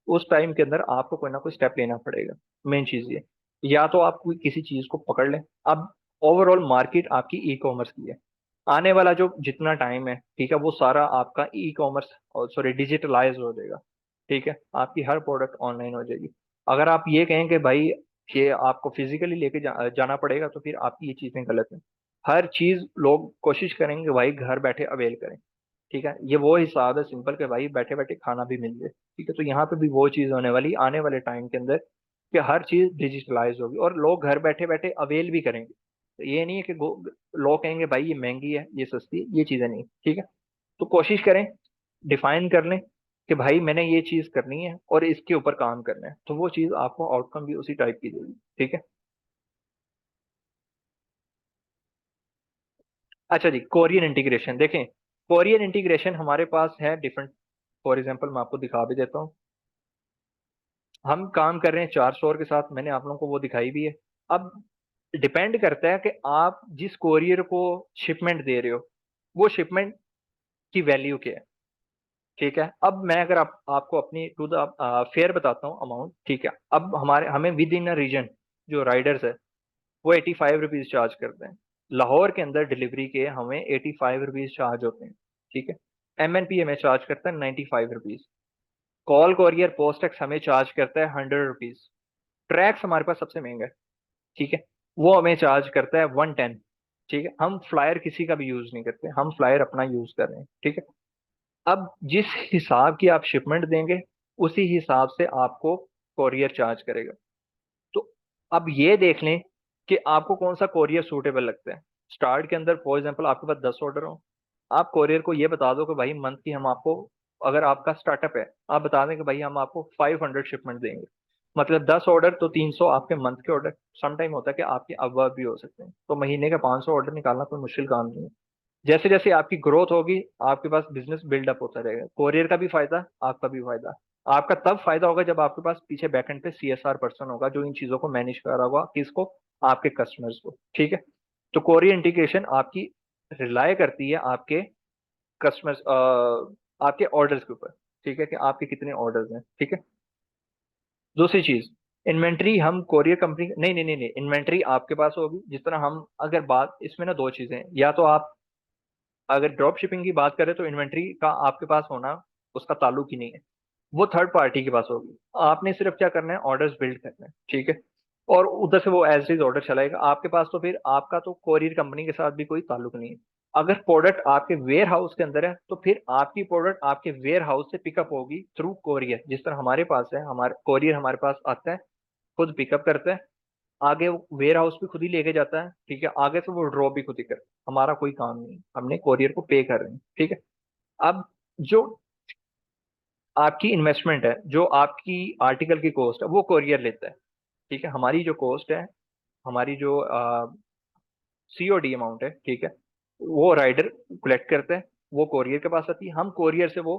उस टाइम के अंदर आपको कोई ना कोई स्टेप लेना पड़ेगा। मेन चीज ये, या तो आप कोई किसी चीज को पकड़ लें। अब ओवरऑल मार्केट आपकी ई कॉमर्स की है। आने वाला जो जितना टाइम है, ठीक है, वो सारा आपका ई कॉमर्स और सॉरी डिजिटलाइज हो जाएगा। ठीक है, आपकी हर प्रोडक्ट ऑनलाइन हो जाएगी। अगर आप ये कहें कि भाई ये आपको फिजिकली लेके जाना पड़ेगा, तो फिर आपकी ये चीजें गलत हैं। हर चीज लोग कोशिश करेंगे भाई घर बैठे अवेल करें। ठीक है, ये वो हिसाब है सिंपल के भाई बैठे बैठे खाना भी मिल जाए। ठीक है, तो यहाँ पे भी वो चीज होने वाली आने वाले टाइम के अंदर, कि हर चीज डिजिटलाइज होगी और लोग घर बैठे बैठे अवेल भी करेंगे। तो ये नहीं है कि लोग कहेंगे भाई ये महंगी है, ये सस्ती है, ये चीजें नहीं। ठीक है, तो कोशिश करें, डिफाइन कर लें कि भाई मैंने ये चीज करनी है और इसके ऊपर काम करना है, तो वो चीज आपको आउटकम भी उसी टाइप की देगी। ठीक है, अच्छा जी, कोरियन इंटीग्रेशन देखें। कोरियन इंटीग्रेशन हमारे पास है डिफरेंट। फॉर एग्जाम्पल मैं आपको दिखा भी देता हूँ। हम काम कर रहे हैं 400 के साथ, मैंने आप लोगों को वो दिखाई भी है। अब डिपेंड करता है कि आप जिस कोरियर को शिपमेंट दे रहे हो, वो शिपमेंट की वैल्यू क्या है। ठीक है, अब मैं अगर आपको अपनी टू द फेयर बताता हूँ अमाउंट। ठीक है, अब हमें विद इन अ रीजन जो राइडर्स है, वो 85 रुपीज चार्ज करते हैं। लाहौर के अंदर डिलीवरी के हमें 85 रुपीज चार्ज होते हैं। ठीक है, MNP हमें चार्ज करता है 95 rupees. Call courier post x हमें चार्ज करता है 100 रुपीज। ट्रैक्स हमारे पास सबसे महंगा है। ठीक है, वो हमें चार्ज करता है 110। ठीक है, हम फ्लायर किसी का भी यूज नहीं करते, हम फ्लायर अपना यूज कर रहे हैं। ठीक है, अब जिस हिसाब की आप शिपमेंट देंगे, उसी हिसाब से आपको कोरियर चार्ज करेगा। तो अब ये देख लें कि आपको कौन सा कोरियर सूटेबल लगता है। स्टार्ट के अंदर फॉर एग्जांपल आपके पास 10 ऑर्डर हो, आप कोरियर को ये बता दो कि भाई मंथ की हम आपको, अगर आपका स्टार्टअप है, आप बता दें कि भाई हम आपको 500 शिपमेंट देंगे। मतलब 10 ऑर्डर तो 300 आपके मंथ के ऑर्डर। सम टाइम होता है कि आपके अबव भी हो सकते हैं, तो महीने का 500 ऑर्डर निकालना कोई मुश्किल काम नहीं है। जैसे जैसे आपकी ग्रोथ होगी, आपके पास बिजनेस बिल्डअप होता रहेगा, कोरियर का भी फायदा, आपका भी फायदा। आपका तब फायदा होगा जब आपके पास पीछे बैकएंड पे CSR पर्सन होगा, जो इन चीजों को मैनेज कर रहा होगा, किसको, आपके कस्टमर्स को। ठीक है, तो कोरियर इंटीग्रेशन आपकी रिलाय करती है आपके कस्टमर्स, आपके ऑर्डर्स के ऊपर। ठीक है, कि आपके कितने ऑर्डर्स हैं। ठीक है, दूसरी चीज, इन्वेंट्री हम कोरियर कंपनी, नहीं नहीं नहीं नहीं, इन्वेंट्री आपके पास होगी। जिस तरह हम, अगर बात इसमें ना दो चीजें हैं, या तो आप अगर ड्रॉप शिपिंग की बात करें तो इन्वेंट्री का आपके पास होना, उसका ताल्लुक ही नहीं है, वो थर्ड पार्टी के पास होगी। आपने सिर्फ क्या करना है, ऑर्डर्स बिल्ड करना है। ठीक है, और उधर से वो एज इज ऑर्डर चलाएगा आपके पास, तो फिर आपका तो कोरियर कंपनी के साथ भी कोई ताल्लुक नहीं है। अगर प्रोडक्ट आपके वेयर हाउस के अंदर है, तो फिर आपकी प्रोडक्ट आपके वेयर हाउस से पिकअप होगी थ्रू कोरियर। जिस तरह हमारे पास है, हमारे कोरियर हमारे पास आता है, खुद पिकअप करता है, आगे वेयर हाउस भी खुद ही लेके जाता है। ठीक है, आगे से वो ड्रॉप भी खुद ही करता है, हमारा कोई काम नहीं, हमने कोरियर को पे कर रहे हैं। ठीक है, अब जो आपकी इन्वेस्टमेंट है, जो आपकी आर्टिकल की कॉस्ट है, वो कोरियर लेता है। ठीक है, हमारी जो कॉस्ट है, हमारी जो COD अमाउंट है, ठीक है, वो राइडर कलेक्ट करता है, वो कोरियर के पास आती है, हम कोरियर से वो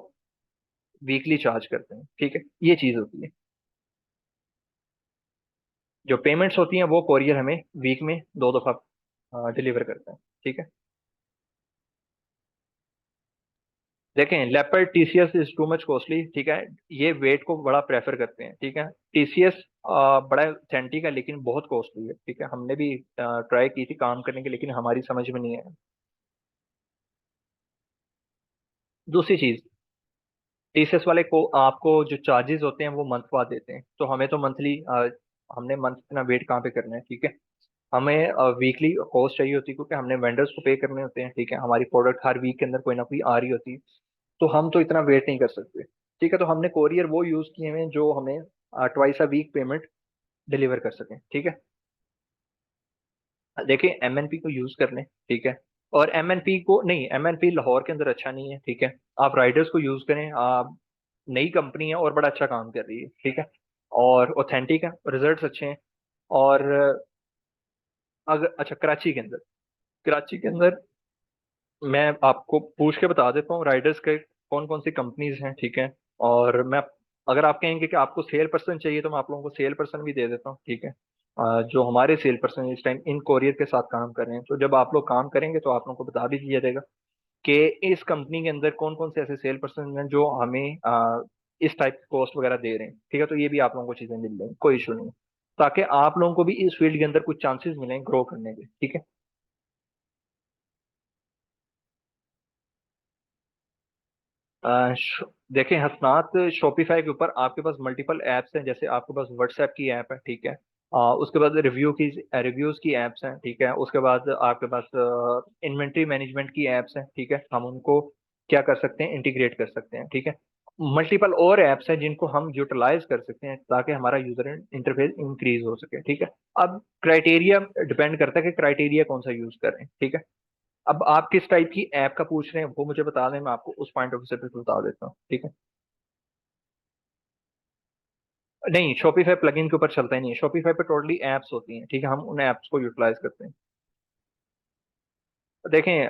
वीकली चार्ज करते हैं। ठीक है, ये चीज होती है। जो पेमेंट्स होती हैं वो कोरियर हमें वीक में 2 दफा डिलीवर करता है। ठीक है, देखें, leopard TCS is too much costly. ठीक है, ये वेट को बड़ा प्रेफर करते हैं। ठीक है, TCS बड़ा ऑथेंटिक है लेकिन बहुत कॉस्टली है, ठीक है। हमने भी ट्राई की थी काम करने की, लेकिन हमारी समझ में नहीं आया। दूसरी चीज, टीसीएस वाले को आपको जो चार्जेस होते हैं वो मंथ बाद देते हैं, तो हमें तो मंथली, हमने मंथ इतना वेट कहाँ पे करना है, ठीक है। हमें वीकली कॉस्ट चाहिए होती है, क्योंकि हमने वेंडर्स को पे करने होते हैं, ठीक है। हमारी प्रोडक्ट हर वीक के अंदर कोई ना कोई आ रही होती है, तो हम तो इतना वेट नहीं कर सकते, ठीक है। तो हमने कोरियर वो यूज किए हैं जो हमें twice a week payment deliver कर सकें, ठीक है। देखिए एमएनपी को यूज कर लें, ठीक है। और एमएनपी को नहीं, एमएनपी लाहौर के अंदर अच्छा नहीं है, ठीक है। आप राइडर्स को यूज करें, आप नई कंपनी है और बड़ा अच्छा काम कर रही है, ठीक है। और ऑथेंटिक है, रिजल्ट्स अच्छे हैं। और अगर अच्छा, कराची के अंदर मैं आपको पूछ के बता देता हूँ राइडर्स के कौन कौन सी कंपनीज हैं, ठीक है। और मैं, अगर आप कहेंगे कि आपको सेल पर्सन चाहिए तो मैं आप लोगों को सेल पर्सन भी दे देता हूँ, ठीक है। जो हमारे सेल पर्सन इस टाइम इन कोरियर के साथ काम कर रहे हैं, तो जब आप लोग काम करेंगे तो आप लोगों को बता भी दिया जाएगा कि इस कंपनी के अंदर कौन कौन से ऐसे सेल पर्सन हैं जो हमें इस टाइप की कॉस्ट वगैरह दे रहे हैं, ठीक है। तो ये भी आप लोगों को चीजें मिल जाएंगी, कोई इशू नहीं है, ताकि आप लोगों को भी इस फील्ड के अंदर कुछ चांसेस मिलें ग्रो करने के, ठीक है। देखें हसनात, शॉपिफाई के ऊपर आपके पास मल्टीपल एप्स हैं, जैसे आपके पास व्हाट्सएप की ऐप है, ठीक है। उसके बाद रिव्यूज की एप्स हैं, ठीक है। उसके बाद आपके पास इन्वेंट्री मैनेजमेंट की एप्स हैं, ठीक है। हम उनको क्या कर सकते हैं, इंटीग्रेट कर सकते हैं, ठीक है। मल्टीपल और एप्स हैं जिनको हम यूटिलाइज कर सकते हैं ताकि हमारा यूजर इंटरफेस इंक्रीज हो सके, ठीक है। अब क्राइटेरिया डिपेंड करता है कि क्राइटेरिया कौन सा यूज कर रहे हैं, ठीक है। अब आप किस टाइप की ऐप का पूछ रहे हैं वो मुझे बता दें, मैं आपको उस पॉइंट ऑफ व्यू से फिर बता देता हूँ, ठीक है। नहीं, शॉपिफाई प्लगइन के ऊपर चलता ही नहीं है, शॉपिफाई पे टोटली एप्स होती हैं, ठीक है। हम उन एप्स को यूटिलाइज करते हैं। देखें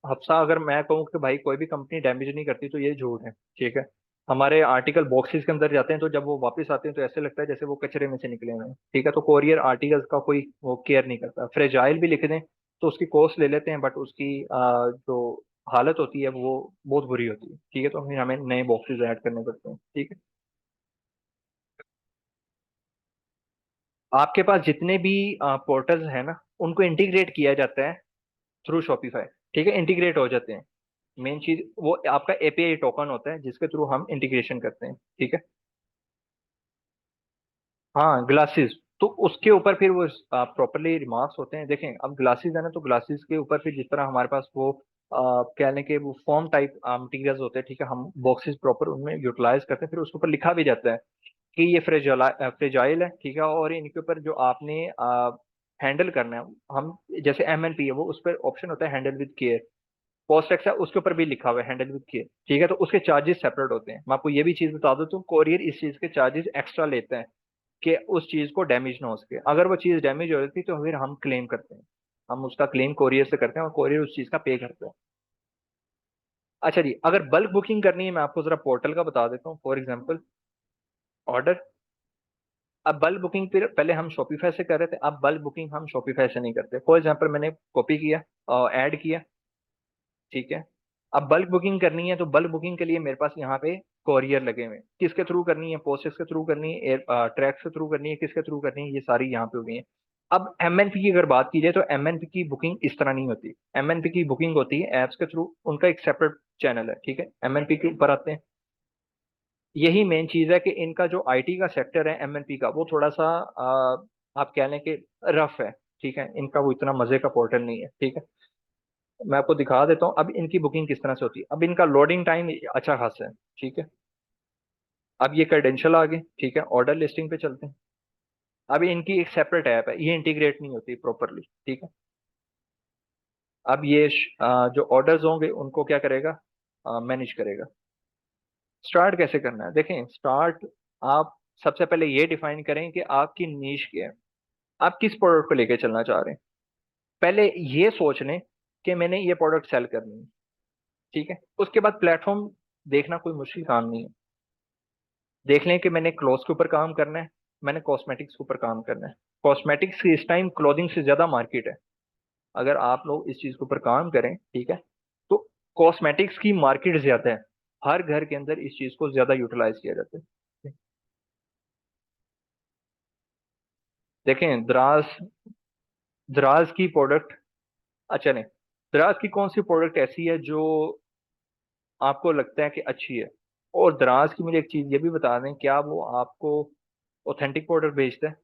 हफ्सा, अगर मैं कहूँ कि भाई कोई भी कंपनी डैमेज नहीं करती तो ये झूठ है, ठीक है। हमारे आर्टिकल बॉक्सेस के अंदर जाते हैं, तो जब वो वापस आते हैं तो ऐसे लगता है जैसे वो कचरे में से निकले हुए हैं, ठीक है। तो कोरियर आर्टिकल्स का कोई वो केयर नहीं करता, फ्रेजाइल भी लिख दें तो उसकी कॉस्ट ले लेते हैं, बट उसकी जो हालत होती है वो बहुत बुरी होती है, ठीक है। तो फिर हमें नए बॉक्सेस ऐड करने पड़ते हैं, ठीक है। आपके पास जितने भी पोर्टल्स हैं ना, उनको इंटीग्रेट किया जाता है थ्रू शॉपिफाई, ठीक है। इंटीग्रेट हो जाते हैं, मेन चीज वो आपका एपीआई टोकन होता है जिसके थ्रू हम इंटीग्रेशन करते हैं, ठीक है। हाँ ग्लासेस, तो उसके ऊपर फिर वो प्रॉपरली रिमार्क्स होते हैं। देखें अब ग्लासेस है ना, तो ग्लासेस के ऊपर फिर जिस तरह हमारे पास वो क्या लें कि वो फॉर्म टाइप मटीरियल्स होते हैं, ठीक है। हम बॉक्सेस प्रॉपर उनमें यूटिलाइज करते हैं, फिर उसके ऊपर लिखा भी जाता है कि ये फ्रेजाइल है, ठीक है। और इनके ऊपर जो आपने हैंडल करना है, हम जैसे एमएनपी है वो उस पर ऑप्शन होता है हैंडल विद केयर, पोस्टेक्स है उसके ऊपर भी लिखा हुआ है हैंडल विद केयर, ठीक है। तो उसके चार्जेस सेपरेट होते हैं। मैं आपको ये भी चीज बता दूं तो कोरियर इस चीज के चार्जेस एक्स्ट्रा लेते हैं कि उस चीज को डैमेज ना हो सके। अगर वो चीज डैमेज हो जाती तो फिर हम क्लेम करते हैं, हम उसका क्लेम कोरियर से करते हैं और कोरियर उस चीज का पे करता है। अच्छा जी, अगर बल्क बुकिंग करनी है मैं आपको जरा पोर्टल का बता देता हूँ। फॉर एग्जाम्पल ऑर्डर, अब बल्क बुकिंग फिर पहले हम शॉपिफाई से कर रहे थे, अब बल्क बुकिंग हम शॉपिफाई से नहीं करते। फॉर एग्जाम्पल मैंने कॉपी किया और ऐड किया, ठीक है। अब बल्क बुकिंग करनी है तो बल्क बुकिंग के लिए मेरे पास यहाँ पे कोरियर लगे हुए हैं। किसके थ्रू करनी है, पोस्टेस के थ्रू करनी है, एयर ट्रैक्स के थ्रू करनी है, किसके थ्रू करनी है, ये सारी यहाँ पे हुई है। अब एमएनपी की अगर बात की जाए तो एमएनपी की बुकिंग इस तरह नहीं होती। एमएनपी की बुकिंग होती है एप्स के थ्रू, उनका एक सेपरेट चैनल है, ठीक है। एमएनपी के ऊपर आते हैं, यही मेन चीज है कि इनका जो आईटी का सेक्टर है एमएनपी का वो थोड़ा सा आप कह लें कि रफ है, ठीक है। इनका वो इतना मजे का पोर्टल नहीं है, ठीक है। मैं आपको दिखा देता हूँ अब इनकी बुकिंग किस तरह से होती है। अब इनका लोडिंग टाइम अच्छा खासा है, ठीक है। अब ये क्रेडेंशियल आ गए, ठीक है। ऑर्डर लिस्टिंग पे चलते हैं। अब इनकी एक सेपरेट ऐप है, ये इंटीग्रेट नहीं होती प्रॉपरली, ठीक है। अब ये जो ऑर्डर्स होंगे उनको क्या करेगा, मैनेज करेगा। स्टार्ट कैसे करना है, देखें स्टार्ट, आप सबसे पहले ये डिफाइन करें कि आपकी नीश क्या है, आप किस प्रोडक्ट को लेके चलना चाह रहे हैं। पहले ये सोच लें कि मैंने ये प्रोडक्ट सेल करनी है, ठीक है। उसके बाद प्लेटफॉर्म देखना कोई मुश्किल काम नहीं है। देख लें कि मैंने क्लोथ्स के ऊपर काम करना है, मैंने कॉस्मेटिक्स के ऊपर काम करना है। कॉस्मेटिक्स की इस टाइम क्लोथिंग से ज्यादा मार्केट है। अगर आप लोग इस चीज के ऊपर काम करें, ठीक है, तो कॉस्मेटिक्स की मार्केट ज्यादा है। हर घर के अंदर इस चीज को ज्यादा यूटिलाइज किया जाता है। देखें द्रास, द्रास की प्रोडक्ट, अच्छा नहीं, द्रास की कौन सी प्रोडक्ट ऐसी है जो आपको लगता है कि अच्छी है? और द्रास की मुझे एक चीज ये भी बता दें, क्या वो आपको ऑथेंटिक प्रोडक्ट भेजता है?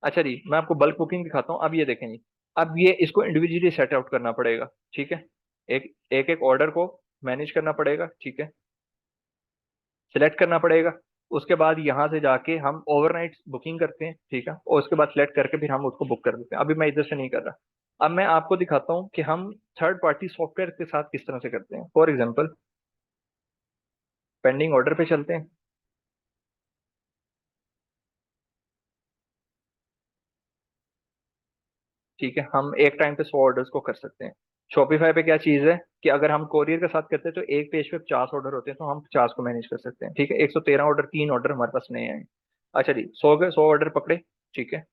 अच्छा जी, मैं आपको बल्क बुकिंग दिखाता हूँ। अब ये देखें जी, अब ये इसको इंडिविजुअली सेट आउट करना पड़ेगा, ठीक है। एक एक एक ऑर्डर को मैनेज करना पड़ेगा, ठीक है, सिलेक्ट करना पड़ेगा। उसके बाद यहाँ से जाके हम ओवरनाइट बुकिंग करते हैं, ठीक है, और उसके बाद सिलेक्ट करके फिर हम उसको बुक कर देते हैं। अभी मैं इधर से नहीं कर रहा। अब मैं आपको दिखाता हूँ कि हम थर्ड पार्टी सॉफ्टवेयर के साथ किस तरह से करते हैं। फॉर एग्जाम्पल, पेंडिंग ऑर्डर पे चलते हैं। ठीक है, हम एक टाइम पे 100 ऑर्डर्स को कर सकते हैं। शॉपिफाई पे क्या चीज़ है कि अगर हम कोरियर के साथ करते हैं तो एक पेज पे 50 ऑर्डर होते हैं, तो हम 50 को मैनेज कर सकते हैं, ठीक है। 113 ऑर्डर, 3 ऑर्डर हमारे पास नए आए। अच्छा जी, 100 के 100 ऑर्डर पकड़े, ठीक है,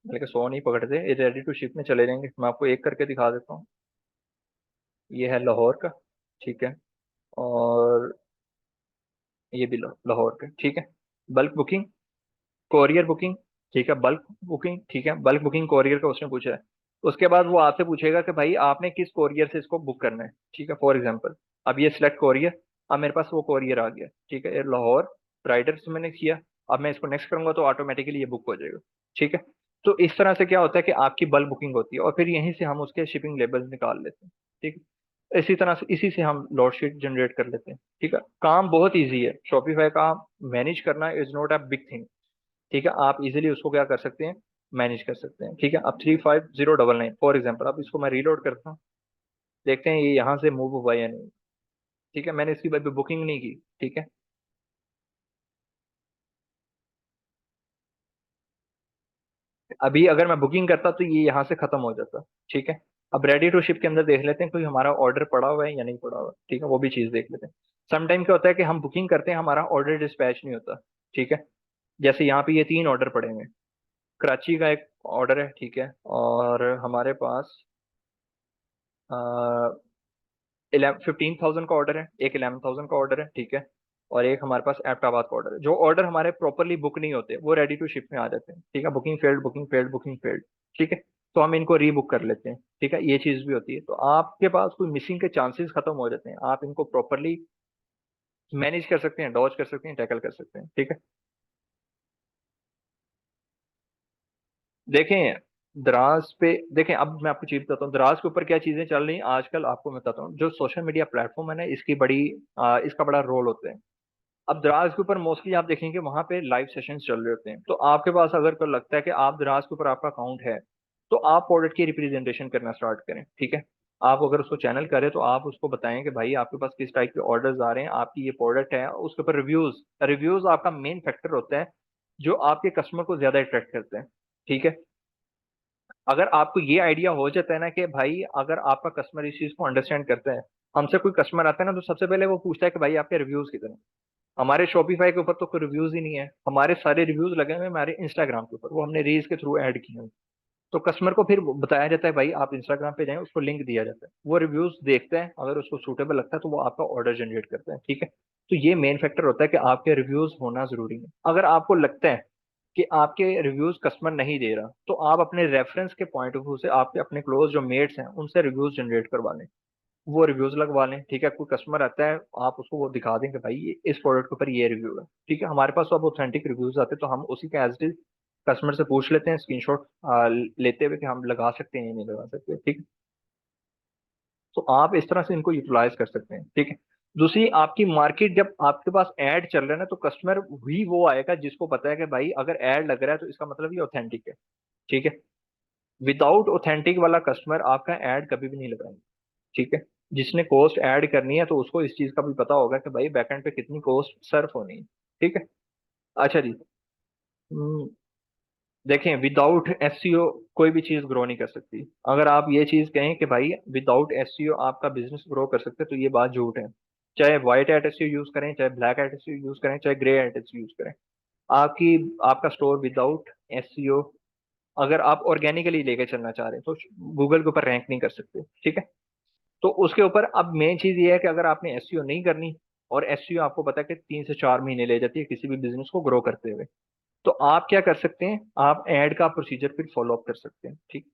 बल्कि 100 नहीं पकड़ते, ये रेडी टू शिप में चले जाएंगे। मैं आपको एक करके दिखा देता हूँ। ये है लाहौर का, ठीक है, और ये भी लाहौर का, ठीक है। बल्क बुकिंग, कोरियर बुकिंग, ठीक है, बल्क बुकिंग, ठीक है, बल्क बुकिंग कोरियर का उसने पूछा है। उसके बाद वो आपसे पूछेगा कि भाई आपने किस कोरियर से इसको बुक करना है, ठीक है। फॉर एग्जांपल, अब ये सिलेक्ट कोरियर, अब मेरे पास वो कोरियर आ गया, ठीक है, ये लाहौर राइडर से मैंने किया। अब मैं इसको नेक्स्ट करूंगा तो ऑटोमेटिकली ये बुक हो जाएगा, ठीक है। तो इस तरह से क्या होता है कि आपकी बल्क बुकिंग होती है, और फिर यहीं से हम उसके शिपिंग लेबल्स निकाल लेते हैं, ठीक है। इसी तरह से इसी से हम लोड शीट जनरेट कर लेते हैं, ठीक है। काम बहुत ईजी है, शॉपिफाई का मैनेज करना is not a big thing, ठीक है। आप इजीली उसको क्या कर सकते हैं, मैनेज कर सकते हैं, ठीक है। अब 35099 फॉर एग्जाम्पल, अब इसको मैं रीलोड करता हूँ, देखते हैं ये यहाँ से मूव हुआ या नहीं, ठीक है। मैंने इसकी बुकिंग नहीं की, ठीक है। अभी अगर मैं बुकिंग करता तो ये यहाँ से खत्म हो जाता, ठीक है। अब रेडी टू शिप के अंदर देख लेते हैं कोई हमारा ऑर्डर पड़ा हुआ है या नहीं पड़ा हुआ, ठीक है, वो भी चीज़ देख लेते हैं। समटाइम क्या होता है कि हम बुकिंग करते हैं, हमारा ऑर्डर डिस्पैच नहीं होता, ठीक है। जैसे यहाँ पे ये 3 ऑर्डर पड़े हुए हैं। कराची का एक ऑर्डर है, ठीक है, और हमारे पास 15,000 का ऑर्डर है, एक 11,000 का ऑर्डर है, ठीक है, और एक हमारे पास एबटाबाद का ऑर्डर है। जो ऑर्डर हमारे प्रॉपरली बुक नहीं होते वो रेडी टू शिप में आ जाते हैं, ठीक है। Booking failed, booking failed, booking failed, ठीक है। तो हम इनको रीबुक कर लेते हैं, ठीक है, ये चीज़ भी होती है। तो आपके पास कोई मिसिंग के चांसेस खत्म हो जाते हैं, आप इनको प्रॉपरली मैनेज कर सकते हैं, डॉज कर सकते हैं, टैकल कर सकते हैं, ठीक है। देखें द्रास पे, देखें अब मैं आपको चीज बताता हूँ द्रास के ऊपर क्या चीजें चल रही हैं आजकल, आपको मैं बताता हूँ। जो सोशल मीडिया प्लेटफॉर्म है ना, इसकी बड़ी इसका बड़ा रोल होता है। अब दराज के ऊपर मोस्टली आप देखेंगे वहां पे लाइव सेशंस चल रहे होते हैं। तो आपके पास अगर को लगता है कि आप दराज के ऊपर आपका अकाउंट है, तो आप प्रोडक्ट की रिप्रेजेंटेशन करना स्टार्ट करें, ठीक है। आप अगर उसको चैनल करें तो आप उसको बताएं कि भाई आपके पास किस टाइप के ऑर्डर्स आ रहे हैं, आपकी ये प्रोडक्ट है, उसके ऊपर रिव्यूज, रिव्यूज आपका मेन फैक्टर होता है जो आपके कस्टमर को ज्यादा अट्रैक्ट करते हैं, ठीक है। अगर आपको ये आइडिया हो जाता है ना कि भाई अगर आपका कस्टमर इस चीज को अंडरस्टैंड करता है, हमसे कोई कस्टमर आता है ना तो सबसे पहले वो पूछता है कि भाई आपके रिव्यूज कितने हैं। हमारे शॉपिफाई के ऊपर तो कोई रिव्यूज ही नहीं है, हमारे सारे रिव्यूज लगे हुए हैं हमारे इंस्टाग्राम के ऊपर, वो हमने रील्स के थ्रू ऐड किए हैं। तो कस्टमर को फिर बताया जाता है भाई आप इंस्टाग्राम पे जाएं, उसको लिंक दिया जाता है, वो रिव्यूज देखते हैं, अगर उसको सूटेबल लगता है तो वो आपका ऑर्डर जनरेट करते हैं, ठीक है। तो ये मेन फैक्टर होता है कि आपके रिव्यूज होना जरूरी है। अगर आपको लगता है कि आपके रिव्यूज कस्टमर नहीं दे रहा, तो आप अपने रेफरेंस के पॉइंट ऑफ व्यू से आपके अपने क्लोज जो मेट्स हैं उनसे रिव्यूज जनरेट करवा लें, वो रिव्यूज लगवा लें, ठीक है। कोई कस्टमर आता है, आप उसको वो दिखा दें कि भाई इस प्रोडक्ट के ऊपर ये रिव्यू है, ठीक है। हमारे पास तो अब ऑथेंटिक रिव्यूज आते हैं, तो हम उसी के एज इट इज कस्टमर से पूछ लेते हैं स्क्रीनशॉट लेते हुए कि हम लगा सकते हैं या नहीं लगा सकते, ठीक है। तो आप इस तरह से इनको यूटिलाइज कर सकते हैं, ठीक है। दूसरी, आपकी मार्केट जब आपके पास ऐड चल रहा है ना, तो कस्टमर ही वो आएगा जिसको पता है कि भाई अगर ऐड लग रहा है तो इसका मतलब ये ऑथेंटिक है, ठीक है। विदाउट ऑथेंटिक वाला कस्टमर आपका ऐड कभी भी नहीं लगाएंगे, ठीक है। जिसने कॉस्ट ऐड करनी है तो उसको इस चीज का भी पता होगा कि भाई बैकएंड पे कितनी कॉस्ट सर्व होनी है, ठीक है। अच्छा जी, देखें विदाउट एसईओ कोई भी चीज ग्रो नहीं कर सकती। अगर आप ये चीज कहें कि भाई विदाउट एसईओ आपका बिजनेस ग्रो कर सकते हैं, तो ये बात झूठ है। चाहे व्हाइट एट एसईओ यूज करें, चाहे ब्लैक एट एसईओ यूज करें, चाहे ग्रे एट एसईओ यूज करें, आपकी आपका स्टोर विदाउट एसईओ अगर आप ऑर्गेनिकली लेके चलना चाह रहे हैं तो गूगल के ऊपर रैंक नहीं कर सकते, ठीक है। तो उसके ऊपर अब मेन चीज ये है कि अगर आपने एसईओ नहीं करनी, और एसईओ आपको पता है कि 3 से 4 महीने ले जाती है किसी भी बिजनेस को ग्रो करते हुए, तो आप क्या कर सकते हैं, आप ऐड का प्रोसीजर फिर फॉलो अप कर सकते हैं, ठीक।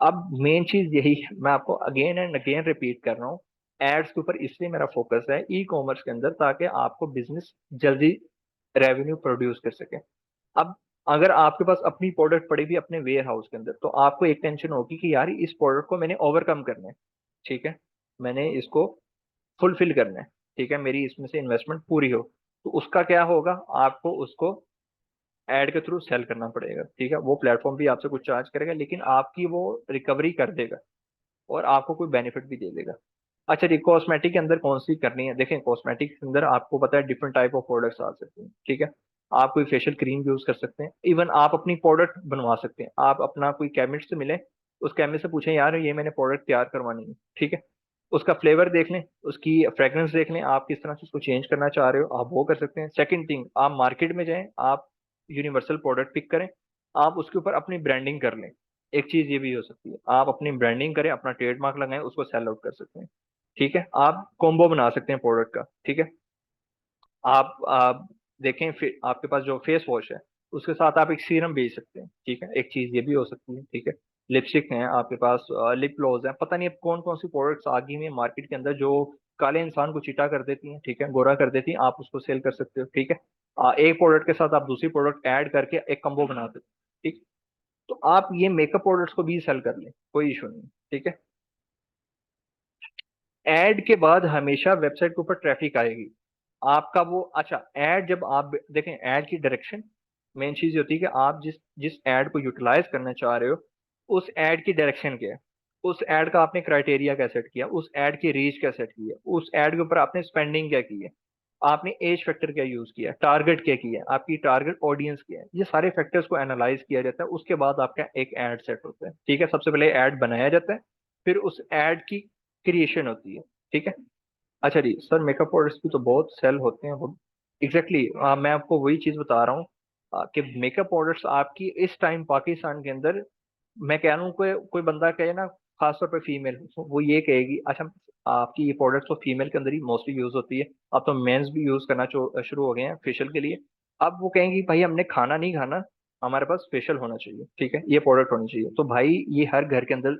अब मेन चीज यही है, मैं आपको अगेन एंड अगेन रिपीट कर रहा हूँ, एड्स के ऊपर इसलिए मेरा फोकस है ई कॉमर्स के अंदर, ताकि आपको बिजनेस जल्दी रेवेन्यू प्रोड्यूस कर सके। अब अगर आपके पास अपनी प्रोडक्ट पड़ी भी अपने वेयर हाउस के अंदर, तो आपको एक टेंशन होगी कि यार इस प्रोडक्ट को मैंने ओवरकम करना है, ठीक है, मैंने इसको फुलफिल करना है, ठीक है, मेरी इसमें से इन्वेस्टमेंट पूरी हो। तो उसका क्या होगा, आपको उसको एड के थ्रू सेल करना पड़ेगा, ठीक है। वो प्लेटफॉर्म भी आपसे कुछ चार्ज करेगा, लेकिन आपकी वो रिकवरी कर देगा और आपको कोई बेनिफिट भी दे देगा। अच्छा जी, कॉस्मेटिक के अंदर कौन सी करनी है, देखें कॉस्मेटिक के अंदर आपको पता है डिफरेंट टाइप ऑफ प्रोडक्ट्स आ सकते हैं, ठीक है। आप कोई फेशियल क्रीम यूज कर सकते हैं, इवन आप अपनी प्रोडक्ट बनवा सकते हैं, आप अपना कोई केमिस्ट से मिले, उस केमिस्ट से पूछें यार ये मैंने प्रोडक्ट तैयार करवानी है, ठीक है, उसका फ्लेवर देख लें, उसकी फ्रेग्रेंस देख लें, आप किस तरह से उसको चेंज करना चाह रहे हो, आप वो कर सकते हैं। सेकंड थिंग, आप मार्केट में जाएं, आप यूनिवर्सल प्रोडक्ट पिक करें, आप उसके ऊपर अपनी ब्रांडिंग कर लें। एक चीज ये भी हो सकती है, आप अपनी ब्रांडिंग करें, अपना ट्रेडमार्क लगाएं, उसको सेल आउट कर सकते हैं, ठीक है। आप कॉम्बो बना सकते हैं प्रोडक्ट का, ठीक है। आप देखें, फिर आपके पास जो फेस वॉश है उसके साथ आप एक सीरम बेच सकते हैं, ठीक है, एक चीज ये भी हो सकती है, ठीक है। लिपस्टिक है आपके पास, लिप ग्लोज है, पता नहीं अब कौन कौन सी प्रोडक्ट्स आ गई हैं मार्केट के अंदर जो काले इंसान को चिटा कर देती हैं, ठीक है, गोरा कर देती हैं, आप उसको सेल कर सकते हो, ठीक है। एक प्रोडक्ट के साथ आप दूसरी प्रोडक्ट ऐड करके एक कम्बो बना सकते हो, ठीक। तो आप ये मेकअप प्रोडक्ट्स को भी सेल कर लें, कोई इशू नहीं, ठीक है। ऐड के बाद हमेशा वेबसाइट के ऊपर ट्रैफिक आएगी आपका वो। अच्छा, ऐड जब आप देखें, ऐड की डायरेक्शन, मेन चीज ये होती है कि आप जिस जिस ऐड को यूटिलाइज करना चाह रहे हो, उस ऐड की डायरेक्शन क्या है, उस ऐड का आपने क्राइटेरिया क्या सेट किया, उस ऐड की रीच क्या सेट की है, उस ऐड के ऊपर आपने स्पेंडिंग क्या की है, आपने एज फैक्टर क्या यूज किया, टारगेट क्या किया, आपकी टारगेट ऑडियंस क्या है, ये सारे फैक्टर्स को एनालाइज किया जाता है, उसके बाद आपका एक ऐड सेट होता है, ठीक है। सबसे पहले ऐड बनाया जाता है, फिर उस ऐड की क्रिएशन होती है, ठीक है। अच्छा जी सर, मेकअप प्रोडक्ट्स भी तो बहुत सेल होते हैं वो, एग्जैक्टली मैं आपको वही चीज बता रहा हूँ कि मेकअप प्रोडक्ट्स आपकी इस टाइम पाकिस्तान के अंदर, मैं कह रहा हूँ कोई कोई बंदा कहे ना, खासतौर पे फीमेल, वो ये कहेगी अच्छा आपकी ये प्रोडक्ट्स तो फीमेल के अंदर ही मोस्टली यूज होती है, अब तो मेंस भी यूज करना शुरू हो गए हैं फेशियल के लिए। अब वो कहेंगी भाई हमने खाना नहीं खाना, हमारे पास फेशियल होना चाहिए, ठीक है, ये प्रोडक्ट होनी चाहिए, तो भाई ये हर घर के अंदर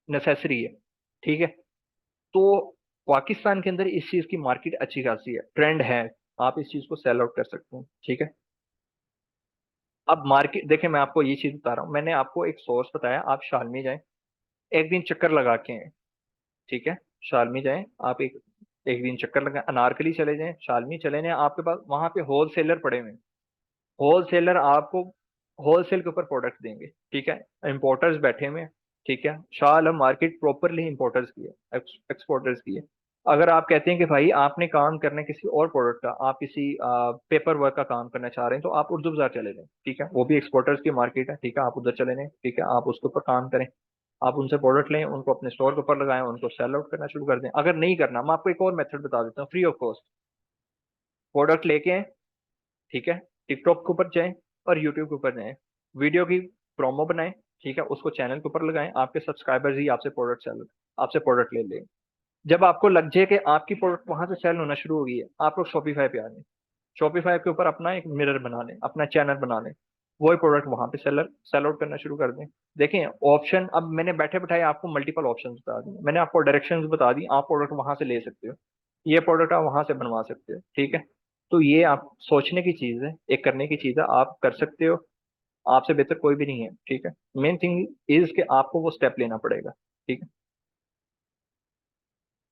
नेसेसरी है, ठीक है। तो पाकिस्तान के अंदर इस चीज की मार्केट अच्छी खासी है, ट्रेंड है, आप इस चीज को सेल आउट कर सकते हैं, ठीक है। अब मार्केट देखें, मैं आपको ये चीज बता रहा हूँ, मैंने आपको एक सोर्स बताया, आप शालमी जाएं, एक दिन चक्कर लगा के आए, ठीक है। शालमी जाएं आप, एक एक दिन चक्कर लगा, अनारकली चले जाएं, शालमी चले जाएं, आपके पास वहां पे होलसेलर पड़े हुए हैं, होलसेलर आपको होलसेल के ऊपर प्रोडक्ट देंगे, ठीक है। इम्पोर्टर्स बैठे हुए हैं, ठीक है, Shah Alam market properly importers की है, एक्सपोर्टर्स की है। अगर आप कहते हैं कि भाई आपने काम करना है किसी और प्रोडक्ट का, आप किसी पेपर वर्क का काम करना चाह रहे हैं, तो आप उर्दू बाजार चले जाएं, ठीक है, वो भी एक्सपोर्टर्स की मार्केट है, ठीक है, आप उधर चले जाएं, ठीक है, आप उसके ऊपर काम करें, आप उनसे प्रोडक्ट लें, उनको अपने स्टोर के ऊपर लगाएं, उनको सेल आउट करना शुरू कर दें। अगर नहीं करना, मैं आपको एक और मेथड बता देता हूँ, फ्री ऑफ कॉस्ट, प्रोडक्ट लेके आए, ठीक है, टिकटॉक के ऊपर जाएं और यूट्यूब के ऊपर जाएं, वीडियो की प्रोमो बनाएं, ठीक है, उसको चैनल के ऊपर लगाएं, आपके सब्सक्राइबर्स ही आपसे प्रोडक्ट ले लें। जब आपको लग जाए कि आपकी प्रोडक्ट वहां से सेल होना शुरू हो गई है, आप लोग शॉपिफाई पे आ जाएं, शॉपिफाई के ऊपर अपना एक मिरर बना लें, अपना चैनल बना लें, वही प्रोडक्ट वहां पे सेल आउट करना शुरू कर दें। देखें ऑप्शन, अब मैंने बैठे बैठाए आपको मल्टीपल ऑप्शन बता दिए, मैंने आपको डायरेक्शंस बता दी, आप प्रोडक्ट वहां से ले सकते हो, ये प्रोडक्ट आप वहां से बनवा सकते हो, ठीक है। तो ये आप सोचने की चीज है, एक करने की चीज है, आप कर सकते हो, आपसे बेहतर कोई भी नहीं है, ठीक है। मेन थिंग इज कि आपको वो स्टेप लेना पड़ेगा, ठीक है।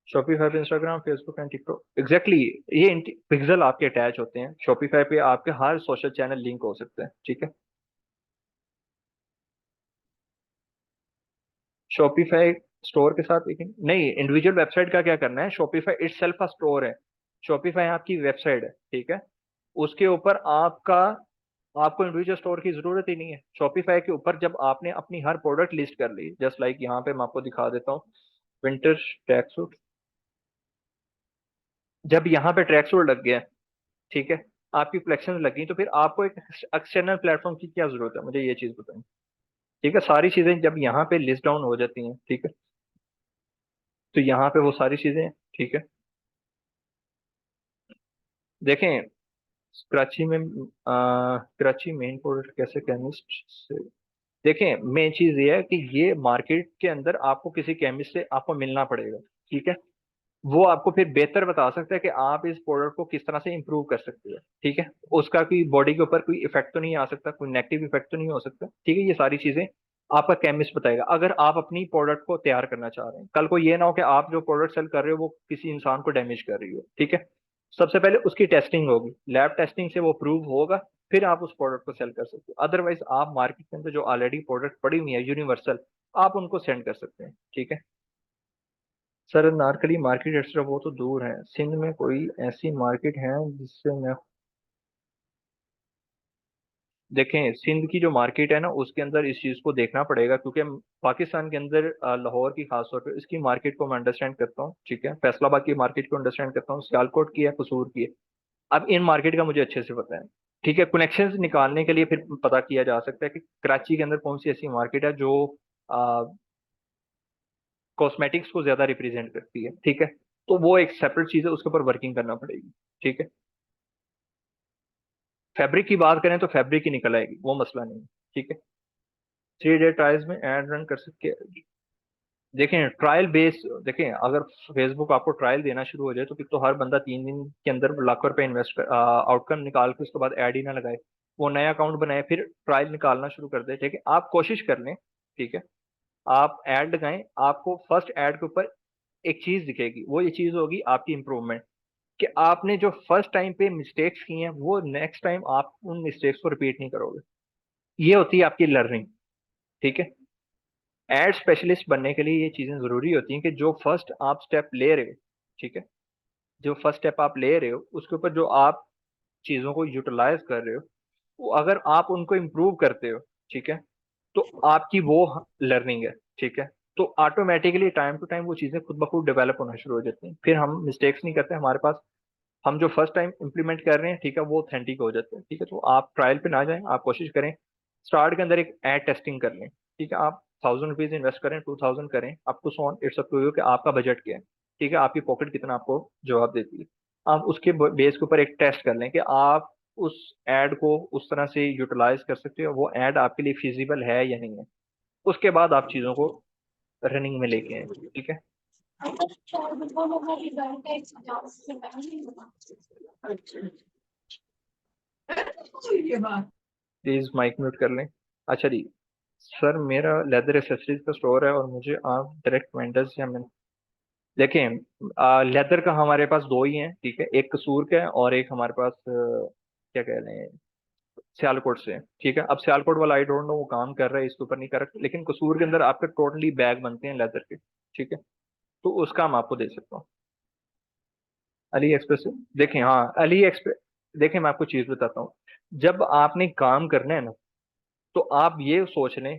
शॉपिफाई पे Instagram, Facebook and TikTok, exactly, ये पिक्सल आपके अटैच होते हैं शॉपिफाई पे, आपके हर सोशल चैनल लिंक हो सकते हैं, ठीक है। शॉपिफाई स्टोर के साथ, लेकिन नहीं, इंडिविजुअल वेबसाइट का क्या करना है, शॉपिफाई इटसेल्फ अ स्टोर है, शॉपिफाई आपकी वेबसाइट है, ठीक है। उसके ऊपर आपको इंडिविजुअल स्टोर की जरूरत ही नहीं है। शॉपिफाई के ऊपर जब आपने अपनी हर प्रोडक्ट लिस्ट कर ली, जस्ट लाइक यहाँ पे मैं आपको दिखा देता हूँ, विंटर ट्रैक सूट, जब यहाँ पे ट्रैक सूट लग गया, ठीक है, आपकी कलेक्शन लगी, तो फिर आपको एक एक्सटर्नल प्लेटफॉर्म की क्या जरूरत है, मुझे ये चीज बताएं। ठीक है, सारी चीजें जब यहाँ पे लिस्ट डाउन हो जाती हैं, ठीक है, तो यहाँ पे वो सारी चीजें हैं, ठीक है। देखें, कराची में कराची मेन प्रोडक्ट कैसे केमिस्ट से, देखें मेन चीज ये है कि ये मार्केट के अंदर आपको किसी केमिस्ट से आपको मिलना पड़ेगा, ठीक है। वो आपको फिर बेहतर बता सकता है कि आप इस प्रोडक्ट को किस तरह से इंप्रूव कर सकते हो, ठीक है। उसका कोई बॉडी के ऊपर कोई इफेक्ट तो नहीं आ सकता, कोई नेगेटिव इफेक्ट तो नहीं हो सकता, ठीक है। ये सारी चीजें आपका केमिस्ट बताएगा। अगर आप अपनी प्रोडक्ट को तैयार करना चाह रहे हैं, कल को ये ना हो कि आप जो प्रोडक्ट सेल कर रहे हो वो किसी इंसान को डैमेज कर रही हो, ठीक है। सबसे पहले उसकी टेस्टिंग होगी, लैब टेस्टिंग से वो प्रूव होगा, फिर आप उस प्रोडक्ट को सेल कर सकते हो। अदरवाइज आप मार्केट के अंदर जो ऑलरेडी प्रोडक्ट पड़ी हुई है यूनिवर्सल, आप उनको सेंड कर सकते हैं, ठीक है। सर नारकली मार्केट एक्स्ट्रा वो तो दूर है, सिंध में कोई ऐसी मार्केट है जिससे मैं, देखें सिंध की जो मार्केट है ना उसके अंदर इस चीज़ को देखना पड़ेगा, क्योंकि पाकिस्तान के अंदर लाहौर की खासतौर पे इसकी मार्केट को मैं अंडरस्टैंड करता हूँ, ठीक है। फैसलाबाद की मार्केट को अंडरस्टैंड करता हूँ, सियालकोट की है, कसूर की है। अब इन मार्केट का मुझे अच्छे से पता है, ठीक है। कनेक्शंस निकालने के लिए फिर पता किया जा सकता है कि कराची के अंदर कौन सी ऐसी मार्केट है जो कॉस्मेटिक्स को ज्यादा रिप्रेजेंट करती है, ठीक है। तो वो एक सेपरेट चीज़ है, उसके ऊपर वर्किंग करना पड़ेगी, ठीक है। फैब्रिक की बात करें तो फैब्रिक ही निकल आएगी, वो मसला नहीं है, ठीक है। 3 डे ट्रायल्स में एड रन कर सकते हैं। देखें ट्रायल बेस, देखें अगर फेसबुक आपको ट्रायल देना शुरू हो जाए तो फिर तो हर बंदा 3 दिन के अंदर लाखों रुपए इन्वेस्ट कर आउटकम निकाल के उसके बाद ऐड ही ना लगाए, वो नया अकाउंट बनाए फिर ट्रायल निकालना शुरू कर दे, ठीक है। आप कोशिश कर लें, ठीक है, आप ऐड लगाएं, आपको फर्स्ट ऐड के ऊपर एक चीज दिखेगी, वो ये चीज होगी आपकी इंप्रूवमेंट, कि आपने जो फर्स्ट टाइम पे मिस्टेक्स की हैं वो नेक्स्ट टाइम आप उन मिस्टेक्स को रिपीट नहीं करोगे। ये होती है आपकी लर्निंग, ठीक है। एड स्पेशलिस्ट बनने के लिए ये चीजें जरूरी होती हैं कि जो फर्स्ट आप स्टेप ले रहे हो, ठीक है, जो फर्स्ट स्टेप आप ले रहे हो उसके ऊपर जो आप चीजों को यूटिलाइज कर रहे हो, वो अगर आप उनको इम्प्रूव करते हो, ठीक है, तो आपकी वो लर्निंग है, ठीक है। तो ऑटोमेटिकली टाइम टू टाइम वो चीजें खुद ब खुद डेवलप होना शुरू हो जाती हैं, फिर हम मिस्टेक्स नहीं करते हमारे पास, हम जो फर्स्ट टाइम इंप्लीमेंट कर रहे हैं, ठीक है, वो ऑथेंटिक हो जाते हैं, ठीक है। तो आप ट्रायल पे ना जाएं, आप कोशिश करें स्टार्ट के अंदर एक एड टेस्टिंग कर लें, ठीक है। आप 1000 रुपीज इन्वेस्ट करें, 2000 करें, up to so on, it's up to you कि आपका बजट क्या है, ठीक है, आपकी पॉकेट कितना आपको जवाब देती है। आप उसके बेस के ऊपर एक टेस्ट कर लें कि आप उस एड को उस तरह से यूटिलाइज कर सकते हो, वो एड आपके लिए फिजिबल है या नहीं है। उसके बाद आप चीज़ों को रनिंग में लेके आए, ठीक है। प्लीज माइक म्यूट कर लें। अच्छा जी, सर मेरा लेदर एसेसरीज का स्टोर है और मुझे आप डायरेक्ट वेंडर्स या मैं, देखें लेदर का हमारे पास दो ही हैं, ठीक है, एक कसूर का है और एक हमारे पास क्या कह रहे हैं, सियालकोट से है, ठीक है। अब सियालकोट वाला आई डोंट नो वो काम कर रहा है इसके ऊपर नहीं कर रहा, लेकिन कसूर के अंदर आपके टोटली बैग बनते हैं लेदर के, ठीक है। तो उसका मैं आपको दे सकता हूँ अली एक्सप्रेस से। देखें हाँ अली एक्सप्रेस, देखें मैं आपको चीज़ बताता हूँ, जब आपने काम करना है ना तो आप ये सोच लें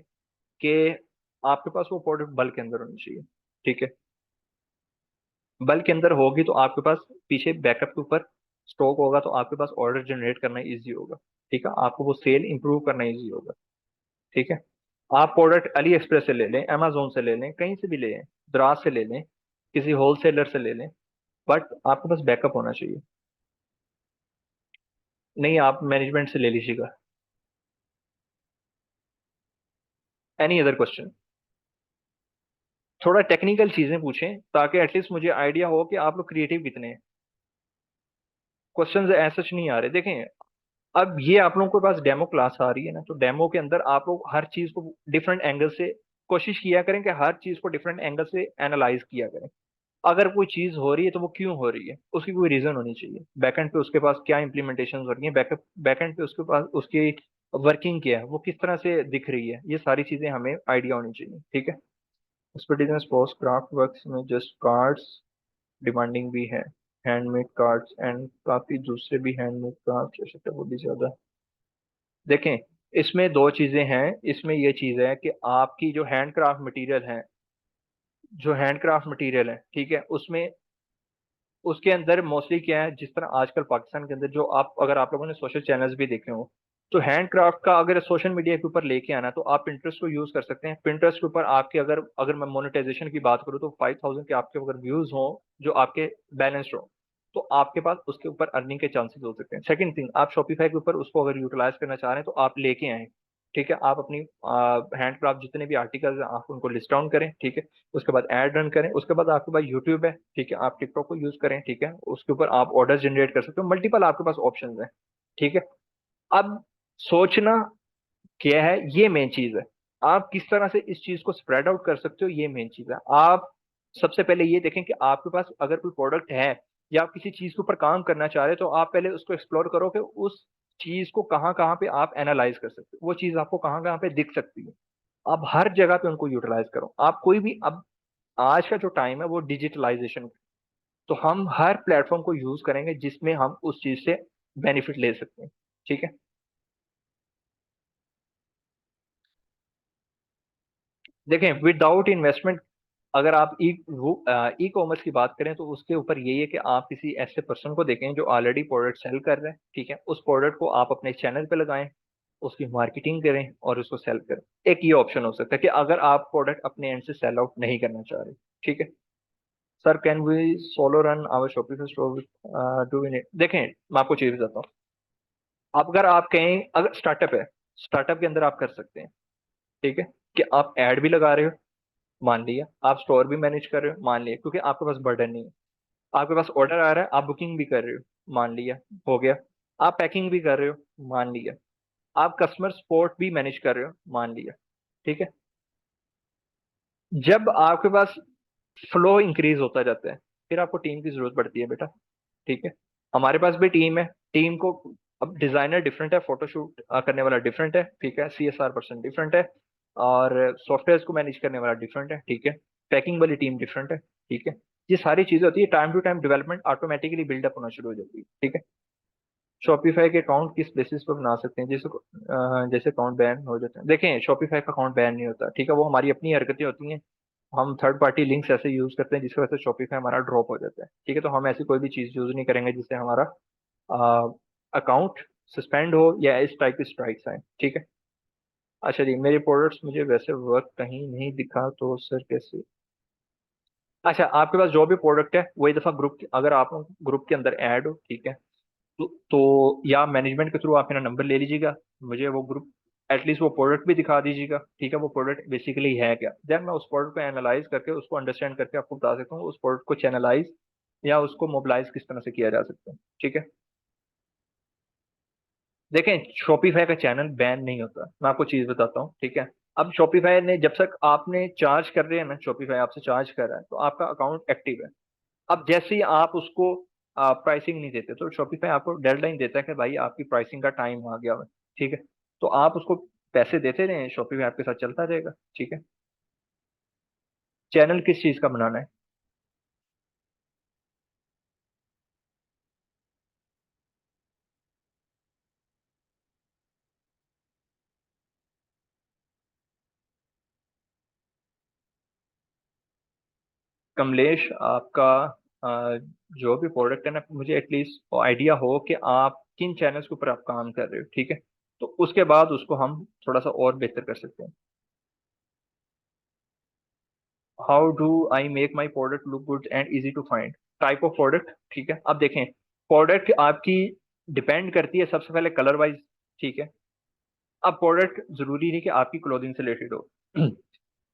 कि आपके पास वो प्रोडक्ट बल्क के अंदर होनी चाहिए, ठीक है। बल्क के अंदर होगी तो आपके पास पीछे बैकअप के ऊपर स्टॉक होगा, तो आपके पास ऑर्डर जनरेट करना इजी होगा, ठीक है। आपको वो सेल इंप्रूव करना इजी होगा, ठीक है। आप प्रोडक्ट अली एक्सप्रेस से ले लें, अमेजोन से ले लें, कहीं से भी ले लें, दराज से ले लें, किसी होलसेलर से ले लें, बट आपके पास बैकअप होना चाहिए। नहीं आप मैनेजमेंट से ले लीजिएगा। एनी अदर क्वेश्चन, थोड़ा टेक्निकल चीजें पूछें ताकि एटलीस्ट मुझे आइडिया हो कि आप लोग क्रिएटिव कितने हैं। क्वेश्चंस ऐसा नहीं आ रहे, देखें अब ये आप लोगों के पास डेमो क्लास आ रही है ना, तो डेमो के अंदर आप लोग हर चीज को डिफरेंट एंगल से कोशिश किया करें, कि हर चीज को डिफरेंट एंगल से एनालाइज किया करें। अगर कोई चीज हो रही है तो वो क्यों हो रही है, उसकी कोई रीजन होनी चाहिए। बैकएंड पे उसके पास क्या इंप्लीमेंटेशन हो रही है, बैकअप बैकएंड पे उसके पास उसकी वर्किंग क्या है, वो किस तरह से दिख रही है, ये सारी चीजें हमें आइडिया होनी चाहिए, ठीक है। एक्सपर्टीज पोस्ट क्राफ्ट वर्क्स में जस्ट कार्ड्स डिमांडिंग भी है, हैंडमेड कार्ड्स एंड काफी दूसरे भी हैंडमेड क्राफ्ट वो भी ज्यादा। देखें इसमें दो चीजें हैं, इसमें ये चीज है कि आपकी जो हैंडक्राफ्ट मटेरियल है, जो हैंडक्राफ्ट मटेरियल है, ठीक है, उसमें उसके अंदर मोस्टली क्या है, जिस तरह आजकल पाकिस्तान के अंदर जो आप अगर आप लोगों ने सोशल चैनल्स भी देखे हो, तो हैंडक्राफ्ट का अगर सोशल मीडिया के ऊपर लेके आना तो आप पिंटरेस्ट को यूज कर सकते हैं। पिंटरेस्ट के ऊपर आपके अगर अगर मैं मोनेटाइजेशन की बात करूँ तो 5,000 के आपके अगर व्यूज हो जो आपके बैलेंस्ड हो तो आपके पास उसके ऊपर अर्निंग के चांसेस हो सकते हैं। सेकंड थिंग, आप शॉपिफाई के ऊपर उसको अगर यूटिलाइज करना चाह रहे हैं तो आप लेके आए, ठीक है। आप अपनी हैंडक्राफ्ट जितने भी आर्टिकल्स हैं आप उनको लिस्ट डाउन करें, ठीक है। उसके बाद ऐड रन करें, उसके बाद आपके पास यूट्यूब है, ठीक है। आप टिकटॉक को यूज करें, ठीक है। उसके ऊपर आप ऑर्डर जनरेट कर सकते हो, मल्टीपल आपके पास ऑप्शन है, ठीक है। अब सोचना क्या है, ये मेन चीज है। आप किस तरह से इस चीज को स्प्रेड आउट कर सकते हो, ये मेन चीज है। आप सबसे पहले ये देखें कि आपके पास अगर कोई प्रोडक्ट है या आप किसी चीज के ऊपर काम करना चाह रहे हो तो आप पहले उसको एक्सप्लोर करो कि उस चीज को कहाँ कहाँ पे आप एनालाइज कर सकते हो, वो चीज आपको कहाँ कहाँ पे दिख सकती है। आप हर जगह पे उनको यूटिलाइज करो। आप कोई भी, अब आज का जो टाइम है वो डिजिटलाइजेशन, तो हम हर प्लेटफॉर्म को यूज करेंगे जिसमें हम उस चीज से बेनिफिट ले सकते हैं, ठीक है। देखें, विदाउट इन्वेस्टमेंट अगर आप ई कॉमर्स की बात करें तो उसके ऊपर यही है कि आप किसी ऐसे पर्सन को देखें जो ऑलरेडी प्रोडक्ट सेल कर रहे हैं, ठीक है। उस प्रोडक्ट को आप अपने चैनल पे लगाएं, उसकी मार्केटिंग करें और उसको सेल करें। एक ये ऑप्शन हो सकता है कि अगर आप प्रोडक्ट अपने एंड से सेल आउट नहीं करना चाह रहे, ठीक है। Sir can we solo run our shopping store, do we need, देखें मैं आपको चीज बताता हूँ। अगर आप कहीं, अगर स्टार्टअप है, स्टार्टअप के अंदर आप कर सकते हैं, ठीक है। कि आप ऐड भी लगा रहे हो, मान लिया। आप स्टोर भी मैनेज कर रहे हो, मान लिया, क्योंकि आपके पास बर्डन नहीं है। आपके पास ऑर्डर आ रहा है, आप बुकिंग भी कर रहे हो, मान लिया, हो गया। आप पैकिंग भी कर रहे हो, मान लिया। आप कस्टमर सपोर्ट भी मैनेज कर रहे हो, मान लिया, ठीक है। जब आपके पास फ्लो इंक्रीज होता जाता है फिर आपको टीम की जरूरत पड़ती है बेटा, ठीक है। हमारे पास भी टीम है। टीम को, अब डिजाइनर डिफरेंट है, फोटोशूट करने वाला डिफरेंट है, ठीक है। CSR पर्सन डिफरेंट है, और सॉफ्टवेयर को मैनेज करने वाला डिफरेंट है, ठीक है। पैकिंग वाली टीम डिफरेंट है, ठीक है। ये सारी चीजें होती है, time to time development automatically build up होना शुरू हो जाती है, ठीक है। शॉपिफाई के अकाउंट किस बेसिस पर बना सकते हैं, जैसे जैसे अकाउंट बैन हो जाते हैं। देखें, शॉपिफाई का अकाउंट बैन नहीं होता, ठीक है। वो हमारी अपनी हरकतें होती हैं। हम थर्ड पार्टी लिंक्स ऐसे यूज करते हैं जिसकी वजह से शॉपिफाई हमारा ड्रॉप हो जाता है, ठीक है। तो हम ऐसी कोई भी चीज यूज नहीं करेंगे जिससे हमारा अकाउंट सस्पेंड हो या इस टाइप की स्ट्राइक्स आए, ठीक है। अच्छा जी, मेरे प्रोडक्ट्स मुझे वैसे वर्क कहीं नहीं दिखा तो सर कैसे? अच्छा, आपके पास जो भी प्रोडक्ट है वही दफा ग्रुप, अगर आप ग्रुप के अंदर ऐड हो, ठीक है। तो या मैनेजमेंट के थ्रू आप मेरा नंबर ले लीजिएगा, मुझे वो ग्रुप एटलीस्ट वो प्रोडक्ट भी दिखा दीजिएगा, ठीक है। वो प्रोडक्ट बेसिकली है क्या, देन मैं उस प्रोडक्ट को एनालाइज करके उसको अंडरस्टैंड करके आपको बता सकता हूँ उस प्रोडक्ट को चैनलाइज या उसको मोबिलाइज किस तरह से किया जा सकता है, ठीक है। देखें, शॉपिफाई का चैनल बैन नहीं होता, मैं आपको चीज बताता हूँ, ठीक है। अब शॉपिफाई ने, जब तक आपने चार्ज कर रहे हैं ना, शॉपिफाई आपसे चार्ज कर रहा है तो आपका अकाउंट एक्टिव है। अब जैसे ही आप उसको प्राइसिंग नहीं देते तो शॉपिफाई आपको डेडलाइन देता है कि भाई आपकी प्राइसिंग का टाइम आ गया है, ठीक है। तो आप उसको पैसे देते रहें, शॉपिफाई आपके साथ चलता रहेगा, ठीक है। चैनल किस चीज का बनाना है? कमलेश, आपका जो भी प्रोडक्ट है ना, मुझे एटलीस्ट आइडिया हो कि आप किन चैनल्स के ऊपर आप काम कर रहे हो, ठीक है। तो उसके बाद उसको हम थोड़ा सा और बेहतर कर सकते हैं। How do I make my product look good and easy to find, type of product, ठीक है। अब देखें, प्रोडक्ट आपकी डिपेंड करती है सबसे पहले कलर वाइज, ठीक है। अब प्रोडक्ट जरूरी नहीं कि आपकी क्लोथिंग से रिलेटेड हो,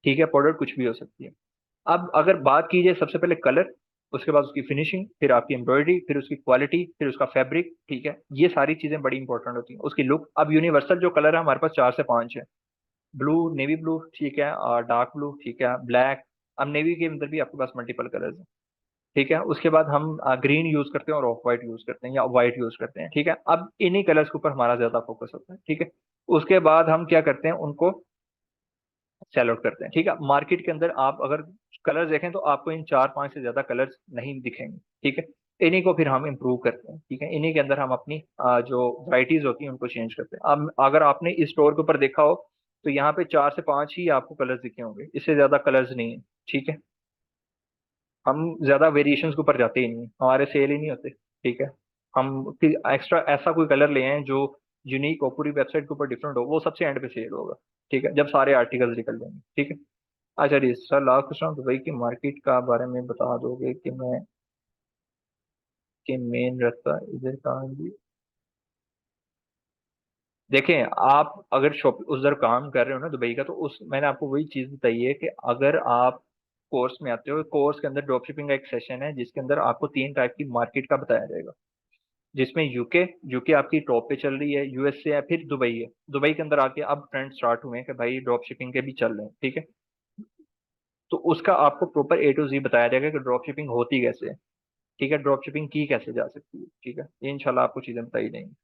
ठीक है। प्रोडक्ट कुछ भी हो सकती है। अब अगर बात की जाए सबसे पहले कलर, उसके बाद उसकी फिनिशिंग, फिर आपकी एम्ब्रॉयडरी, फिर उसकी क्वालिटी, फिर उसका फैब्रिक, ठीक है। ये सारी चीजें बड़ी इंपॉर्टेंट होती हैं। उसकी लुक, अब यूनिवर्सल जो कलर है हमारे पास 4 से 5 है। ब्लू, नेवी ब्लू, ठीक है, और डार्क ब्लू, ठीक है, ब्लैक। अब नेवी के अंदर भी आपके पास मल्टीपल कलर्स हैं, ठीक है। उसके बाद हम ग्रीन यूज करते हैं और ऑफ वाइट यूज करते हैं या वाइट यूज करते हैं, ठीक है। अब इन्हीं कलर्स के ऊपर हमारा ज्यादा फोकस होता है, ठीक है। उसके बाद हम क्या करते हैं, उनको सेल आउट करते हैं, ठीक है। मार्केट के अंदर आप अगर कलर्स देखें तो आपको इन 4 5 से ज्यादा कलर्स नहीं दिखेंगे, ठीक है। इन्हीं को फिर हम इंप्रूव करते हैं, ठीक है। इन्हीं के अंदर हम अपनी जो वराइटीज होती हैं उनको चेंज करते हैं। अब अगर आपने इस स्टोर के ऊपर देखा हो तो यहाँ पे 4 से 5 ही आपको कलर्स दिखे होंगे, इससे ज्यादा कलर्स नहीं है, ठीक है। हम ज्यादा वेरिएशंस के ऊपर जाते ही नहीं, हमारे सेल ही नहीं होते, ठीक है। हम एक्स्ट्रा ऐसा कोई कलर ले आए जो यूनिक हो, पूरी वेबसाइट के ऊपर डिफरेंट हो, वो सबसे एंड पे सेल होगा। ठीक है, जब सारे आर्टिकल्स निकल जाएंगे। ठीक है। अच्छा जी सर, लास्ट क्वेश्चन, दुबई की मार्केट का बारे में बता दोगे कि मैं कि मेन रास्ता इधर कहाँ है? देखें, आप अगर शॉप उधर काम कर रहे हो ना दुबई का, तो उस मैंने आपको वही चीज बताई है कि अगर आप कोर्स में आते हो, कोर्स के अंदर ड्रॉप शिपिंग का एक सेशन है जिसके अंदर आपको 3 टाइप की मार्केट का बताया जाएगा, जिसमें यूके यूके आपकी टॉप पे चल रही है, यूएसए है, फिर दुबई है। दुबई के अंदर आके अब ट्रेंड स्टार्ट हुए हैं कि भाई ड्रॉप शिपिंग के भी चल रहे हैं। ठीक है। तो उसका आपको प्रॉपर A to Z बताया जाएगा कि ड्रॉप शिपिंग होती कैसे है। ठीक है, ड्रॉप शिपिंग की कैसे जा सकती है। ठीक है, ये इंशाल्लाह आपको चीजें बताई जाएंगी।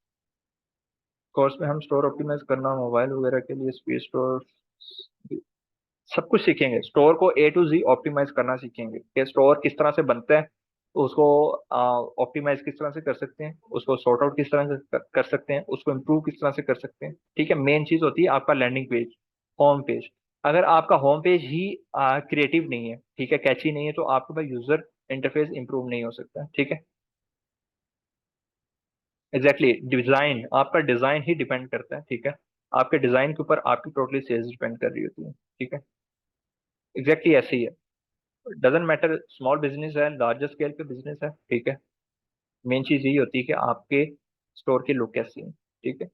कोर्स में हम स्टोर ऑप्टिमाइज करना, मोबाइल वगैरह के लिए स्पेस स्टोर, सब कुछ सीखेंगे। स्टोर को A to Z ऑप्टिमाइज करना सीखेंगे कि स्टोर किस तरह से बनता है, उसको ऑप्टिमाइज किस तरह से कर सकते हैं, उसको सॉर्ट आउट किस तरह से कर सकते हैं, उसको इम्प्रूव किस तरह से कर सकते हैं। ठीक है, मेन चीज होती है आपका लैंडिंग पेज, होम पेज। अगर आपका होम पेज ही क्रिएटिव नहीं है, ठीक है, कैची नहीं है, तो आपके पास यूजर इंटरफेस इंप्रूव नहीं हो सकता। ठीक है। एग्जैक्टली डिजाइन, आपका डिजाइन ही डिपेंड करता है। ठीक है, आपके डिजाइन के ऊपर आपकी टोटली सेल्स डिपेंड कर रही होती है। ठीक है, एग्जैक्टली ऐसे ही है। डजेंट मैटर स्मॉल बिजनेस है, लार्जर स्केल पे बिजनेस है। ठीक है, मेन चीज यही होती है कि आपके स्टोर की लुक कैसी है। ठीक है।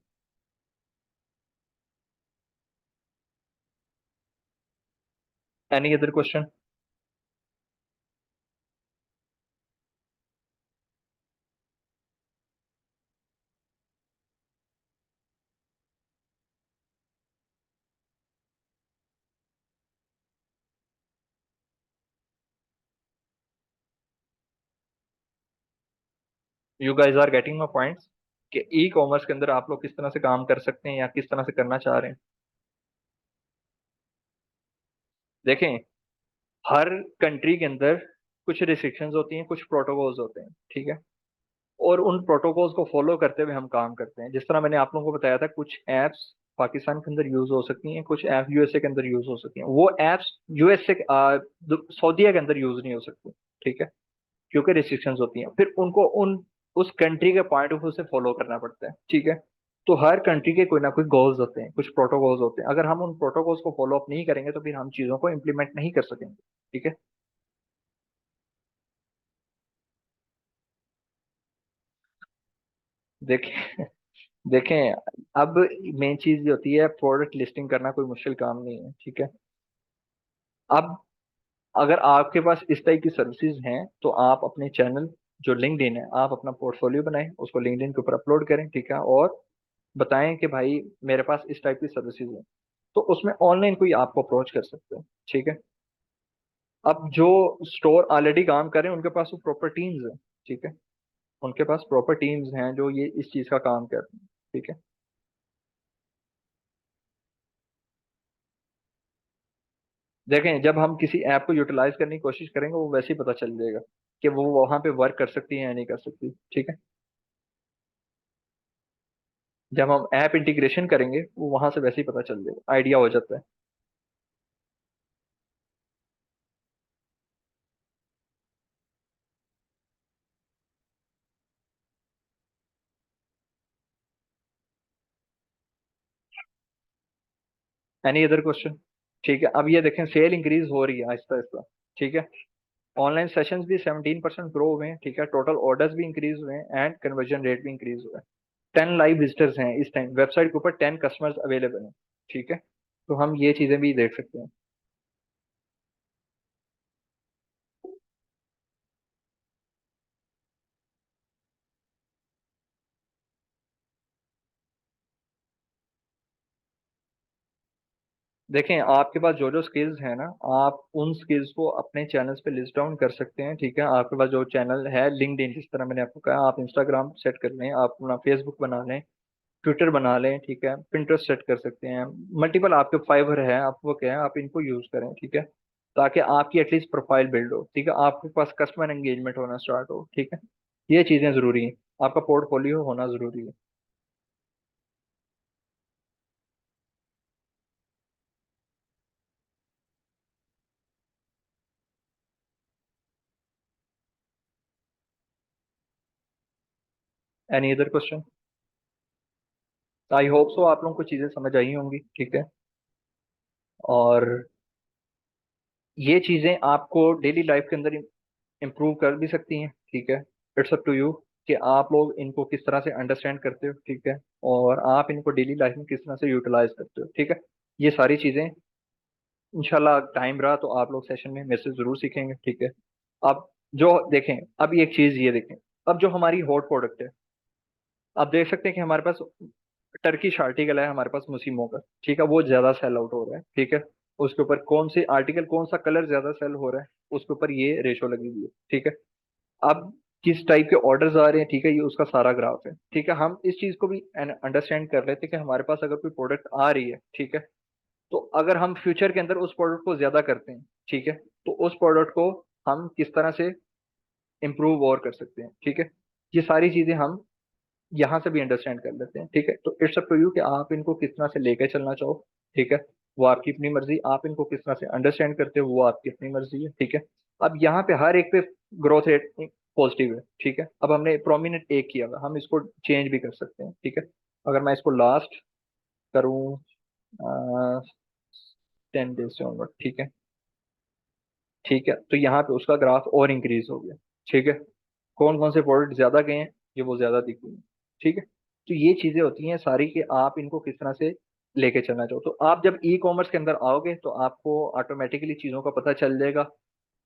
Any other question? You guys are getting my points कि ई कॉमर्स के अंदर आप लोग किस तरह से काम कर सकते हैं या किस तरह से करना चाह रहे हैं। देखें, हर कंट्री के अंदर कुछ रिस्ट्रिक्शंस होती हैं, कुछ प्रोटोकॉल्स होते हैं। ठीक है, और उन प्रोटोकॉल्स को फॉलो करते हुए हम काम करते हैं। जिस तरह मैंने आप लोगों को बताया था, कुछ एप्स पाकिस्तान के अंदर यूज हो सकती हैं, कुछ ऐप यूएसए के अंदर यूज हो सकती हैं। वो एप्स यूएसए सऊदीया के अंदर यूज नहीं हो सकती। ठीक है, क्योंकि रिस्ट्रिक्शंस होती हैं, फिर उनको उन उस कंट्री के पॉइंट ऑफ व्यू से फॉलो करना पड़ता है। ठीक है, तो हर कंट्री के कोई ना कोई गोल्स होते हैं, कुछ प्रोटोकॉल्स होते हैं। अगर हम उन प्रोटोकॉल्स को फॉलो अप नहीं करेंगे तो फिर हम चीजों को इम्प्लीमेंट नहीं कर सकेंगे। ठीक है। देखें देखें, अब मेन चीज ये होती है, प्रोडक्ट लिस्टिंग करना कोई मुश्किल काम नहीं है। ठीक है। अब अगर आपके पास इस टाइप की सर्विसेज हैं तो आप अपने चैनल, जो लिंक्डइन है, आप अपना पोर्टफोलियो बनाएं, उसको लिंक्डइन के ऊपर अपलोड करें। ठीक है, और बताएं कि भाई मेरे पास इस टाइप की सर्विसेज है, तो उसमें ऑनलाइन कोई आपको अप्रोच कर सकते हैं। ठीक है। अब जो स्टोर ऑलरेडी काम कर रहे हैं उनके पास वो प्रॉपर टीम्स है। ठीक है, उनके पास प्रॉपर टीम्स हैं जो ये इस चीज का काम कर रहे हैं। ठीक है। देखें, जब हम किसी ऐप को यूटिलाइज करने की कोशिश करेंगे, वो वैसे ही पता चल जाएगा कि वो वहां पे वर्क कर सकती है या नहीं कर सकती। ठीक है, जब हम ऐप इंटीग्रेशन करेंगे वो वहां से वैसे ही पता चल जाएगा, आइडिया हो जाता है। Any other question? ठीक है, अब ये देखें, सेल इंक्रीज हो रही है आहिस्ता आहिस्ता। ठीक है, ऑनलाइन सेशंस भी 17% ग्रो हुए हैं। ठीक है, टोटल ऑर्डर्स भी इंक्रीज हुए हैं एंड कन्वर्जन रेट भी इंक्रीज हुआ है। 10 लाइव विजिटर्स हैं इस टाइम वेबसाइट के ऊपर, 10 कस्टमर्स अवेलेबल हैं। ठीक है, तो हम ये चीजें भी देख सकते हैं। देखें, आपके पास जो जो स्किल्स हैं ना, आप उन स्किल्स को अपने चैनल्स पे लिस्ट डाउन कर सकते हैं। ठीक है, आपके पास जो चैनल है लिंक्डइन, जिस तरह मैंने आपको कहा, आप इंस्टाग्राम सेट कर लें, आप अपना फेसबुक बना लें, ट्विटर बना लें। ठीक है, पिंटरेस्ट सेट कर सकते हैं, मल्टीपल आपके फाइवर है, आप वो क्या है, आप इनको यूज करें। ठीक है, ताकि आपकी एटलीस्ट प्रोफाइल बिल्ड हो। ठीक है, आपके पास कस्टमर एंगेजमेंट होना स्टार्ट हो। ठीक है, ये चीजें जरूरी हैं, आपका पोर्टफोलियो होना जरूरी है। Any other question? I hope so आप लोगों को चीज़ें समझ आई होंगी, ठीक है। और ये चीज़ें आपको डेली लाइफ के अंदर इम्प्रूव कर भी सकती हैं, ठीक है। इट्स अप टू यू कि आप लोग इनको किस तरह से अंडरस्टैंड करते हो, ठीक है, और आप इनको डेली लाइफ में किस तरह से यूटिलाइज करते हो, ठीक है। ये सारी चीज़ें इंशाल्लाह टाइम रहा तो आप लोग सेशन में मेरे से ज़रूर सीखेंगे, ठीक है। अब जो देखें, अब एक चीज़ ये देखें, अब जो हमारी हॉट प्रोडक्ट है, आप देख सकते हैं कि हमारे पास टर्किश आर्टिकल है हमारे पास मुसीमो का, ठीक है, वो ज्यादा सेल आउट हो रहा है, ठीक है। उसके ऊपर कौन से आर्टिकल, कौन सा कलर ज्यादा सेल हो रहा है, उसके ऊपर ये रेशो लगी हुई है, ठीक है। अब किस टाइप के ऑर्डर्स आ रहे हैं, ठीक है, ये उसका सारा ग्राफ है, ठीक है। हम इस चीज को भी अंडरस्टैंड कर लेते हैं कि हमारे पास अगर कोई प्रोडक्ट आ रही है, ठीक है, तो अगर हम फ्यूचर के अंदर उस प्रोडक्ट को ज्यादा करते हैं, ठीक है, तो उस प्रोडक्ट को हम किस तरह से इम्प्रूव और कर सकते हैं, ठीक है। ये सारी चीजें हम यहाँ से भी अंडरस्टैंड कर लेते हैं, ठीक है। तो इट्स अप टू यू कि आप इनको किस तरह से लेकर चलना चाहो, ठीक है, वो आपकी अपनी मर्जी। आप इनको किस तरह से अंडरस्टैंड करते हो वो आपकी अपनी मर्जी है, ठीक है। अब यहाँ पे हर एक पे ग्रोथ रेट पॉजिटिव है, ठीक है। अब हमने प्रोमिनेंट एक किया हुआ, हम इसको चेंज भी कर सकते हैं, ठीक है। अगर मैं इसको लास्ट करूँ 10 डेज से ऑनवर्ड, ठीक है, ठीक है, तो यहाँ पे उसका ग्राफ और इंक्रीज हो गया, ठीक है। कौन कौन से प्रोडक्ट ज्यादा गए हैं, ये वो ज्यादा दिख रही हैं, ठीक है। तो ये चीजें होती हैं सारी कि आप इनको किस तरह से लेके चलना चाहो। तो आप जब ई कॉमर्स के अंदर आओगे तो आपको ऑटोमेटिकली चीजों का पता चल जाएगा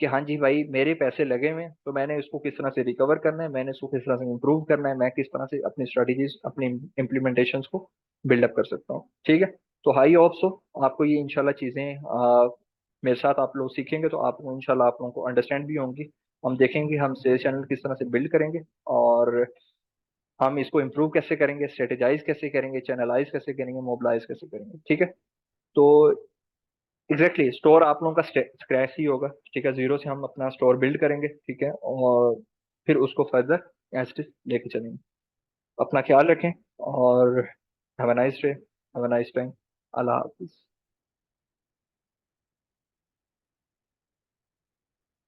कि हाँ जी भाई, मेरे पैसे लगे हुए हैं, तो मैंने इसको किस तरह से रिकवर करना है, मैंने इसको किस तरह से इम्प्रूव करना है, मैं किस तरह से अपनी स्ट्रेटजीज, अपनी इम्प्लीमेंटेशंस को बिल्डअप कर सकता हूँ, ठीक है। तो हाई होप्स हो आपको ये इंशाल्लाह चीजें मेरे साथ आप लोग सीखेंगे तो आपको इंशाल्लाह आप लोगों को अंडरस्टैंड भी होंगी। हम देखेंगे हम सेल्स चैनल किस तरह से बिल्ड करेंगे, और हम इसको इम्प्रूव कैसे करेंगे, स्ट्रेटेजाइज कैसे करेंगे, चैनलाइज कैसे करेंगे, मोबिलाइज कैसे करेंगे, ठीक है। तो एग्जैक्टली स्टोर आप लोगों का स्क्रैच ही होगा, ठीक है, जीरो से हम अपना स्टोर बिल्ड करेंगे, ठीक है, और फिर उसको फर्दर एज इट इज लेके चलेंगे। अपना ख्याल रखें और have a nice day, have a nice time. Allah Hafiz.